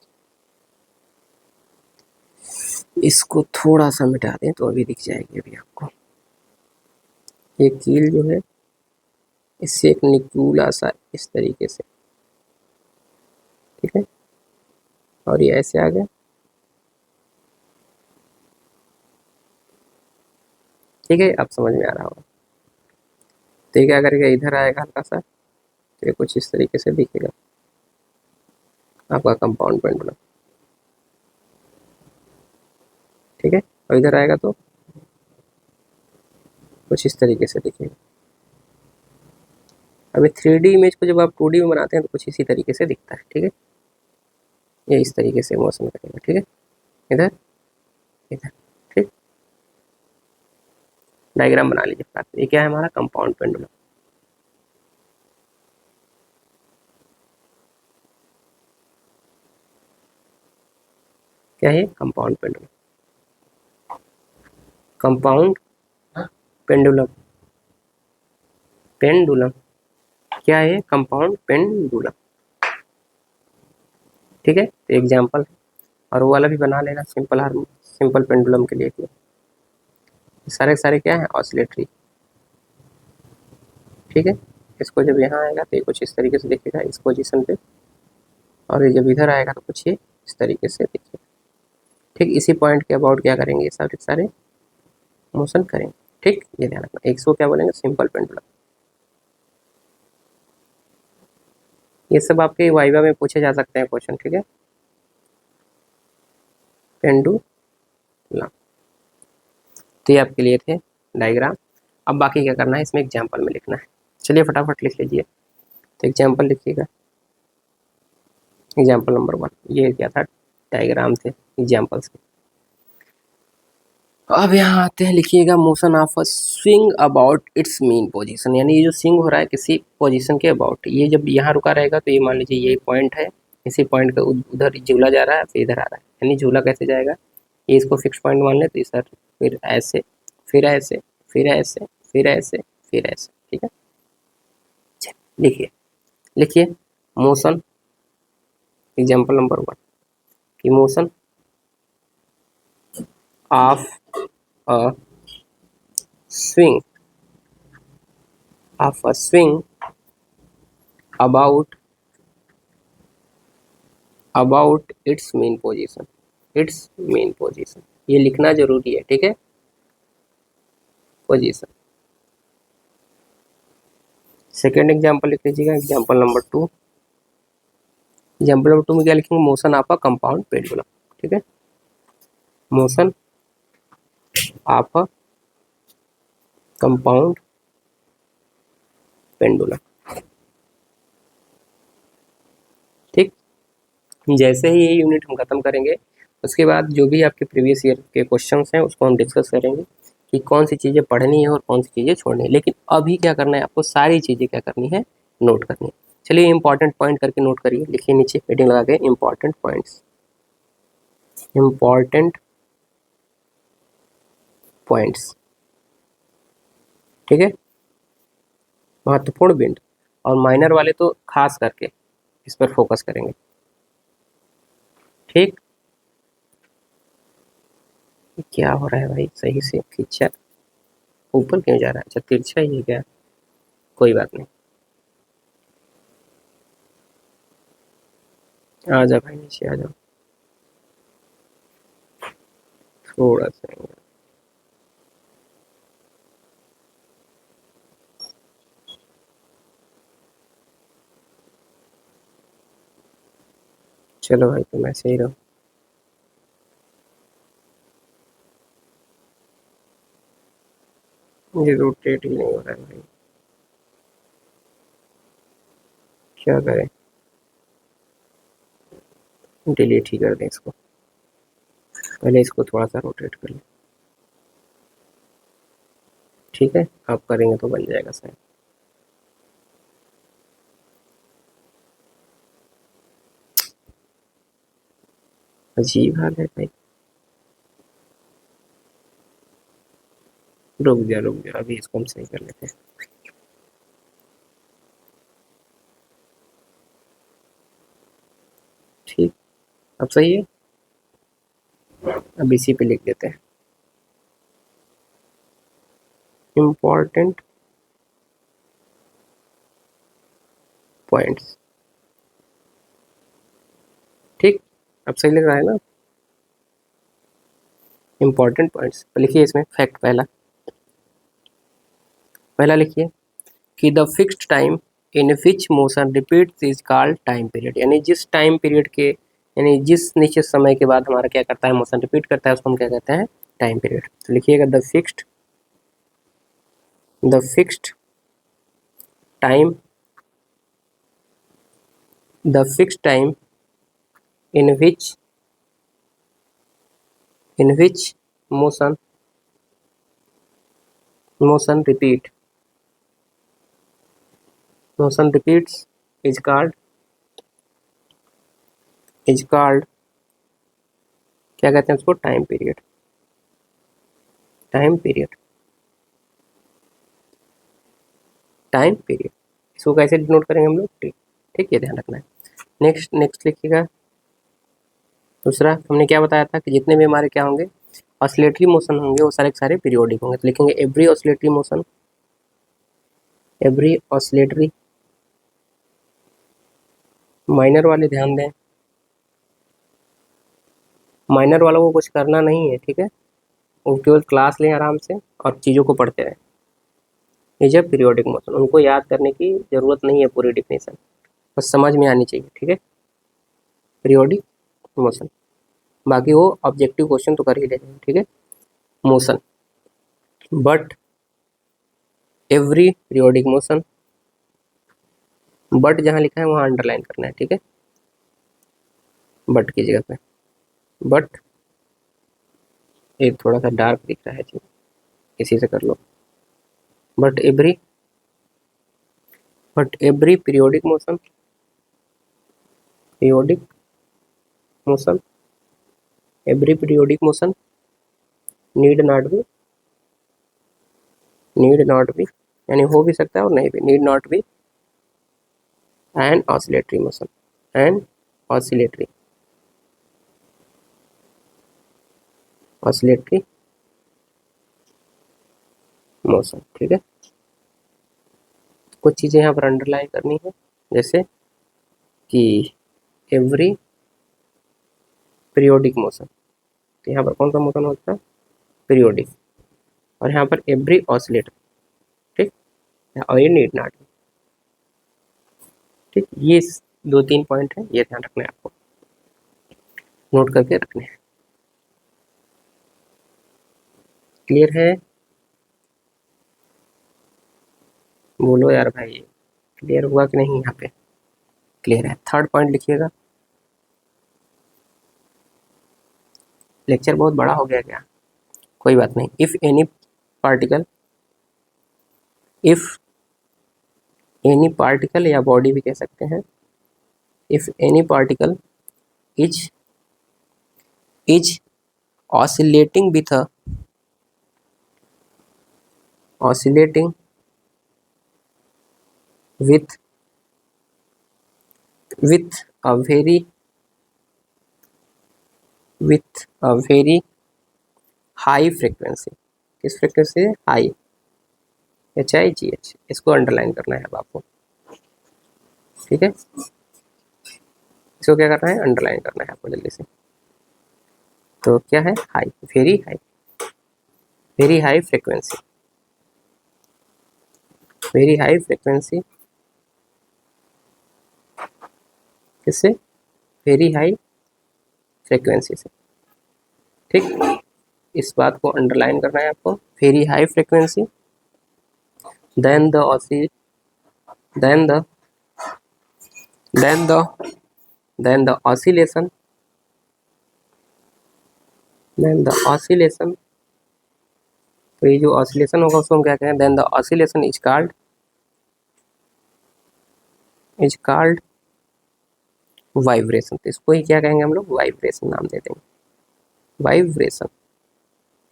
इसको थोड़ा सा मिटा दें तो अभी दिख जाएगी अभी आपको। ये कील जो है इससे एक निकूला सा इस तरीके से, ठीक है, और ये ऐसे आ गया, ठीक है, अब समझ में आ रहा होगा। तो ये क्या करेगा, इधर आएगा हल्का सा, तो ये कुछ इस तरीके से दिखेगा आपका कंपाउंड पेंडुलम, ठीक है, और इधर आएगा तो कुछ इस तरीके से दिखेगा। अभी 3D इमेज को जब आप 2D में बनाते हैं तो कुछ इसी तरीके से दिखता है, ठीक है, ये इस तरीके से मोशन करेगा, ठीक है, इधर इधर, ठीक। डायग्राम बना लीजिए फटाक से। ये क्या है हमारा कंपाउंड पेंडुलम, क्या है compound pendulum, compound pendulum, pendulum, क्या है कंपाउंड पेंडुलम, ठीक है। तो एग्जाम्पल और वो वाला भी बना लेना सिंपल हार्मोन, सिंपल पेंडुलम के लिए भी। सारे सारे क्या है ऑसिलेटरी, ठीक है। इसको जब यहाँ आएगा तो ये कुछ इस तरीके से दिखेगा इस पोजीशन पे, और ये जब इधर आएगा तो कुछ ये इस तरीके से दिखेगा, ठीक। इसी पॉइंट के अबाउट क्या करेंगे, ये सारे सारे मोशन करेंगे, ठीक, ये ध्यान रखना। एक को क्या बोलेंगे सिंपल पेंडुलम। ये सब आपके वाइवा में पूछे जा सकते हैं क्वेश्चन, ठीक है, पेंडुलम। तो ये आपके लिए थे डायग्राम। अब बाकी क्या करना है, इसमें एग्जाम्पल में लिखना है। चलिए फटाफट लिख लीजिए। तो एग्जाम्पल लिखिएगा, एग्जाम्पल नंबर 1, ये क्या था, डायग्राम थे एग्जाम्पल्स के। अब यहाँ आते हैं, लिखिएगा motion of a swing about it's mean position, यानी ये जो स्विंग हो रहा है किसी पोजीशन के अबाउट, ये जब यहाँ रुका रहेगा तो ये मान लीजिए ये पॉइंट है, इसी पॉइंट का उधर झूला जा रहा है, फिर इधर आ रहा है, यानी झूला कैसे जाएगा, ये इसको फिक्स पॉइंट मान ले तो सर फिर ऐसे, फिर ऐसे, फिर ऐसे, फिर ऐसे, फिर ऐसे, ठीक है। लिखिए, लिखिए मोशन, एग्जाम्पल नंबर 1 की motion of a swing of a swing about its main position, its main position, ये लिखना जरूरी है, ठीक है, पोजीशन। सेकेंड एग्जाम्पल लिख लीजिएगा, एग्जाम्पल नंबर 2। एग्जाम्पल नंबर 2 में क्या लिखेंगे, motion of a compound pendulum, ठीक है, motion of a compound pendulum, ठीक। जैसे ही ये यूनिट हम खत्म करेंगे उसके बाद जो भी आपके प्रीवियस ईयर के क्वेश्चंस हैं उसको हम डिस्कस करेंगे कि कौन सी चीज़ें पढ़नी है और कौन सी चीज़ें छोड़नी है। लेकिन अभी क्या करना है, आपको सारी चीज़ें क्या करनी है, नोट करनी है। चलिए इंपॉर्टेंट पॉइंट करके नोट करिए, लिखिए नीचे हेडिंग लगा के इंपॉर्टेंट पॉइंट्स, इंपॉर्टेंट पॉइंट्स, ठीक है, महत्वपूर्ण बिंदु, और माइनर वाले तो खास करके इस पर फोकस करेंगे, ठीक। क्या हो रहा है भाई, सही से खींचा, ऊपर क्यों जा रहा है, अच्छा तिरछा ही है क्या, कोई बात नहीं, आ जाओ भाई नीचे आ जाओ। थोड़ा सा। चलो भाई तुम ऐसे ही रहो। ये रोटेट ही नहीं हो रहा है भाई, क्या करें? डिलीट ही कर दें इसको, पहले इसको थोड़ा सा रोटेट कर लें। ठीक है, आप करेंगे तो बन जाएगा शायद। अजीब हाल है भाई। रुक जा, अभी इसको हम सही कर लेते हैं। ठीक, अब सही है। अब इसी पे लिख देते हैं इम्पोर्टेंट पॉइंट्स। ठीक, अब सही लग रहा है ना? इम्पोर्टेंट पॉइंट्स लिखिए इसमें। फैक्ट पहला, लिखिए कि the fixed time in which motion repeats is called time period. यानी जिस टाइम पीरियड के, यानी जिस निश्चित समय के बाद हमारा क्या करता है, मोशन रिपीट करता है, उसको हम क्या कहते हैं? Time period. तो लिखिएगा the fixed time, the fixed time in which motion motion repeat motion repeats is called क्या कहते हैं उसको? Time period. Time period, time period. इसको कैसे डिनोट करेंगे हम लोग? ठीक, ठीक, ये ध्यान रखना है। नेक्स्ट नेक्स्ट लिखिएगा। दूसरा हमने क्या बताया था कि जितने भी हमारे क्या होंगे, ऑसिलेटरी मोशन होंगे, वो सारे के सारे पीरियोडिक होंगे। तो लिखेंगे every oscillatory motion, every oscillatory. Minor वाले ध्यान दें, माइनर वालों को कुछ करना नहीं है, ठीक है? वो केवल क्लास लें आराम से और चीज़ों को पढ़ते रहें। ये जब पीरियोडिक मोशन, उनको याद करने की ज़रूरत नहीं है पूरी डिफिनेशन, बस समझ में आनी चाहिए, ठीक है? पीरियोडिक मोशन, बाकी वो ऑब्जेक्टिव क्वेश्चन तो कर ही लेते हैं, ठीक है? Motion, but every periodic motion, but जहाँ लिखा है वहाँ अंडरलाइन करना है, ठीक है? बट की जगह पे, बट एक थोड़ा सा डार्क दिख रहा है जी, इसी से कर लो। But every periodic motion, periodic motion, every periodic motion need not be, यानी हो भी सकता है और नहीं भी, need not be an oscillatory motion, an oscillatory oscillatory motion, ठीक है? कुछ चीज़ें यहाँ पर अंडरलाइन करनी है, जैसे कि एवरी पीरियोडिक मोशन, तो यहाँ पर कौन सा मोशन होता है? पीरियोडिक। और यहाँ पर एवरी ऑसिलेटर, ठीक, और ये नीड नॉट, ठीक। ये 2-3 पॉइंट है, ये ध्यान रखना है आपको, नोट करके रखने हैं। क्लियर है? बोलो यार भाई, क्लियर हुआ कि नहीं? यहाँ पे क्लियर है। थर्ड पॉइंट लिखिएगा। लेक्चर बहुत बड़ा हो गया क्या? कोई बात नहीं। इफ एनी पार्टिकल या बॉडी भी कह सकते हैं, if any particle is is oscillating with with a very high frequency. किस फ्रिक्वेंसी? High, HIGH। इसको अंडरलाइन करना है अब आपको, ठीक है? इसको क्या करना है? अंडरलाइन करना है आपको जल्दी से। तो क्या है? High, very high, very high frequency, very high frequency किससे? वेरी हाई फ्रिक्वेंसी से। ठीक, इस बात को अंडरलाइन करना है आपको, very high frequency, then the osci then the then the then the oscillation then the oscillation तो ये जो ऑसिलेशन होगा उसको हम क्या कहें? Then the oscillation is called vibration. तो इसको ही क्या कहेंगे हम लोग? वाइब्रेशन नाम दे देंगे, vibration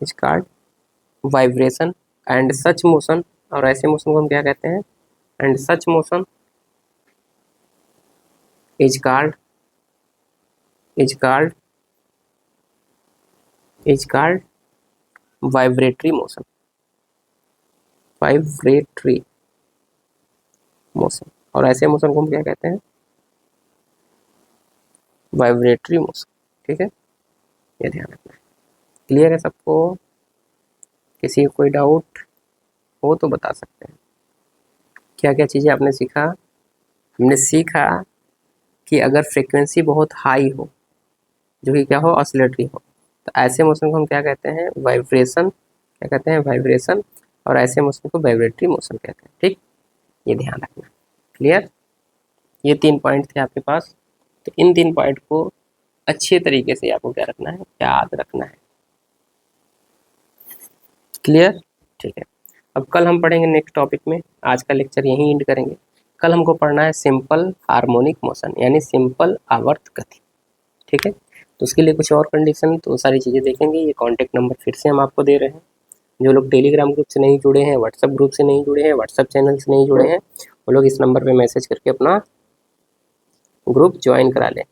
is called vibration. And such motion, और ऐसे मोशन को हम क्या कहते हैं? And such motion is called vibratory motion, vibratory motion. और ऐसे मोशन को हम क्या कहते हैं? Vibratory motion. ठीक है, ये ध्यान रखना है। क्लियर है सबको? किसी को कोई डाउट हो तो बता सकते हैं। क्या क्या चीज़ें आपने सीखा? हमने सीखा कि अगर फ्रिक्वेंसी बहुत हाई हो, जो कि क्या हो? ऑसिलेटरी हो, तो ऐसे मोशन को हम क्या कहते हैं? वाइब्रेशन। क्या कहते हैं? वाइब्रेशन। और ऐसे मोशन को वाइब्रेटरी मोशन कहते हैं। ठीक, ये ध्यान रखना। क्लियर? ये 3 पॉइंट थे आपके पास। तो इन 3 पॉइंट को अच्छे तरीके से आपको क्या रखना है? याद रखना है। क्लियर? ठीक है, अब कल हम पढ़ेंगे नेक्स्ट टॉपिक में। आज का लेक्चर यहीं एंड करेंगे। कल हमको पढ़ना है सिंपल हार्मोनिक मोशन, यानी सिंपल आवर्त गति। ठीक है, तो उसके लिए कुछ और कंडीशन, तो सारी चीज़ें देखेंगे। ये कॉन्टैक्ट नंबर फिर से हम आपको दे रहे हैं। जो लोग टेलीग्राम ग्रुप से नहीं जुड़े हैं, व्हाट्सएप ग्रुप से नहीं जुड़े हैं, व्हाट्सएप चैनल से नहीं जुड़े हैं, वो लोग इस नंबर पे मैसेज करके अपना ग्रुप ज्वाइन करा लें।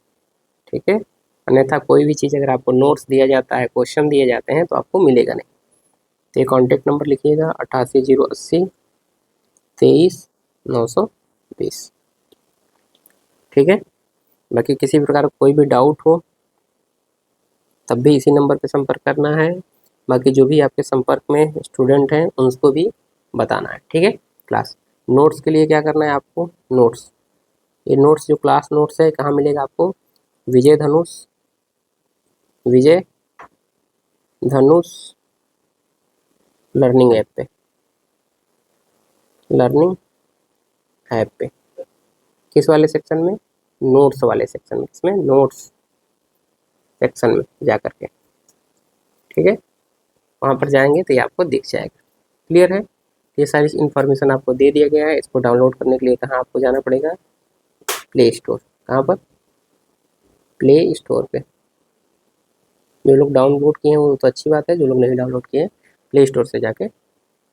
ठीक है, अन्यथा कोई भी चीज़ अगर आपको नोट्स दिया जाता है, क्वेश्चन दिए जाते हैं, तो आपको मिलेगा नहीं। तो ये कॉन्टैक्ट नंबर लिखिएगा 88 080 23 920। ठीक है, बाकी किसी प्रकार का कोई भी डाउट हो तब भी इसी नंबर पे संपर्क करना है। बाकी जो भी आपके संपर्क में स्टूडेंट हैं उनको भी बताना है। ठीक है, क्लास नोट्स के लिए क्या करना है आपको? नोट्स, ये नोट्स जो क्लास नोट्स है कहाँ मिलेगा आपको? विजय धनुष लर्निंग ऐप पे, लर्निंग ऐप पे। किस वाले सेक्शन में? नोट्स वाले सेक्शन में। इसमें नोट्स सेक्शन में जा करके, ठीक है, वहाँ पर जाएंगे तो ये आपको दिख जाएगा। क्लियर है? ये सारी इन्फॉर्मेशन आपको दे दिया गया है। इसको डाउनलोड करने के लिए कहाँ आपको जाना पड़ेगा? Play store. कहाँ पर? प्ले स्टोर पे। जो लोग डाउनलोड किए हैं वो तो अच्छी बात है, जो लोग नहीं डाउनलोड किए हैं प्ले स्टोर से जाके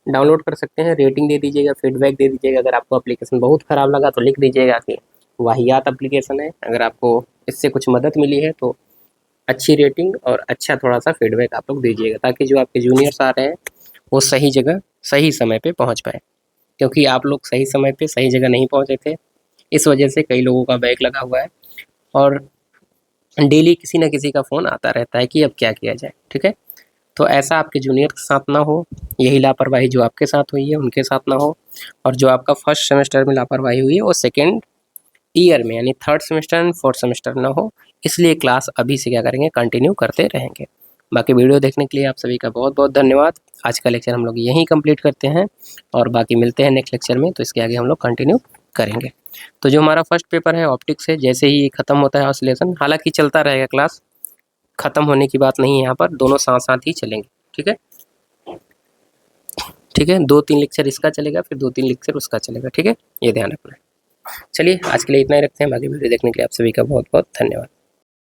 डाउनलोड कर सकते हैं। रेटिंग दे दीजिएगा, फीडबैक दे दीजिएगा। अगर आपको एप्लीकेशन बहुत ख़राब लगा तो लिख दीजिएगा कि वाहियात एप्लीकेशन है। अगर आपको इससे कुछ मदद मिली है तो अच्छी रेटिंग और अच्छा थोड़ा सा फीडबैक आप लोग दीजिएगा, ताकि जो आपके जूनियर्स आ रहे हैं वो सही जगह सही समय पे पहुंच पाए। क्योंकि आप लोग सही समय पे सही जगह नहीं पहुंचे थे, इस वजह से कई लोगों का बैक लगा हुआ है और डेली किसी न किसी का फ़ोन आता रहता है कि अब क्या किया जाए। ठीक है, तो ऐसा आपके जूनियर के साथ ना हो। यही लापरवाही जो आपके साथ हुई है उनके साथ ना हो। और जो आपका फर्स्ट सेमेस्टर में लापरवाही हुई है वो सेकेंड ईयर में यानी third semester and fourth semester ना हो। इसलिए क्लास अभी से क्या करेंगे? कंटिन्यू करते रहेंगे। बाकी वीडियो देखने के लिए आप सभी का बहुत बहुत धन्यवाद। आज का लेक्चर हम लोग यहीं कंप्लीट करते हैं और बाकी मिलते हैं नेक्स्ट लेक्चर में। तो इसके आगे हम लोग कंटिन्यू करेंगे। तो जो हमारा फर्स्ट पेपर है ऑप्टिक्स है, जैसे ही ख़त्म होता है ऑसिलेशन, हालांकि चलता रहेगा क्लास, ख़त्म होने की बात नहीं है यहाँ पर, दोनों साथ साथ ही चलेंगे। ठीक है, ठीक है, 2-3 लेक्चर इसका चलेगा, फिर 2-3 लेक्चर उसका चलेगा। ठीक है, ये ध्यान रखना है। चलिए आज के लिए इतना ही रखते हैं। बाकी वीडियो देखने के लिए आप सभी का बहुत बहुत धन्यवाद।